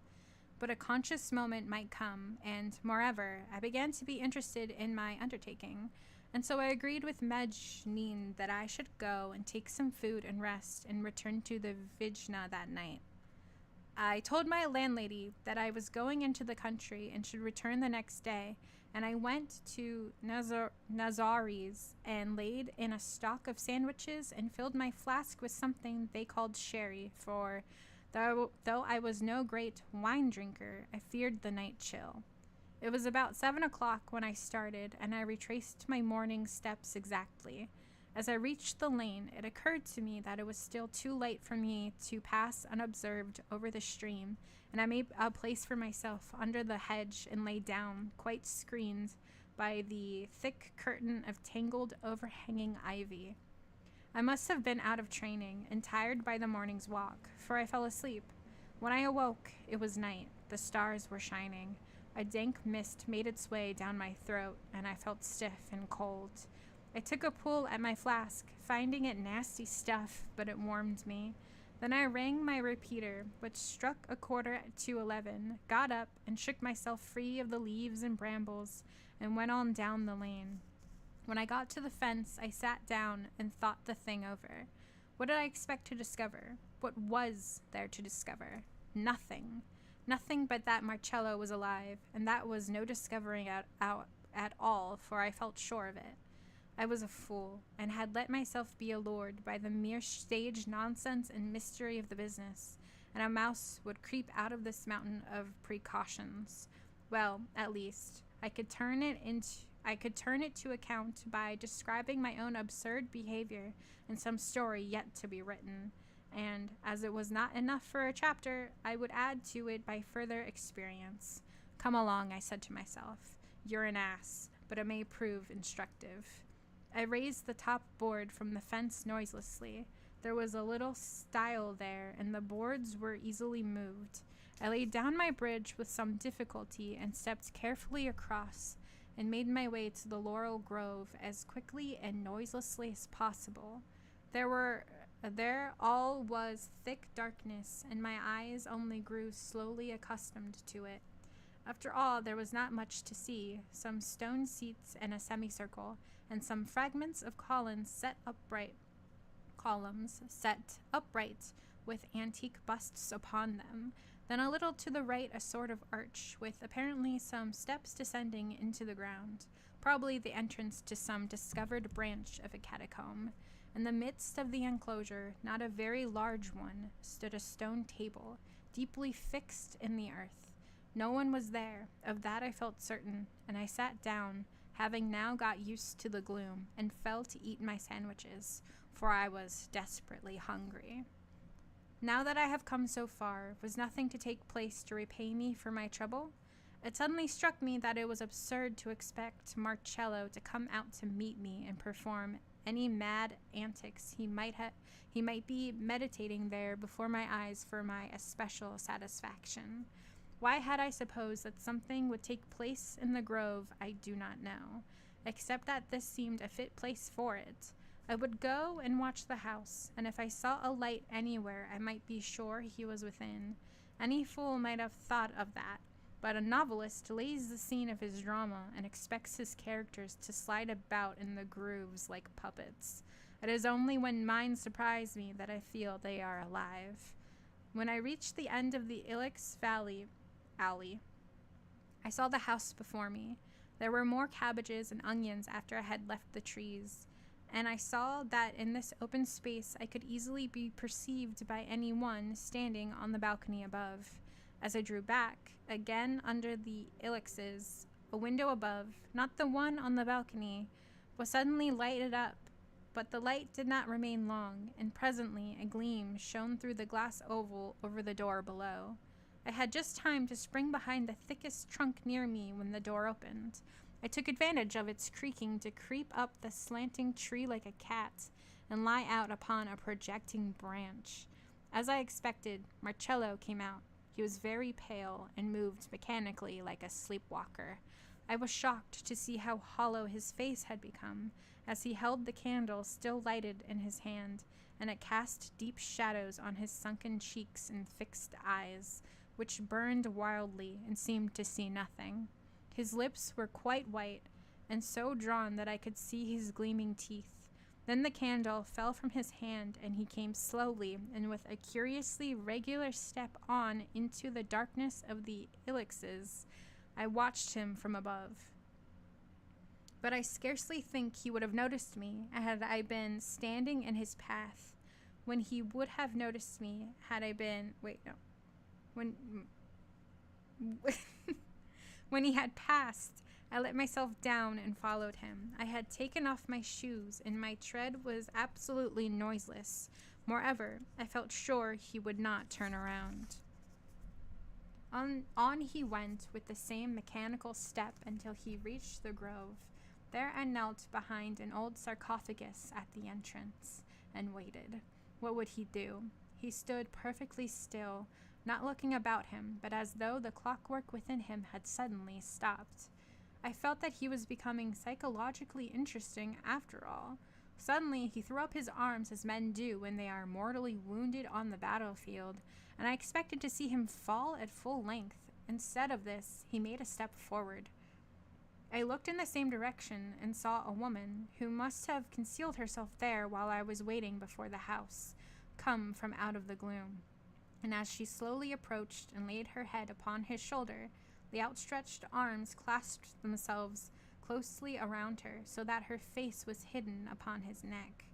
But a conscious moment might come, and, moreover, I began to be interested in my undertaking, and so I agreed with Majneen that I should go and take some food and rest and return to the Vijna that night. I told my landlady that I was going into the country and should return the next day, and I went to Nazari's and laid in a stock of sandwiches and filled my flask with something they called sherry, for though I was no great wine drinker, I feared the night chill. It was about 7 o'clock when I started, and I retraced my morning steps exactly. As I reached the lane, it occurred to me that it was still too late for me to pass unobserved over the stream, and I made a place for myself under the hedge and lay down, quite screened by the thick curtain of tangled, overhanging ivy. I must have been out of training and tired by the morning's walk, for I fell asleep. When I awoke, it was night. The stars were shining. A dank mist made its way down my throat, and I felt stiff and cold. I took a pull at my flask, finding it nasty stuff, but it warmed me. Then I rang my repeater, which struck 11:15, got up, and shook myself free of the leaves and brambles, and went on down the lane. When I got to the fence, I sat down and thought the thing over. What did I expect to discover? What was there to discover? Nothing. Nothing but that Marcello was alive, and that was no discovering at all, for I felt sure of it. I was a fool, and had let myself be allured by the mere stage nonsense and mystery of the business, and a mouse would creep out of this mountain of precautions. Well, at least, I could turn it to account by describing my own absurd behavior in some story yet to be written, and, as it was not enough for a chapter, I would add to it by further experience. Come along, I said to myself. You're an ass, but it may prove instructive. I raised the top board from the fence noiselessly. There was a little stile there, and the boards were easily moved. I laid down my bridge with some difficulty and stepped carefully across, and made my way to the laurel grove as quickly and noiselessly as possible. There all was thick darkness, and my eyes only grew slowly accustomed to it. After all, there was not much to see, some stone seats and a semicircle, and some fragments of columns set upright, with antique busts upon them. Then a little to the right a sort of arch, with apparently some steps descending into the ground, probably the entrance to some discovered branch of a catacomb. In the midst of the enclosure, not a very large one, stood a stone table, deeply fixed in the earth. No one was there, of that I felt certain, and I sat down, having now got used to the gloom, and fell to eat my sandwiches, for I was desperately hungry. Now that I have come so far, was nothing to take place to repay me for my trouble? It suddenly struck me that it was absurd to expect Marcello to come out to meet me and perform any mad antics he might be meditating there before my eyes for my especial satisfaction. Why had I supposed that something would take place in the grove, I do not know, except that this seemed a fit place for it. I would go and watch the house, and if I saw a light anywhere, I might be sure he was within. Any fool might have thought of that, But a novelist lays the scene of his drama and expects his characters to slide about in the grooves like puppets. It is only when mine surprise me that I feel they are alive. When I reached the end of the Ilex Valley alley, I saw the house before me. There were more cabbages and onions after I had left the trees, and I saw that in this open space I could easily be perceived by anyone standing on the balcony above. As I drew back, again under the ilexes, a window above, not the one on the balcony, was suddenly lighted up, but the light did not remain long, and presently a gleam shone through the glass oval over the door below. I had just time to spring behind the thickest trunk near me when the door opened. I took advantage of its creaking to creep up the slanting tree like a cat and lie out upon a projecting branch. As I expected, Marcello came out. He was very pale and moved mechanically like a sleepwalker. I was shocked to see how hollow his face had become as he held the candle still lighted in his hand, and it cast deep shadows on his sunken cheeks and fixed eyes, which burned wildly and seemed to see nothing. His lips were quite white, and so drawn that I could see his gleaming teeth. Then the candle fell from his hand, and he came slowly and with a curiously regular step on into the darkness of the ilexes. I watched him from above. But I scarcely think he would have noticed me had I been standing in his path. When he would have noticed me had I been... When he had passed, I let myself down and followed him. I had taken off my shoes, and my tread was absolutely noiseless. Moreover, I felt sure he would not turn around. On he went with the same mechanical step until he reached the grove. There I knelt behind an old sarcophagus at the entrance, and waited. What would he do? He stood perfectly still, not looking about him, but as though the clockwork within him had suddenly stopped. I felt that he was becoming psychologically interesting after all. Suddenly he threw up his arms as men do when they are mortally wounded on the battlefield, and I expected to see him fall at full length. Instead of this, he made a step forward. I looked in the same direction and saw a woman, who must have concealed herself there while I was waiting before the house, come from out of the gloom. And as she slowly approached and laid her head upon his shoulder, the outstretched arms clasped themselves closely around her, so that her face was hidden upon his neck.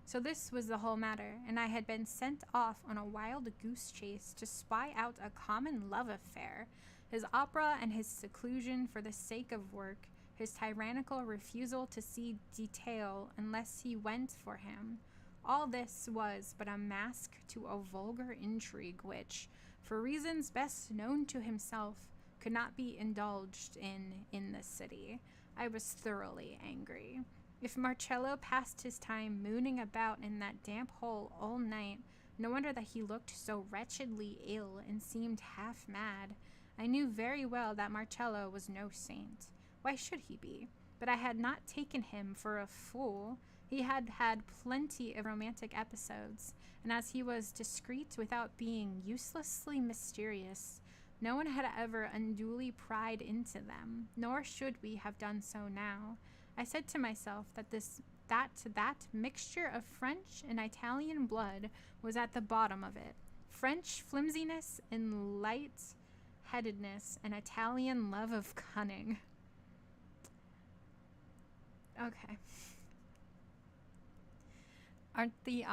So this was the whole matter, and I had been sent off on a wild goose chase to spy out a common love affair, his opera and his seclusion for the sake of work, his tyrannical refusal to see detail unless he went for him. All this was but a mask to a vulgar intrigue which, for reasons best known to himself, could not be indulged in the city. I was thoroughly angry. If Marcello passed his time mooning about in that damp hole all night, no wonder that he looked so wretchedly ill and seemed half mad. I knew very well that Marcello was no saint. Why should he be? But I had not taken him for a fool. He had had plenty of romantic episodes, and as he was discreet without being uselessly mysterious, no one had ever unduly pried into them, nor should we have done so now. I said to myself that that mixture of French and Italian blood was at the bottom of it. French flimsiness and light-headedness, and Italian love of cunning. Okay. Aren't the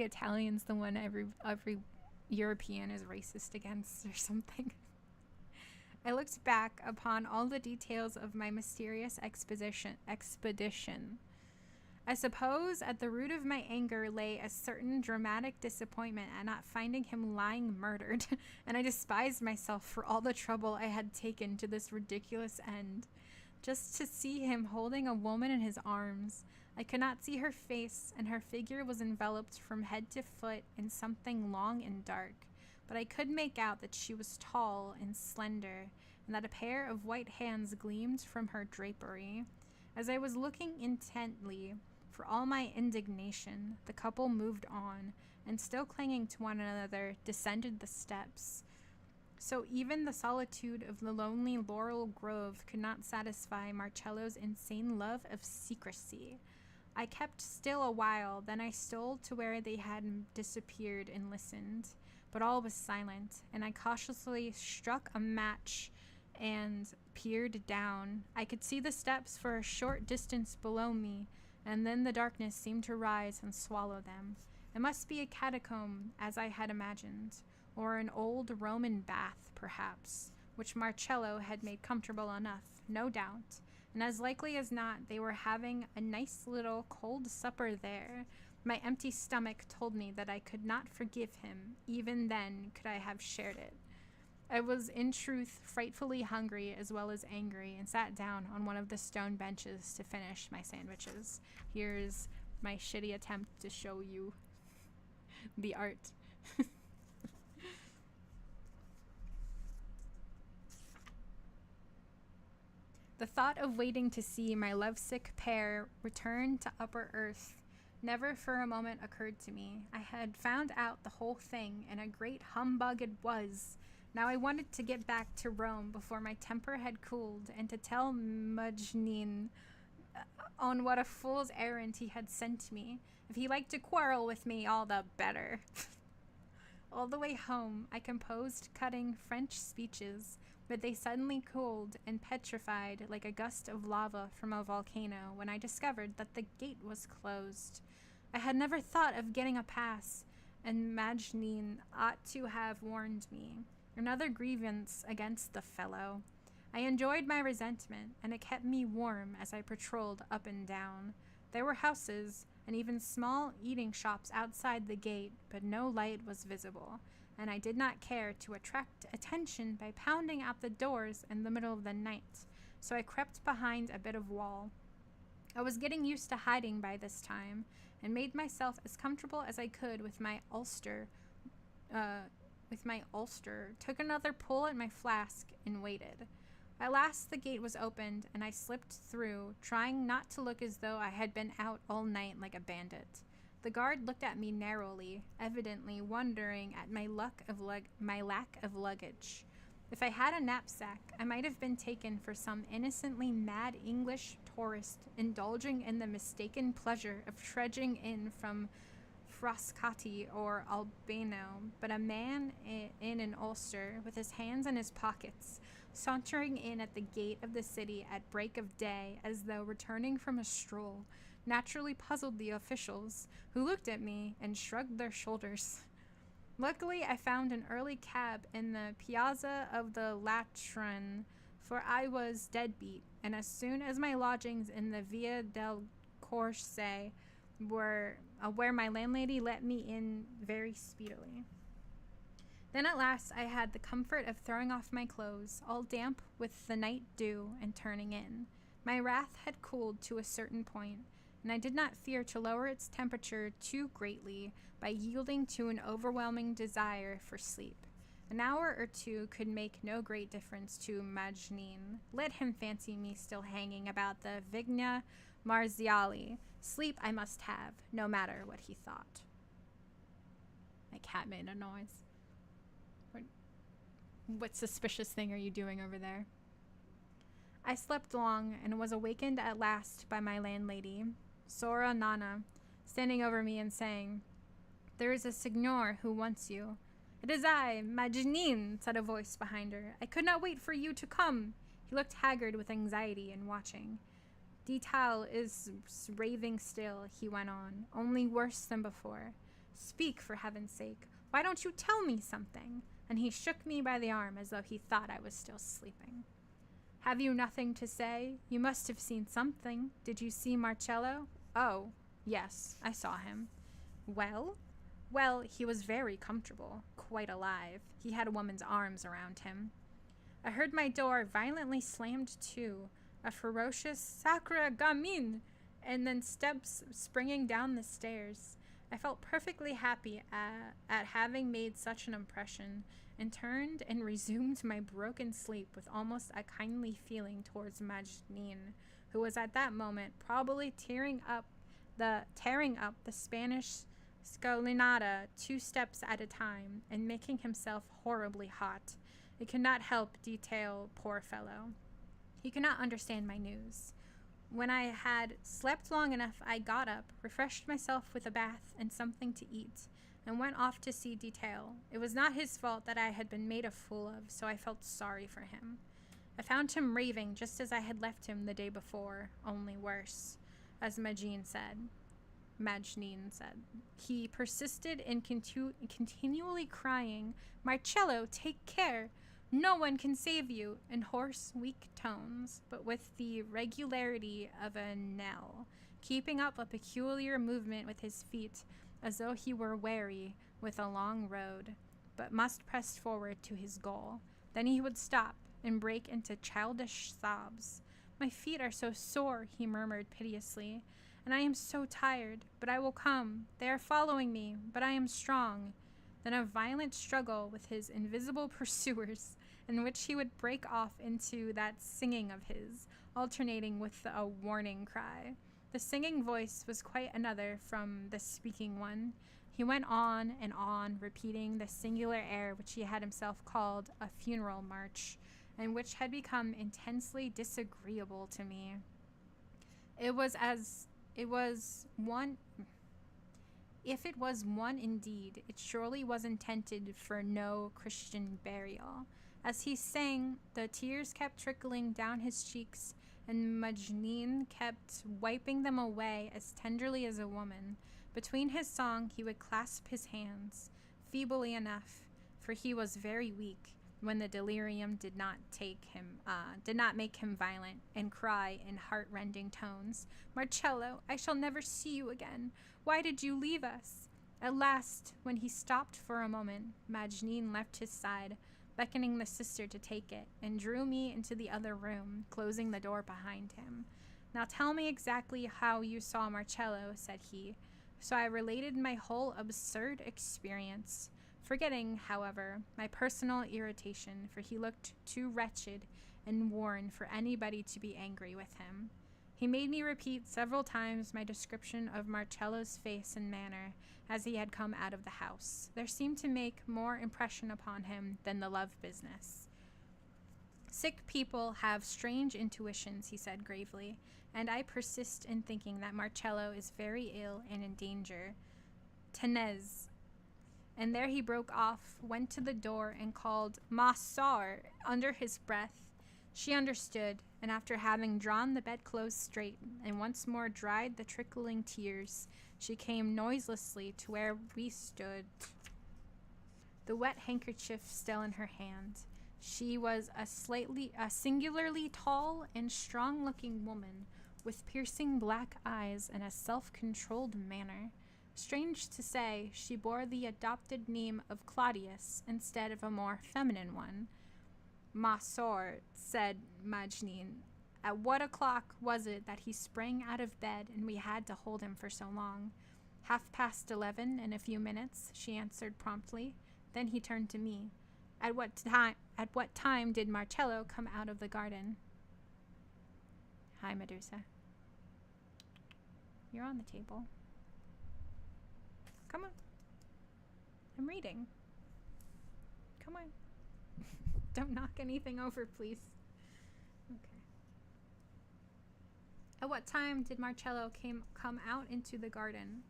Italians the one every European is racist against or something? I looked back upon all the details of my mysterious expedition. I suppose at the root of my anger lay a certain dramatic disappointment at not finding him lying murdered, and I despised myself for all the trouble I had taken to this ridiculous end. Just to see him holding a woman in his arms. I could not see her face, and her figure was enveloped from head to foot in something long and dark, but I could make out that she was tall and slender, and that a pair of white hands gleamed from her drapery. As I was looking intently, for all my indignation, the couple moved on, and still clinging to one another, descended the steps. So even the solitude of the lonely laurel grove could not satisfy Marcello's insane love of secrecy. I kept still a while, then I stole to where they had disappeared and listened. But all was silent, and I cautiously struck a match and peered down. I could see the steps for a short distance below me, and then the darkness seemed to rise and swallow them. It must be a catacomb, as I had imagined, or an old Roman bath, perhaps, which Marcello had made comfortable enough, no doubt, and as likely as not they were having a nice little cold supper there. My empty stomach told me that I could not forgive him, even then could I have shared it. I was in truth frightfully hungry as well as angry, and sat down on one of the stone benches to finish my sandwiches. Here's my shitty attempt to show you the art. The thought of waiting to see my lovesick pair return to upper earth never for a moment occurred to me. I had found out the whole thing, and a great humbug it was. Now I wanted to get back to Rome before my temper had cooled, and to tell Majnun on what a fool's errand he had sent me. If he liked to quarrel with me, all the better. All the way home, I composed cutting French speeches, but they suddenly cooled and petrified like a gust of lava from a volcano when I discovered that the gate was closed. I had never thought of getting a pass, and Majnun ought to have warned me. Another grievance against the fellow. I enjoyed my resentment, and it kept me warm as I patrolled up and down. There were houses, and even small eating shops outside the gate, but no light was visible, and I did not care to attract attention by pounding at the doors in the middle of the night, so I crept behind a bit of wall. I was getting used to hiding by this time, and made myself as comfortable as I could with my ulster, took another pull at my flask, and waited. At last the gate was opened, and I slipped through, trying not to look as though I had been out all night like a bandit. The guard looked at me narrowly, evidently wondering at my lack of luggage. If I had a knapsack, I might have been taken for some innocently mad English tourist indulging in the mistaken pleasure of trudging in from Frascati or Albano, but a man in an ulster, with his hands in his pockets, sauntering in at the gate of the city at break of day as though returning from a stroll, naturally puzzled the officials, who looked at me and shrugged their shoulders. Luckily, I found an early cab in the Piazza of the Lateran, for I was dead beat, and as soon as my lodgings in the Via del Corse were where my landlady let me in very speedily. Then at last I had the comfort of throwing off my clothes, all damp with the night dew, and turning in. My wrath had cooled to a certain point, and I did not fear to lower its temperature too greatly by yielding to an overwhelming desire for sleep. An hour or two could make no great difference to Majnun. Let him fancy me still hanging about the Vigna Marziali. Sleep I must have, no matter what he thought. My cat made a noise. What suspicious thing are you doing over there? I slept long and was awakened at last by my landlady, Sora Nana, standing over me and saying, "There is a signor who wants you." "It is I, Majnun," said a voice behind her. "I could not wait for you to come." He looked haggard with anxiety and watching. "Detail is raving still," he went on, "only worse than before. Speak, for heaven's sake. Why don't you tell me something?" And he shook me by the arm as though he thought I was still sleeping. "Have you nothing to say? You must have seen something. Did you see Marcello?" "Oh, yes, I saw him." "Well?" "Well, he was very comfortable, quite alive. He had a woman's arms around him." I heard my door violently slammed to, a ferocious "Sacre gamine!" and then steps springing down the stairs. I felt perfectly happy at having made such an impression, and turned and resumed my broken sleep with almost a kindly feeling towards Majnun, who was at that moment probably tearing up the Spanish scalinata 2 steps at a time, and making himself horribly hot. It could not help detail, poor fellow. He could not understand my news. When I had slept long enough, I got up, refreshed myself with a bath and something to eat, and went off to see Detail. It was not his fault that I had been made a fool of, so I felt sorry for him. I found him raving just as I had left him the day before, only worse, as Majneen said. He persisted in continually crying, "Marcello, take care! No one can save you," in hoarse, weak tones, but with the regularity of a knell, keeping up a peculiar movement with his feet, as though he were weary with a long road, but must press forward to his goal. Then he would stop and break into childish sobs. "My feet are so sore," he murmured piteously, "and I am so tired, but I will come. They are following me, but I am strong." Then a violent struggle with his invisible pursuers, in which he would break off into that singing of his, alternating with a warning cry. The singing voice was quite another from the speaking one. He went on and on, repeating the singular air which he had himself called a funeral march, and which had become intensely disagreeable to me. If it was one indeed, it surely was intended for no Christian burial. As he sang, the tears kept trickling down his cheeks, and Majneen kept wiping them away as tenderly as a woman. Between his song, he would clasp his hands, feebly enough, for he was very weak, when the delirium did not make him violent, and cry in heart-rending tones, "Marcello, I shall never see you again. Why did you leave us?" At last, when he stopped for a moment, Majneen left his side, beckoning the sister to take it, and drew me into the other room, closing the door behind him. "Now tell me exactly how you saw Marcello," said he. So I related my whole absurd experience, forgetting, however, my personal irritation, for he looked too wretched and worn for anybody to be angry with him. He made me repeat several times my description of Marcello's face and manner as he had come out of the house. There seemed to make more impression upon him than the love business. "Sick people have strange intuitions," he said gravely, "and I persist in thinking that Marcello is very ill and in danger. Tenez." And there he broke off, went to the door, and called "Ma sœur" under his breath. She understood, and after having drawn the bedclothes straight and once more dried the trickling tears, she came noiselessly to where we stood, the wet handkerchief still in her hand. She was a singularly tall and strong-looking woman, with piercing black eyes and a self-controlled manner. Strange to say, she bore the adopted name of Claudius instead of a more feminine one. "Ma sœur," said Majneen, "at what o'clock was it that he sprang out of bed and we had to hold him for so long?" 11:30 in a few minutes," she answered promptly. Then he turned to me. At what time did Marcello come out of the garden?" "Hi, Medusa. You're on the table. Come on. I'm reading. Come on." Don't knock anything over, please. Okay. "At what time did Marcello come out into the garden?"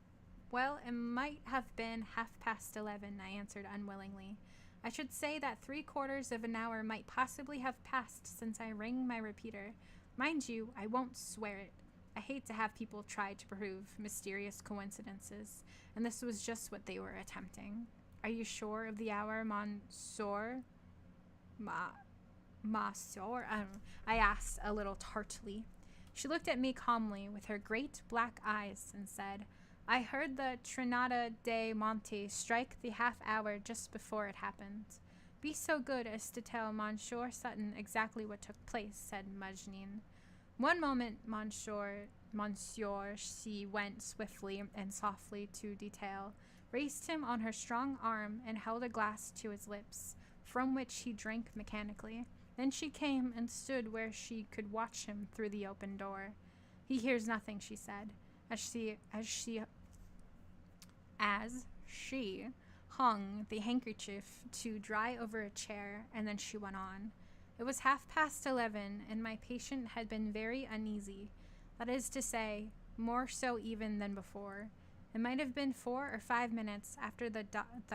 "Well, it might have been 11:30, I answered unwillingly. "I should say that 3/4 of an hour might possibly have passed since I rang my repeater. Mind you, I won't swear it. I hate to have people try to prove mysterious coincidences, and this was just what they were attempting." "Are you sure of the hour, Monsieur?" Monsieur, I asked a little tartly. She looked at me calmly with her great black eyes and said, "I heard the Trinata de Monte strike the half-hour just before it happened." "Be so good as to tell Monsieur Sutton exactly what took place," said Majneen. "One moment, Monsieur," she went swiftly and softly to Detail, raised him on her strong arm, and held a glass to his lips, from which he drank mechanically. Then she came and stood where she could watch him through the open door. "He hears nothing," she said, as she hung the handkerchief to dry over a chair, and then she went on. It was 11:30, and my patient had been very uneasy. That is to say, more so even than before. It might have been 4 or 5 minutes after the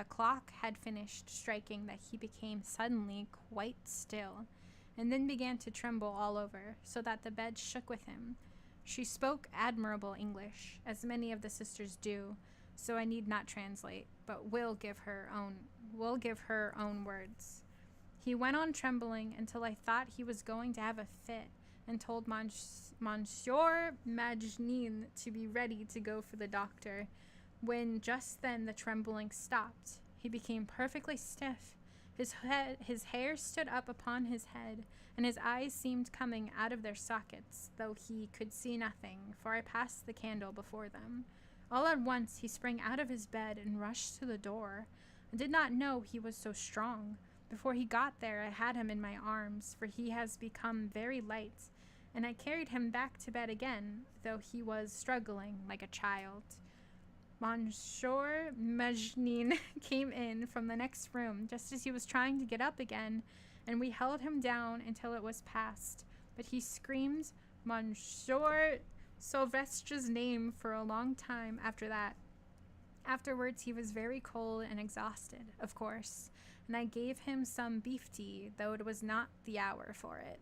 clock had finished striking that he became suddenly quite still, and then began to tremble all over, so that the bed shook with him. She spoke admirable English, as many of the sisters do, so I need not translate, but will give her own words. He went on trembling until I thought he was going to have a fit, and told Monsieur Magnin to be ready to go for the doctor, when just then the trembling stopped. He became perfectly stiff. His hair stood up upon his head, and his eyes seemed coming out of their sockets, though he could see nothing, for I passed the candle before them. All at once he sprang out of his bed and rushed to the door. I did not know he was so strong. Before he got there I had him in my arms, for he has become very light, and I carried him back to bed again, though he was struggling like a child. Monsieur Magnin came in from the next room just as he was trying to get up again, and we held him down until it was past, but he screamed Monsieur Sylvestre's name for a long time after that. Afterwards he was very cold and exhausted, of course, and I gave him some beef tea, though it was not the hour for it.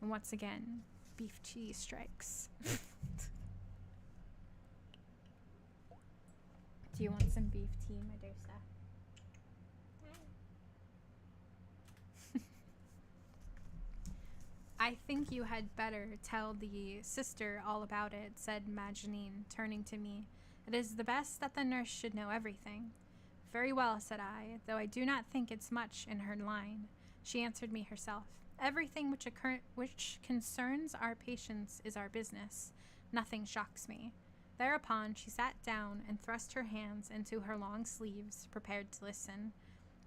And once again, beef tea strikes. Do you want some beef tea, my dear Steph? I think you had better tell the sister all about it, said Magnin, turning to me. It is the best that the nurse should know everything. Very well, said I, though I do not think it's much in her line. She answered me herself. Everything which concerns our patients is our business. Nothing shocks me. Thereupon she sat down and thrust her hands into her long sleeves, prepared to listen.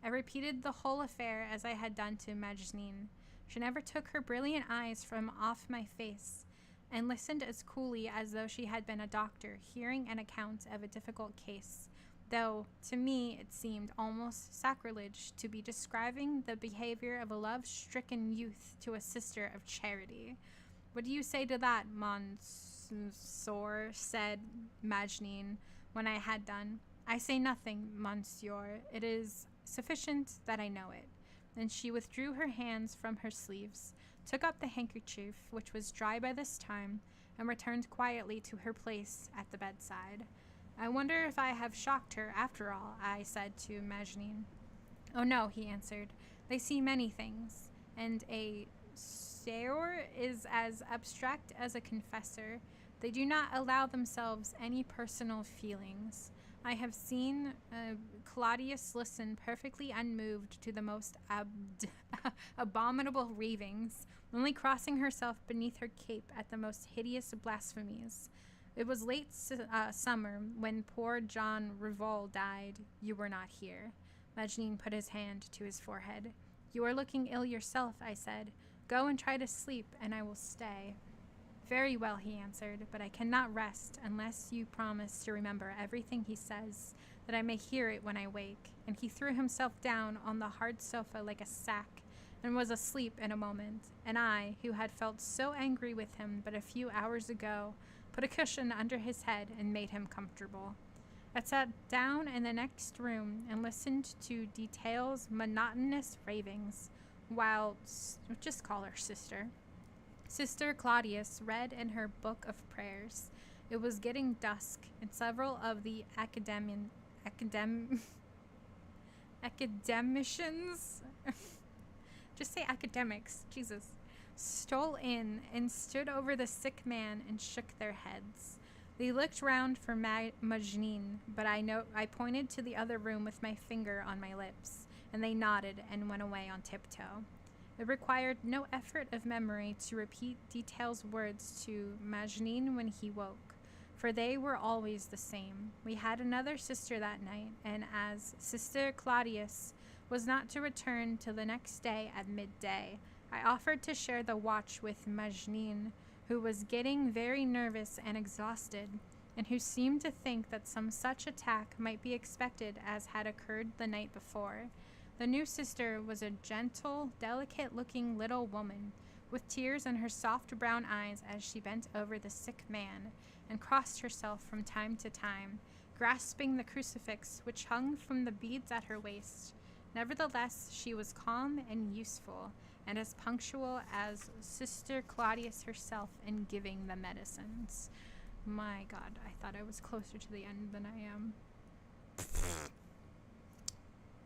I repeated the whole affair as I had done to Magnin. She never took her brilliant eyes from off my face, and listened as coolly as though she had been a doctor hearing an account of a difficult case, though to me it seemed almost sacrilege to be describing the behavior of a love-stricken youth to a sister of charity. What do you say to that, Monsieur? Said Magnin, when I had done. I say nothing, Monsieur. It is sufficient that I know it. Then she withdrew her hands from her sleeves, took up the handkerchief, which was dry by this time, and returned quietly to her place at the bedside. I wonder if I have shocked her after all, I said to Magnin. Oh no, he answered. They see many things, and a seer is as abstract as a confessor. They do not allow themselves any personal feelings. I have seen Claudius listen perfectly unmoved to the most abominable ravings, only crossing herself beneath her cape at the most hideous blasphemies. It was late summer when poor John Revol died. You were not here. Magnin put his hand to his forehead. You are looking ill yourself, I said. Go and try to sleep, and I will stay. Very well, he answered, but I cannot rest unless you promise to remember everything he says, that I may hear it when I wake. And he threw himself down on the hard sofa like a sack, and was asleep in a moment. And I, who had felt so angry with him but a few hours ago, put a cushion under his head and made him comfortable. I sat down in the next room and listened to Detail's monotonous ravings, while, just call her sister. Sister Claudius read in her book of prayers. It was getting dusk, and several of the academicians just say academics, Jesus, stole in and stood over the sick man and shook their heads. They looked round for Magnin, but I pointed to the other room with my finger on my lips, and they nodded and went away on tiptoe. It required no effort of memory to repeat Detail's words to Magnin when he woke, for they were always the same. We had another sister that night, and as Sister Claudius was not to return till the next day at midday, I offered to share the watch with Magnin, who was getting very nervous and exhausted. and who seemed to think that some such attack might be expected as had occurred the night before. The new sister was a gentle, delicate-looking little woman, with tears in her soft brown eyes as she bent over the sick man, and crossed herself from time to time, grasping the crucifix which hung from the beads at her waist. Nevertheless, she was calm and useful, and as punctual as Sister Claudius herself in giving the medicines. My God, I thought I was closer to the end than I am.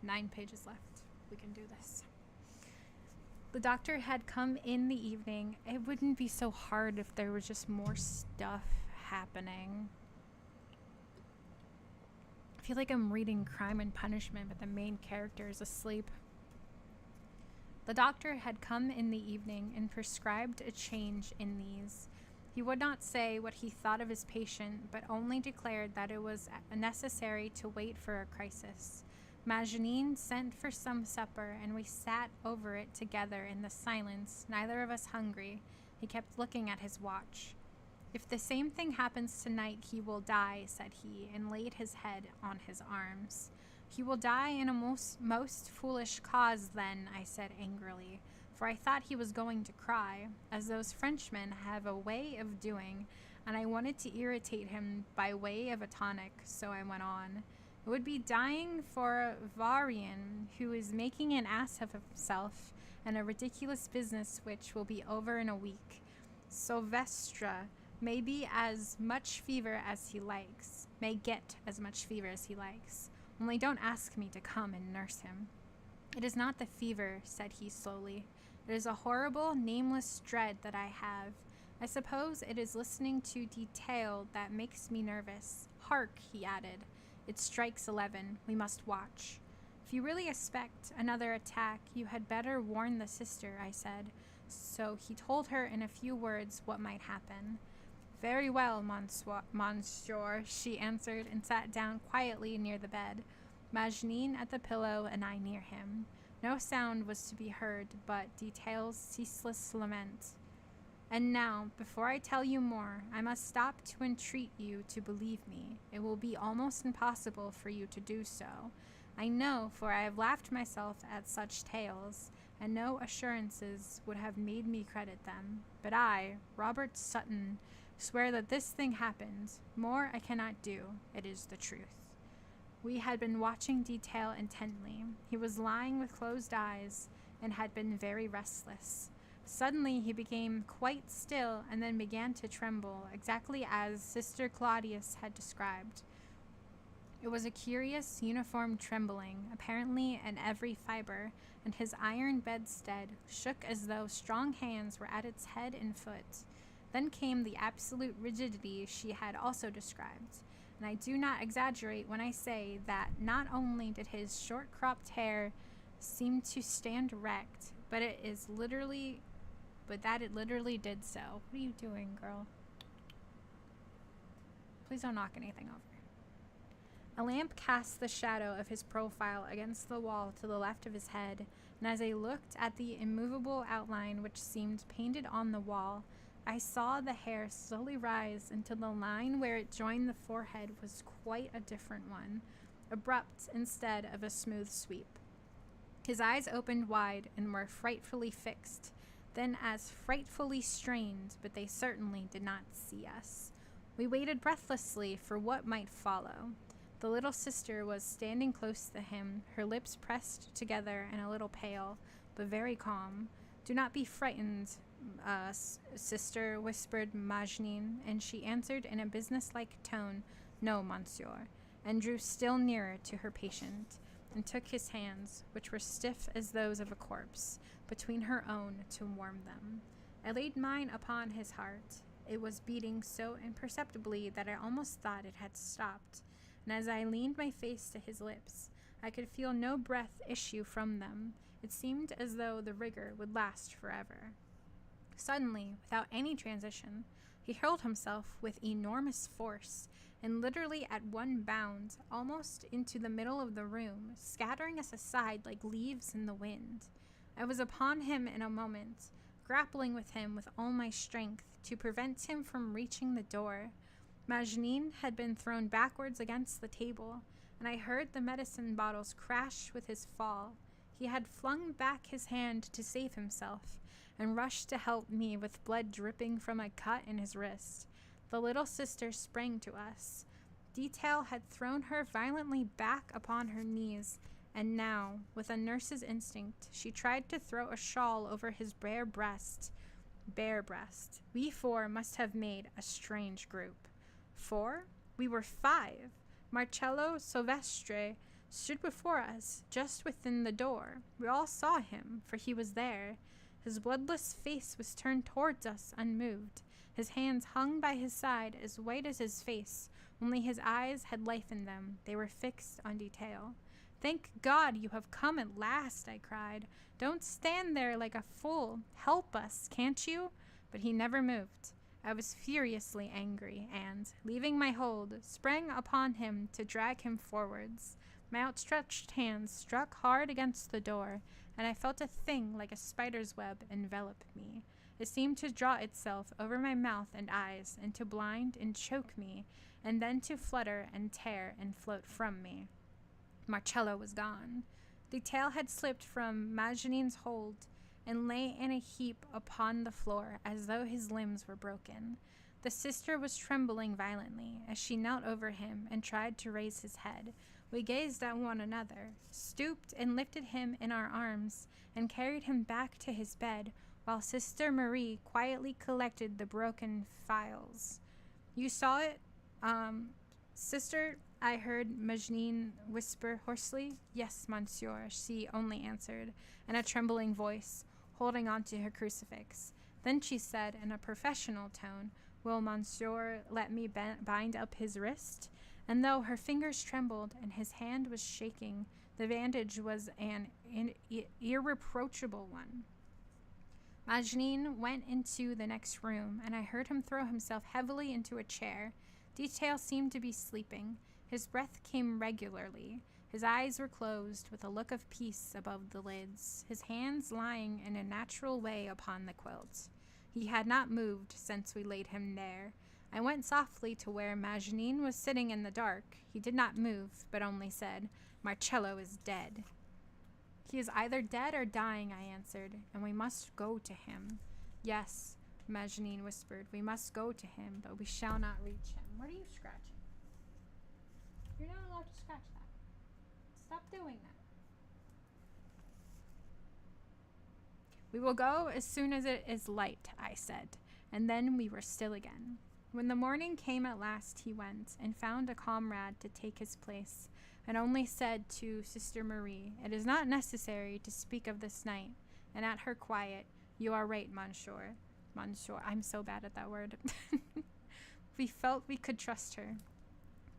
9 pages left. We can do this. The doctor had come in the evening. It wouldn't be so hard if there was just more stuff happening. I feel like I'm reading Crime and Punishment, but the main character is asleep. The doctor had come in the evening and prescribed a change in these. He would not say what he thought of his patient, but only declared that it was necessary to wait for a crisis. Mageline sent for some supper, and we sat over it together in the silence, neither of us hungry. He kept looking at his watch. "If the same thing happens tonight, he will die," said he, and laid his head on his arms. "He will die in a most foolish cause, then," I said angrily, for I thought he was going to cry, as those Frenchmen have a way of doing, and I wanted to irritate him by way of a tonic, so I went on. "It would be dying for Varian, who is making an ass of himself, and a ridiculous business which will be over in a week. Silvestre may be as much fever as he likes, may get as much fever as he likes. Only don't ask me to come and nurse him." "It is not the fever," said he slowly. "It is a horrible, nameless dread that I have. I suppose it is listening to detail that makes me nervous. Hark," he added. "It strikes 11. We must watch." "If you really expect another attack, you had better warn the sister," I said. So he told her in a few words what might happen. "Very well, monsieur," she answered, and sat down quietly near the bed, Mageline at the pillow and I near him. No sound was to be heard but detail's ceaseless lament. "And now, before I tell you more, I must stop to entreat you to believe me. It will be almost impossible for you to do so. I know, for I have laughed myself at such tales, and no assurances would have made me credit them. But I, Robert Sutton, swear that this thing happened. More I cannot do. It is the truth." We had been watching detail intently. He was lying with closed eyes and had been very restless. Suddenly he became quite still and then began to tremble, exactly as Sister Claudius had described. It was a curious, uniform trembling, apparently in every fiber, and his iron bedstead shook as though strong hands were at its head and foot. Then came the absolute rigidity she had also described, and I do not exaggerate when I say that not only did his short-cropped hair seem to stand erect, but that it literally did so. What are you doing, girl? Please don't knock anything over. A lamp cast the shadow of his profile against the wall to the left of his head, and as I looked at the immovable outline which seemed painted on the wall, I saw the hair slowly rise until the line where it joined the forehead was quite a different one, abrupt instead of a smooth sweep. His eyes opened wide and were frightfully fixed, then as frightfully strained, but they certainly did not see us. We waited breathlessly for what might follow. The little sister was standing close to him, her lips pressed together and a little pale, but very calm. "Do not be frightened, sister," whispered Mageline, and she answered in a businesslike tone, "No, monsieur," and drew still nearer to her patient, and took his hands, which were stiff as those of a corpse, between her own to warm them. I laid mine upon his heart. It was beating so imperceptibly that I almost thought it had stopped, and as I leaned my face to his lips, I could feel no breath issue from them. It seemed as though the rigor would last forever. Suddenly, without any transition, he hurled himself with enormous force, and literally at one bound, almost into the middle of the room, scattering us aside like leaves in the wind. I was upon him in a moment, grappling with him with all my strength to prevent him from reaching the door. Magenin had been thrown backwards against the table, and I heard the medicine bottles crash with his fall. He had flung back his hand to save himself, and rushed to help me with blood dripping from a cut in his wrist. The little sister sprang to us. Detail had thrown her violently back upon her knees, and now, with a nurse's instinct, she tried to throw a shawl over his bare breast. We four must have made a strange group. 4? We were 5. Marcello Silvestre stood before us, just within the door. We all saw him, for he was there. His bloodless face was turned towards us, unmoved. His hands hung by his side, as white as his face, only his eyes had life in them. They were fixed on Detail. "Thank God you have come at last," I cried. "Don't stand there like a fool. Help us, can't you?" But he never moved. I was furiously angry, and, leaving my hold, sprang upon him to drag him forwards. My outstretched hands struck hard against the door, and I felt a thing like a spider's web envelop me. It seemed to draw itself over my mouth and eyes, and to blind and choke me, and then to flutter and tear and float from me. Marcello was gone. The tail had slipped from Magenin's hold, and lay in a heap upon the floor as though his limbs were broken. The sister was trembling violently as she knelt over him and tried to raise his head. We gazed at one another, stooped and lifted him in our arms, and carried him back to his bed, while Sister Marie quietly collected the broken phials. "You saw it, sister?" I heard Magenin whisper hoarsely. "Yes, monsieur," she only answered, in a trembling voice, holding on to her crucifix. Then she said in a professional tone, "Will monsieur let me bind up his wrist?" And though her fingers trembled and his hand was shaking, the bandage was an irreproachable one. Magenin went into the next room, and I heard him throw himself heavily into a chair. Detail seemed to be sleeping. His breath came regularly. His eyes were closed, with a look of peace above the lids, his hands lying in a natural way upon the quilt. He had not moved since we laid him there. I went softly to where Magenin was sitting in the dark. He did not move, but only said, "Marcello is dead." "He is either dead or dying," I answered, "and we must go to him." "Yes," Magenin whispered, "we must go to him, but we shall not reach him." What are you scratching? You're not allowed to scratch that. Stop doing that. "We will go as soon as it is light," I said, and then we were still again. When the morning came at last, he went and found a comrade to take his place, and only said to Sister Marie, "It is not necessary to speak of this night," and at her quiet, "You are right, monsieur." Monsieur, I'm so bad at that word. We felt we could trust her.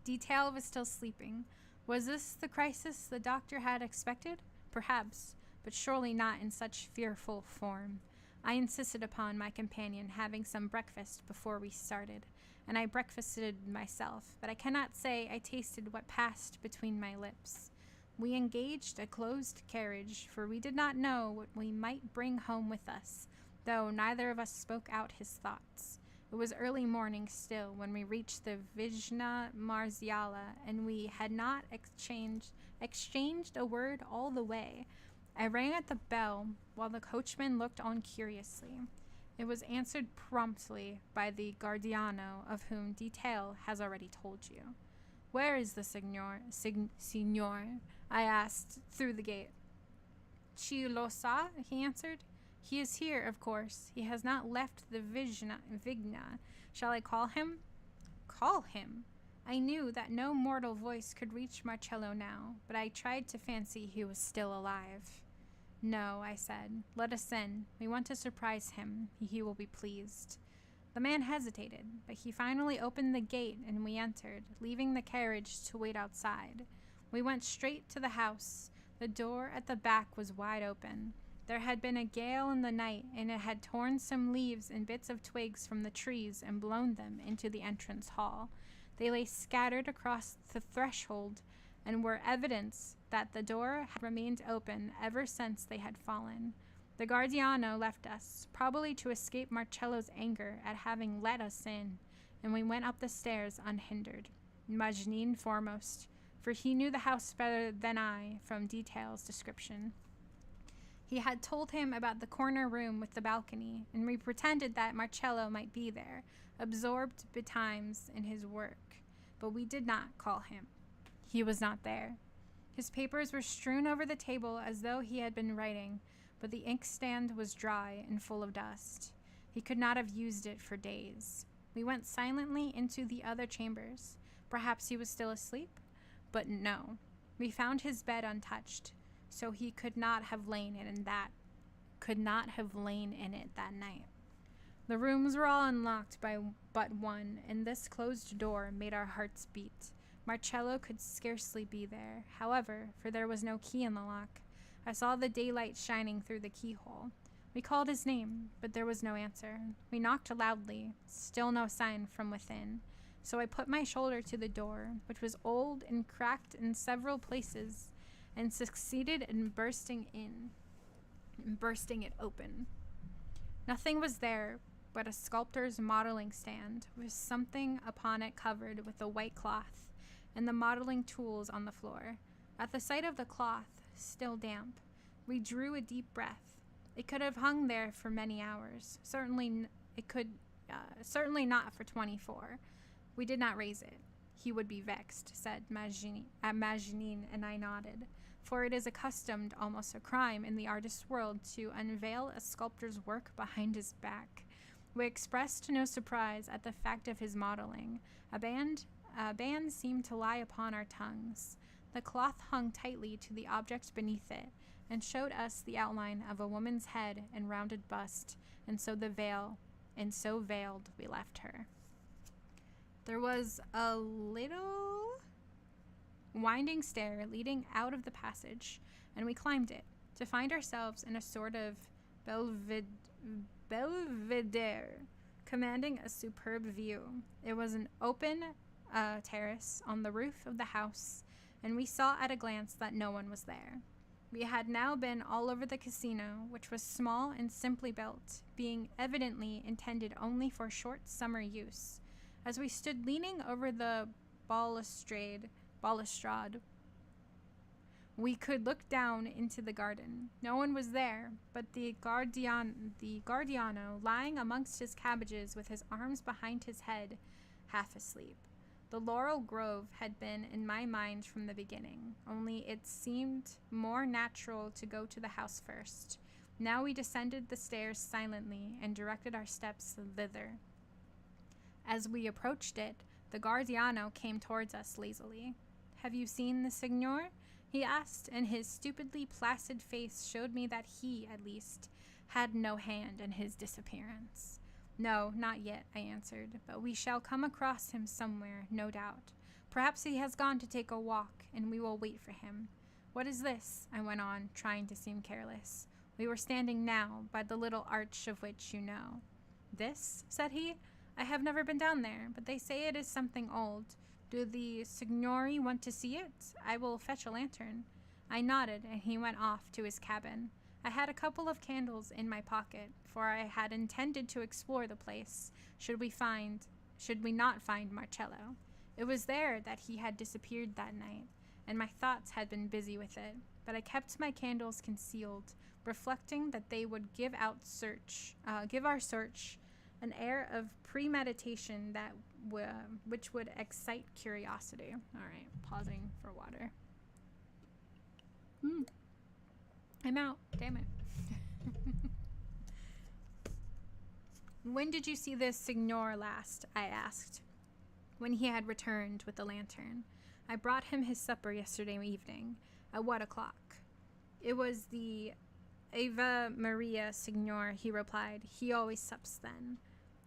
Detail was still sleeping. Was this the crisis the doctor had expected? Perhaps, but surely not in such fearful form. I insisted upon my companion having some breakfast before we started, and I breakfasted myself, but I cannot say I tasted what passed between my lips. We engaged a closed carriage, for we did not know what we might bring home with us, though neither of us spoke out his thoughts. It was early morning still when we reached the Vigna Marziala, and we had not exchanged a word all the way. I rang at the bell while the coachman looked on curiously. It was answered promptly by the Guardiano, of whom Detail has already told you. "Where is the signor? I asked through the gate. "Chi lo sa?" he answered. "He is here, of course. He has not left the Vigna. Shall I call him?" Call him? I knew that no mortal voice could reach Marcello now, but I tried to fancy he was still alive. "No," I said. "Let us in. We want to surprise him. He will be pleased." The man hesitated, but he finally opened the gate and we entered, leaving the carriage to wait outside. We went straight to the house. The door at the back was wide open. There had been a gale in the night, and it had torn some leaves and bits of twigs from the trees and blown them into the entrance hall. They lay scattered across the threshold and were evidence that the door had remained open ever since they had fallen. The Guardiano left us, probably to escape Marcello's anger at having let us in, and we went up the stairs unhindered, Majnine foremost, for he knew the house better than I from details description. He had told him about the corner room with the balcony, and we pretended that Marcello might be there, absorbed betimes in his work, but we did not call him. He was not there. His papers were strewn over the table as though he had been writing, but the inkstand was dry and full of dust. He could not have used it for days. We went silently into the other chambers. Perhaps he was still asleep? But no. We found his bed untouched, so he could not have lain in it that night. The rooms were all unlocked by but one, and this closed door made our hearts beat. Marcello could scarcely be there, however, for there was no key in the lock. I saw the daylight shining through the keyhole. We called his name, but there was no answer. We knocked loudly, still no sign from within. So I put my shoulder to the door, which was old and cracked in several places, and succeeded in bursting it open. Nothing was there but a sculptor's modeling stand, with something upon it covered with a white cloth, and the modeling tools on the floor. At the sight of the cloth, still damp, we drew a deep breath. It could have hung there for many hours. Certainly not for 24. We did not raise it. He would be vexed, said Majnine, and I nodded, for it is accustomed, almost a crime in the artist's world, to unveil a sculptor's work behind his back. We expressed no surprise at the fact of his modeling. A band seemed to lie upon our tongues. The cloth hung tightly to the object beneath it, and showed us the outline of a woman's head and rounded bust, and so veiled we left her. There was a little winding stair leading out of the passage, and we climbed it, to find ourselves in a sort of belvedere, commanding a superb view. It was an open terrace on the roof of the house, and we saw at a glance that no one was there. We had now been all over the casino, which was small and simply built, being evidently intended only for short summer use. As we stood leaning over the balustrade, we could look down into the garden. No one was there, but the guardiano lying amongst his cabbages with his arms behind his head, half asleep. The laurel grove had been in my mind from the beginning, only it seemed more natural to go to the house first. Now we descended the stairs silently and directed our steps thither. As we approached it, the guardiano came towards us lazily. "Have you seen the signor?" he asked, and his stupidly placid face showed me that he, at least, had no hand in his disappearance. "No, not yet," I answered, "but we shall come across him somewhere, no doubt. Perhaps he has gone to take a walk, and we will wait for him. What is this?" I went on, trying to seem careless. We were standing now by the little arch of which you know. "This?" said he. "I have never been down there, but they say it is something old. Do the signori want to see it? I will fetch a lantern." I nodded, and he went off to his cabin. I had a couple of candles in my pocket, for I had intended to explore the place, should we not find Marcello. It was there that he had disappeared that night, and my thoughts had been busy with it, but I kept my candles concealed, reflecting that they would give our search an air of premeditation which would excite curiosity. All right, pausing for water. I'm out. Damn it. "When did you see this signor last?" I asked, when he had returned with the lantern. "I brought him his supper yesterday evening." "At what o'clock?" "It was the Ave Maria, signor," he replied. "He always sups then."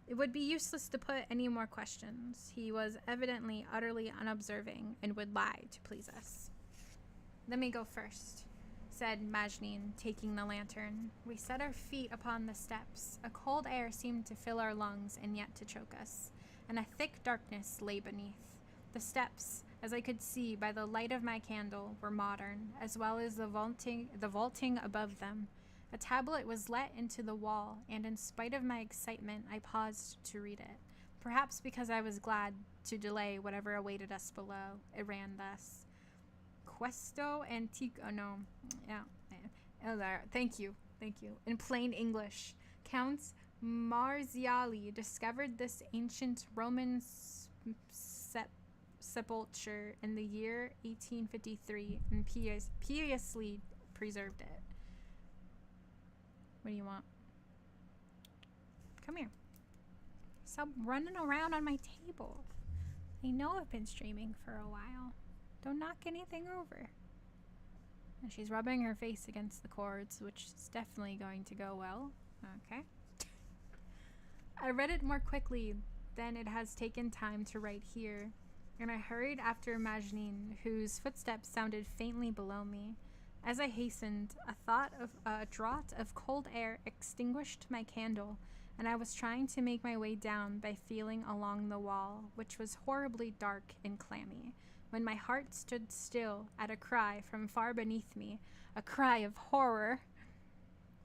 It would be useless to put any more questions. He was evidently utterly unobserving and would lie to please us. "Let me go first," said Majnine, taking the lantern. We set our feet upon the steps. A cold air seemed to fill our lungs and yet to choke us, and a thick darkness lay beneath. The steps, as I could see by the light of my candle, were modern, as well as the vaulting above them. A tablet was let into the wall, and in spite of my excitement, I paused to read it. Perhaps because I was glad to delay whatever awaited us below. It ran thus. Questo antico... Oh, no. Yeah. Oh, there. Thank you. In plain English, Count Marziali discovered this ancient Roman sepulchre in the year 1853 and piously preserved it. What do you want? Come here. Stop running around on my table. I know I've been streaming for a while. Don't knock anything over. And she's rubbing her face against the cords, which is definitely going to go well. Okay. I read it more quickly than it has taken time to write here, and I hurried after Majnine, whose footsteps sounded faintly below me. As I hastened, a draught of cold air extinguished my candle, and I was trying to make my way down by feeling along the wall, which was horribly dark and clammy, when my heart stood still at a cry from far beneath me, a cry of horror.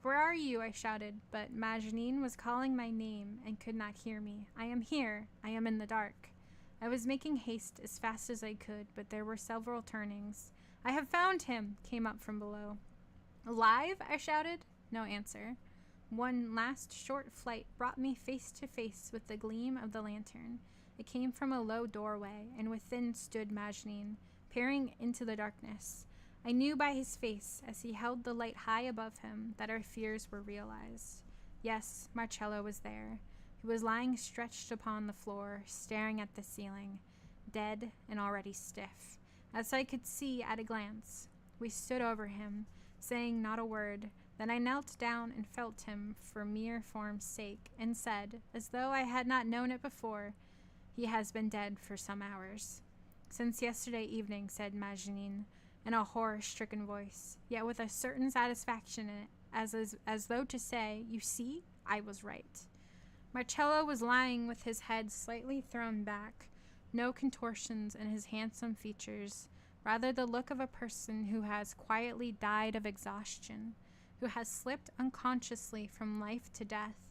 "Where are you?" I shouted, but Majnine was calling my name and could not hear me. "I am here. I am in the dark." I was making haste as fast as I could, but there were several turnings. "I have found him!" came up from below. "Alive?" I shouted. No answer. One last short flight brought me face to face with the gleam of the lantern. It came from a low doorway, and within stood Majnine, peering into the darkness. I knew by his face, as he held the light high above him, that our fears were realized. Yes, Marcello was there. He was lying stretched upon the floor, staring at the ceiling, dead and already stiff, as I could see at a glance. We stood over him, saying not a word. Then I knelt down and felt him for mere form's sake, and said, as though I had not known it before, "He has been dead for some hours." "Since yesterday evening," said Majnine, in a horror-stricken voice, yet with a certain satisfaction in it, as though to say, "You see, I was right." Marcello was lying with his head slightly thrown back, no contortions in his handsome features, rather the look of a person who has quietly died of exhaustion, who has slipped unconsciously from life to death.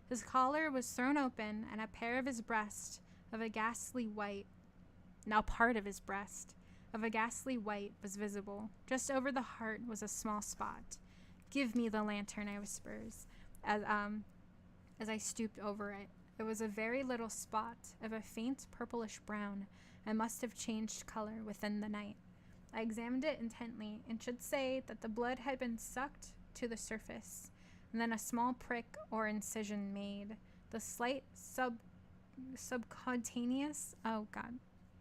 His collar was thrown open, and a part of his breast, of a ghastly white, was visible. Just over the heart was a small spot. "Give me the lantern," I whispers, as I stooped over it. It was a very little spot of a faint purplish brown, and must have changed color within the night. I examined it intently, and should say that the blood had been sucked to the surface, and then a small prick or incision made. The slight subcutaneous,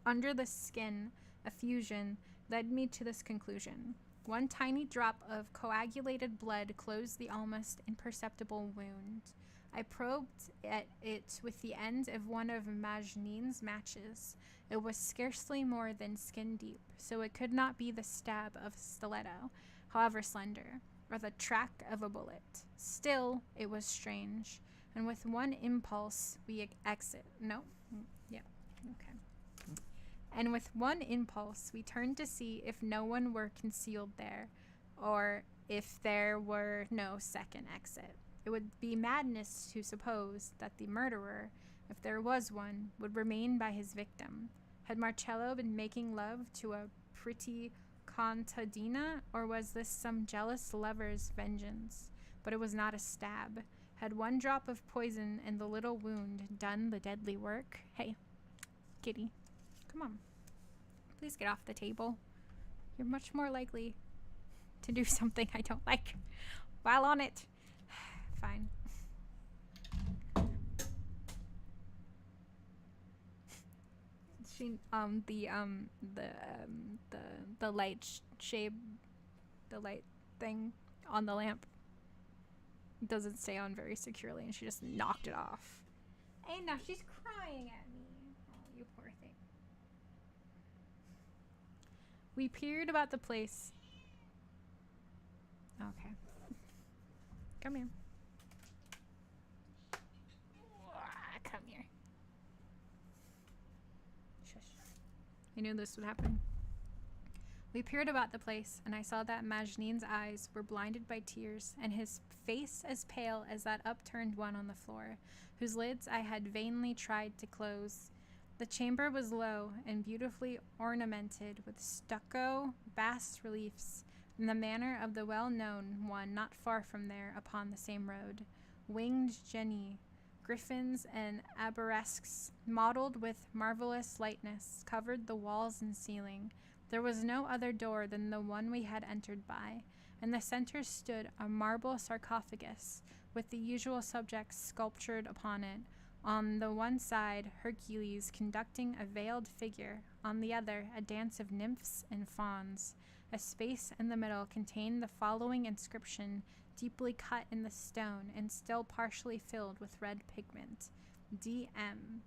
under the skin effusion led me to this conclusion. One tiny drop of coagulated blood closed the almost imperceptible wound. I probed at it with the end of one of Majnine's matches. It was scarcely more than skin deep, so it could not be the stab of a stiletto, however slender, or the track of a bullet. Still, it was strange, and with one impulse we And with one impulse, we turned to see if no one were concealed there, or if there were no second exit. It would be madness to suppose that the murderer, if there was one, would remain by his victim. Had Marcello been making love to a pretty contadina, or was this some jealous lover's vengeance? But it was not a stab. Had one drop of poison in the little wound done the deadly work? Hey, kitty, come on. Please get off the table. You're much more likely to do something I don't like while on it. Fine. She the light the light thing on the lamp doesn't stay on very securely, and she just knocked it off. And now she's crying at me. Oh, you poor thing. We peered about the place. Okay. Come here. Come here. Shush. I knew this would happen. We peered about the place, and I saw that Majnin's eyes were blinded by tears, and his face as pale as that upturned one on the floor, whose lids I had vainly tried to close. The chamber was low and beautifully ornamented with stucco bas-reliefs, in the manner of the well-known one not far from there upon the same road. Winged genii, griffins, and arabesques, modelled with marvelous lightness, covered the walls and ceiling. There was no other door than the one we had entered by. In the center stood a marble sarcophagus, with the usual subjects sculptured upon it. On the one side, Hercules conducting a veiled figure, on the other, a dance of nymphs and fauns. A space in the middle contained the following inscription, deeply cut in the stone and still partially filled with red pigment: DM.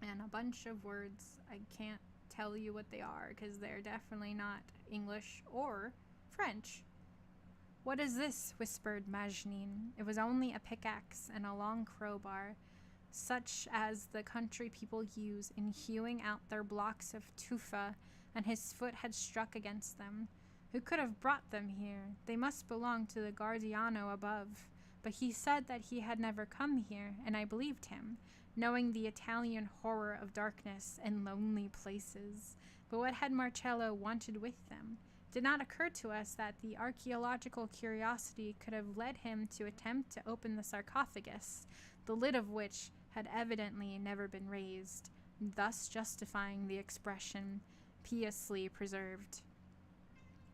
And a bunch of words. I can't tell you what they are because they're definitely not English or French. "What is this?" whispered Majnin. It was only a pickaxe and a long crowbar, such as the country people use in hewing out their blocks of tufa, and his foot had struck against them. Who could have brought them here? They must belong to the Guardiano above. But he said that he had never come here, and I believed him, knowing the Italian horror of darkness and lonely places. But what had Marcello wanted with them? It did not occur to us that the archaeological curiosity could have led him to attempt to open the sarcophagus, the lid of which had evidently never been raised, thus justifying the expression, piously preserved.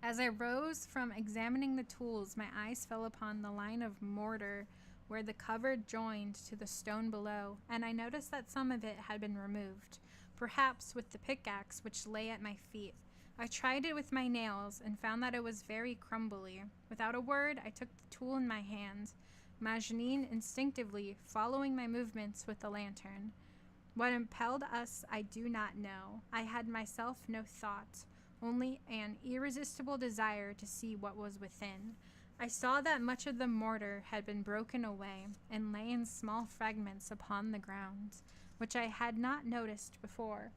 As I rose from examining the tools, my eyes fell upon the line of mortar where the cover joined to the stone below, and I noticed that some of it had been removed, perhaps with the pickaxe which lay at my feet. I tried it with my nails and found that it was very crumbly. Without a word, I took the tool in my hand, Majnin instinctively following my movements with the lantern. What impelled us I do not know. I had myself no thought, only an irresistible desire to see what was within. I saw that much of the mortar had been broken away and lay in small fragments upon the ground, which I had not noticed before.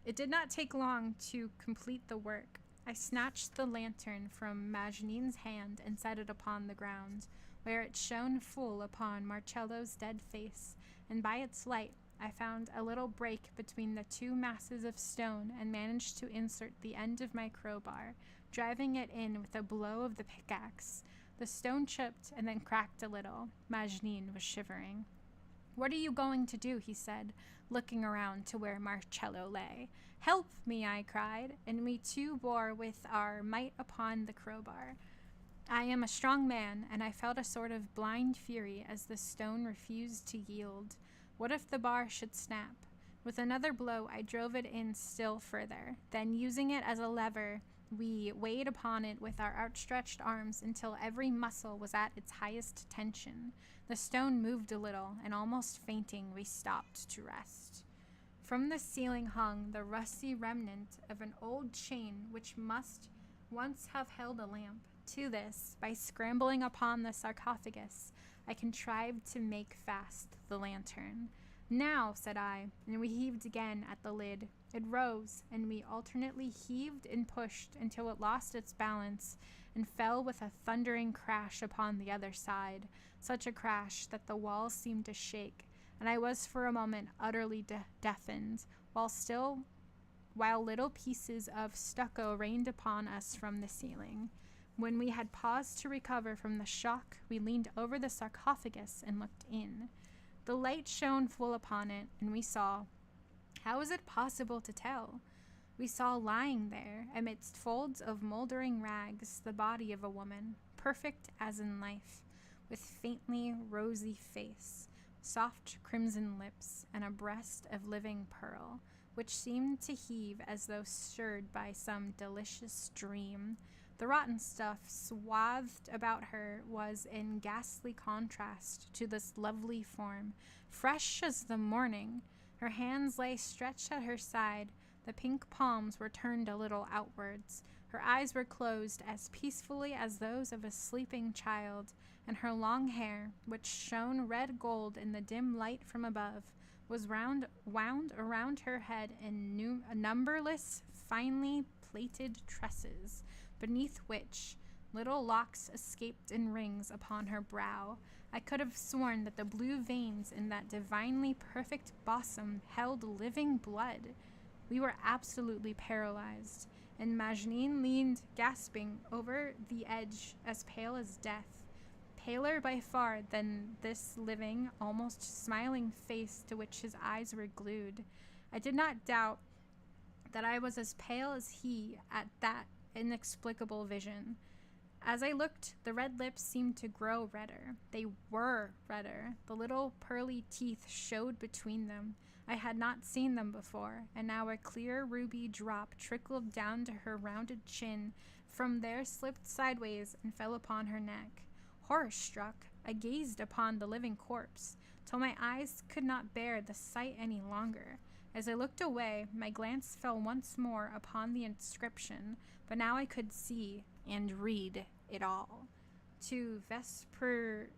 It did not take long to complete the work. I snatched the lantern from Majnin's hand and set it upon the ground, where it shone full upon Marcello's dead face, and by its light I found a little break between the two masses of stone and managed to insert the end of my crowbar, driving it in with a blow of the pickaxe. The stone chipped and then cracked a little. Majnin was shivering. "What are you going to do?" he said, looking around to where Marcello lay. "Help me," I cried, and we two bore with our might upon the crowbar. I am a strong man, and I felt a sort of blind fury as the stone refused to yield. What if the bar should snap? With another blow, I drove it in still further. Then, using it as a lever, we weighed upon it with our outstretched arms until every muscle was at its highest tension. The stone moved a little, and almost fainting, we stopped to rest. From the ceiling hung the rusty remnant of an old chain which must once have held a lamp. To this, by scrambling upon the sarcophagus, I contrived to make fast the lantern. "Now," said I, and we heaved again at the lid. It rose, and we alternately heaved and pushed until it lost its balance and fell with a thundering crash upon the other side, such a crash that the walls seemed to shake, and I was for a moment utterly deafened, while little pieces of stucco rained upon us from the ceiling. When we had paused to recover from the shock, we leaned over the sarcophagus and looked in. The light shone full upon it, and we saw— how is it possible to tell? We saw lying there, amidst folds of moldering rags, the body of a woman, perfect as in life, with faintly rosy face, soft crimson lips, and a breast of living pearl, which seemed to heave as though stirred by some delicious dream. The rotten stuff swathed about her was in ghastly contrast to this lovely form, fresh as the morning. Her hands lay stretched at her side, the pink palms were turned a little outwards, her eyes were closed as peacefully as those of a sleeping child, and her long hair, which shone red gold in the dim light from above, was wound around her head in numberless finely plaited tresses, beneath which little locks escaped in rings upon her brow. I could have sworn that the blue veins in that divinely perfect bosom held living blood. We were absolutely paralyzed, and Majnine leaned gasping over the edge, as pale as death, paler by far than this living, almost smiling face to which his eyes were glued. I did not doubt that I was as pale as he at that inexplicable vision. As I looked, the red lips seemed to grow redder. They were redder. The little pearly teeth showed between them. I had not seen them before, and now a clear ruby drop trickled down to her rounded chin, from there slipped sideways and fell upon her neck. Horror-struck, I gazed upon the living corpse, till my eyes could not bear the sight any longer. As I looked away, my glance fell once more upon the inscription, but now I could see and read it all. To Vespertilia.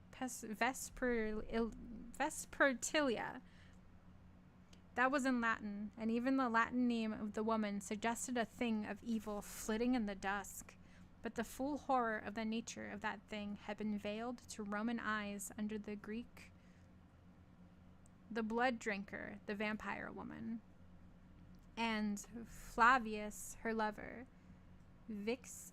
That was in Latin, and even the Latin name of the woman suggested a thing of evil flitting in the dusk. But the full horror of the nature of that thing had been veiled to Roman eyes under the Greek. The blood drinker, the vampire woman, and Flavius, her lover, Vix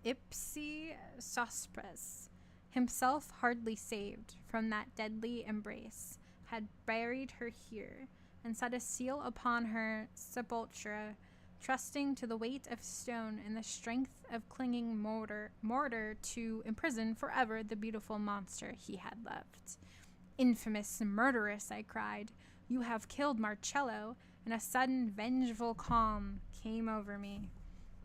ipsi sospres, himself hardly saved from that deadly embrace, had buried her here, and set a seal upon her sepulchre, trusting to the weight of stone and the strength of clinging mortar to imprison forever the beautiful monster he had loved. Infamous murderess, I cried, you have killed Marcello, and a sudden vengeful calm came over me.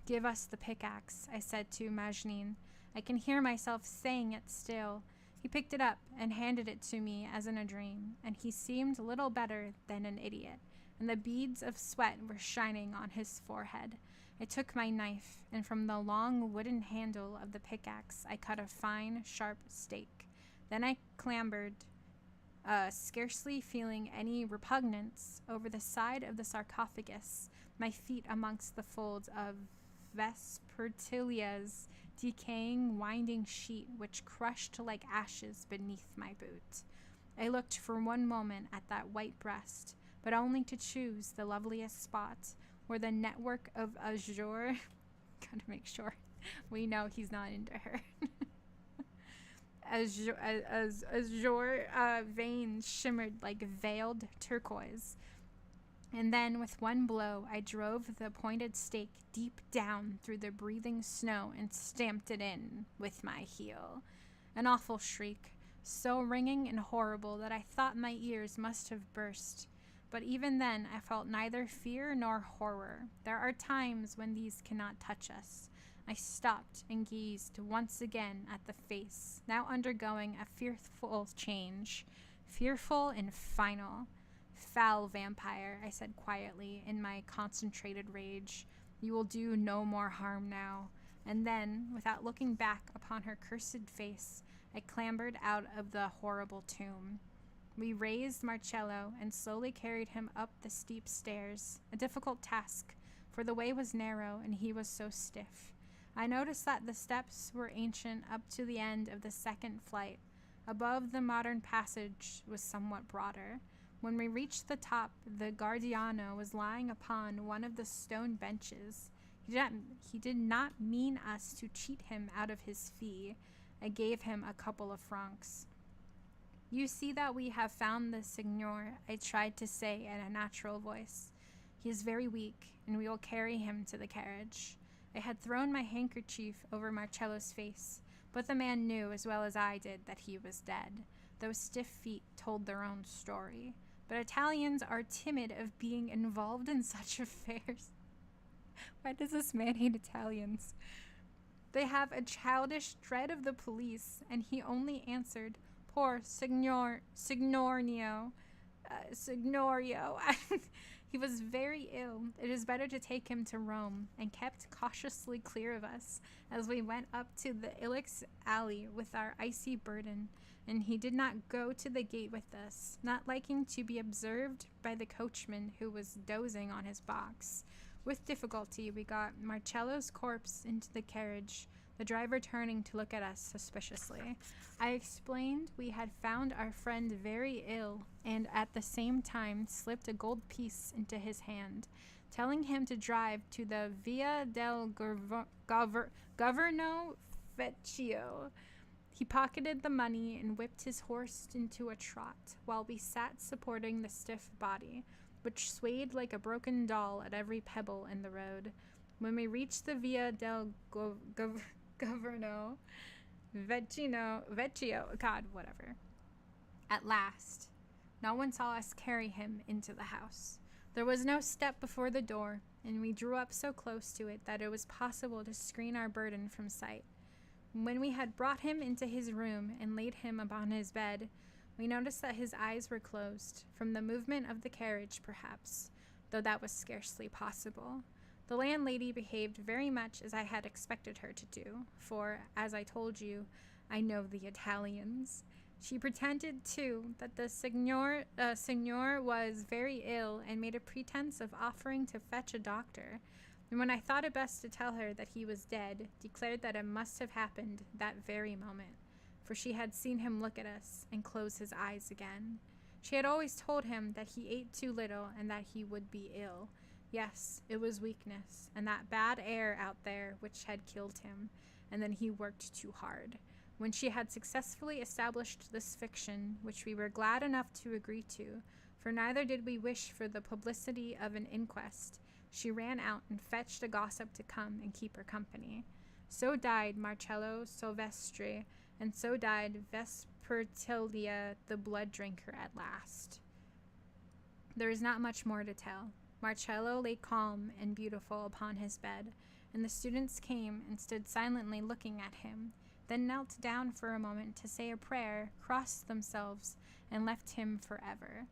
Give us the pickaxe, I said to Majnine. I can hear myself saying it still. He picked it up and handed it to me as in a dream, and he seemed little better than an idiot, and the beads of sweat were shining on his forehead. I took my knife, and from the long wooden handle of the pickaxe I cut a fine, sharp stake. Then I clambered, scarcely feeling any repugnance, over the side of the sarcophagus, my feet amongst the folds of Vespertilia's decaying winding sheet, which crushed like ashes beneath my boot. I looked for one moment at that white breast, but only to choose the loveliest spot where the network of azure gotta make sure we know he's not into her. azure veins shimmered like veiled turquoise. And then, with one blow, I drove the pointed stake deep down through the breathing snow and stamped it in with my heel. An awful shriek, so ringing and horrible that I thought my ears must have burst. But even then, I felt neither fear nor horror. There are times when these cannot touch us. I stopped and gazed once again at the face, now undergoing a fearful change, fearful and final. Foul vampire, I said quietly in my concentrated rage. You will do no more harm now. And then, without looking back upon her cursed face, I clambered out of the horrible tomb. We raised Marcello and slowly carried him up the steep stairs, a difficult task, for the way was narrow and he was so stiff. I noticed that the steps were ancient up to the end of the second flight. Above, the modern passage was somewhat broader. When we reached the top, the guardiano was lying upon one of the stone benches. He did not mean us to cheat him out of his fee. I gave him a couple of francs. You see that we have found the signor, I tried to say in a natural voice. He is very weak, and we will carry him to the carriage. I had thrown my handkerchief over Marcello's face, but the man knew as well as I did that he was dead. Those stiff feet told their own story. But Italians are timid of being involved in such affairs. Why does this man hate Italians? They have a childish dread of the police, and he only answered, Poor Signorio. He was very ill. It is better to take him to Rome, and kept cautiously clear of us as we went up to the Ilex alley with our icy burden, and he did not go to the gate with us, not liking to be observed by the coachman who was dozing on his box. With difficulty we got Marcello's corpse into the carriage, the driver turning to look at us suspiciously. I explained we had found our friend very ill, and at the same time slipped a gold piece into his hand, telling him to drive to the Via del Governo Vecchio. He pocketed the money and whipped his horse into a trot, while we sat supporting the stiff body, which swayed like a broken doll at every pebble in the road. When we reached the Via del Governo Vecchio, God, whatever. At last, no one saw us carry him into the house. There was no step before the door, and we drew up so close to it that it was possible to screen our burden from sight. When we had brought him into his room and laid him upon his bed, we noticed that his eyes were closed, from the movement of the carriage, perhaps, though that was scarcely possible. The landlady behaved very much as I had expected her to do, for, as I told you, I know the Italians. She pretended, too, that the signor was very ill, and made a pretense of offering to fetch a doctor, and when I thought it best to tell her that he was dead, declared that it must have happened that very moment, for she had seen him look at us and close his eyes again. She had always told him that he ate too little and that he would be ill. Yes, it was weakness, and that bad air out there which had killed him, and then he worked too hard. When she had successfully established this fiction, which we were glad enough to agree to, for neither did we wish for the publicity of an inquest, she ran out and fetched a gossip to come and keep her company. So died Marcello Silvestri, and so died Vespertilia, the blood drinker, at last. There is not much more to tell. Marcello lay calm and beautiful upon his bed, and the students came and stood silently looking at him, then knelt down for a moment to say a prayer, crossed themselves, and left him forever.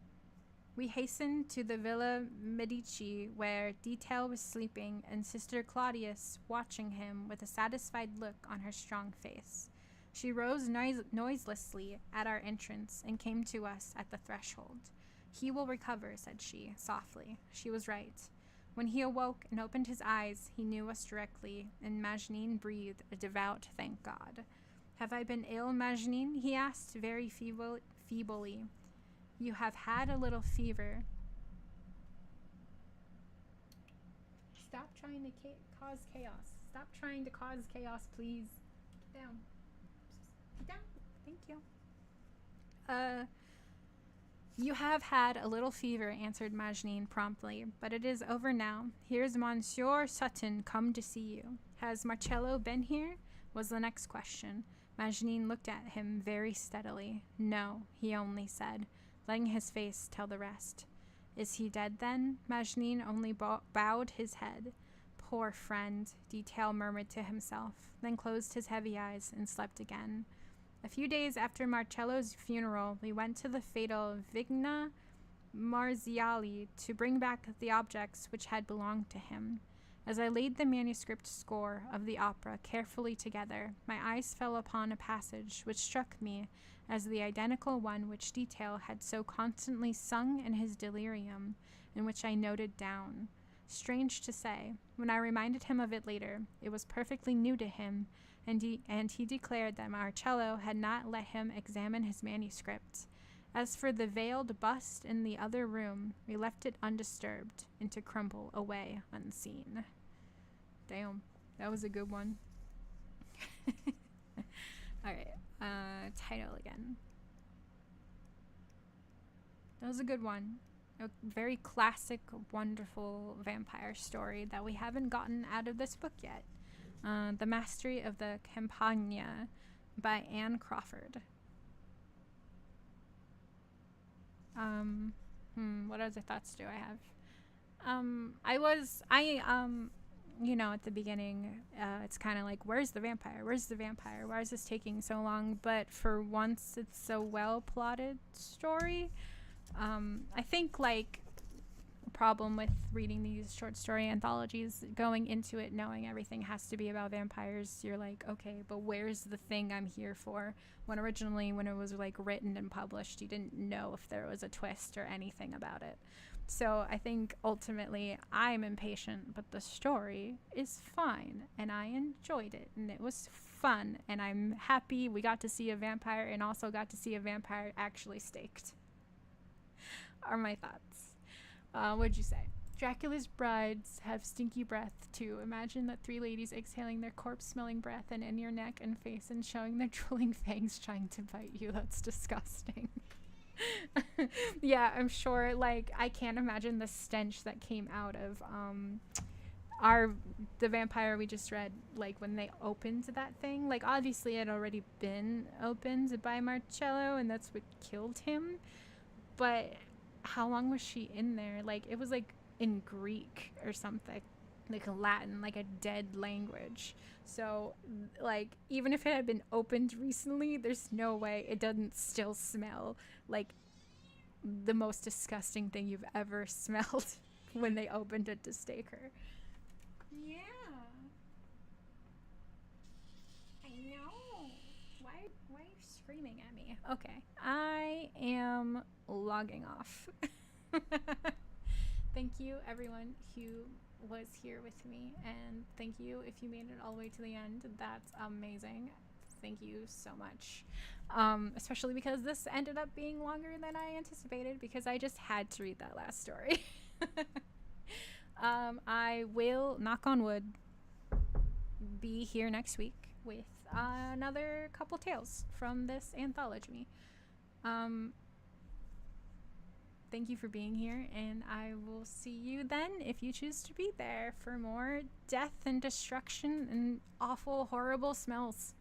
We hastened to the Villa Medici, where Detail was sleeping, and Sister Claudius watching him with a satisfied look on her strong face. She rose noiselessly at our entrance and came to us at the threshold. "He will recover," said she, softly. She was right. When he awoke and opened his eyes, he knew us directly, and Mageline breathed a devout thank God. "Have I been ill, Mageline?" he asked, very feebly. "You have had a little fever." Stop trying to cause chaos. Stop trying to cause chaos, please. Get down. Get down. Thank you. You have had a little fever," answered Mageline promptly, "but it is over now. Here's Monsieur Sutton come to see you." "Has Marcello been here?" was the next question. Mageline looked at him very steadily. "No," he only said, letting his face tell the rest. "Is he dead, then?" Mageline only bowed his head. "Poor friend," Detail murmured to himself, then closed his heavy eyes and slept again. A few days after Marcello's funeral, we went to the fatal Vigna Marziali to bring back the objects which had belonged to him. As I laid the manuscript score of the opera carefully together, my eyes fell upon a passage which struck me as the identical one which Detail had so constantly sung in his delirium, and which I noted down. Strange to say, when I reminded him of it later, it was perfectly new to him, and he declared that Marcello had not let him examine his manuscript. As for the veiled bust in the other room, we left it undisturbed, and to crumble away unseen. Damn, that was a good one. Alright, title again. That was a good one. A very classic, wonderful vampire story that we haven't gotten out of this book yet. The Mastery of the Campagna by Anne Crawford. What other thoughts do I have? At the beginning, it's kind of like, where's the vampire? Where's the vampire? Why is this taking so long? But for once, it's a well-plotted story. I think, a problem with reading these short story anthologies. Going into it knowing everything has to be about vampires, you're like, okay, but where's the thing I'm here for? When originally, when it was like written and published, you didn't know if there was a twist or anything about it. So I think ultimately I'm impatient, but the story is fine and I enjoyed it and it was fun and I'm happy we got to see a vampire and also got to see a vampire actually staked. Are my thoughts. What'd you say? Dracula's brides have stinky breath too. Imagine that 3 ladies exhaling their corpse-smelling breath and in your neck and face and showing their drooling fangs trying to bite you. That's disgusting. Yeah, I'm sure, like, I can't imagine the stench that came out of the vampire we just read, like, when they opened that thing. Like, obviously it had already been opened by Marcello and that's what killed him, but how long was she in there? Like, it was like in Greek or something, like Latin, like a dead language. So, like, even if it had been opened recently, there's no way it doesn't still smell like the most disgusting thing you've ever smelled when they opened it to stake her. Yeah. I know. Why are you screaming at me? Okay. I am logging off. Thank you, everyone who was here with me, and thank you if you made it all the way to the end. That's amazing. Thank you so much. Especially because this ended up being longer than I anticipated because I just had to read that last story. I will, knock on wood, be here next week with another couple tales from this anthology. Thank you for being here, and I will see you then if you choose to be there for more death and destruction and awful, horrible smells.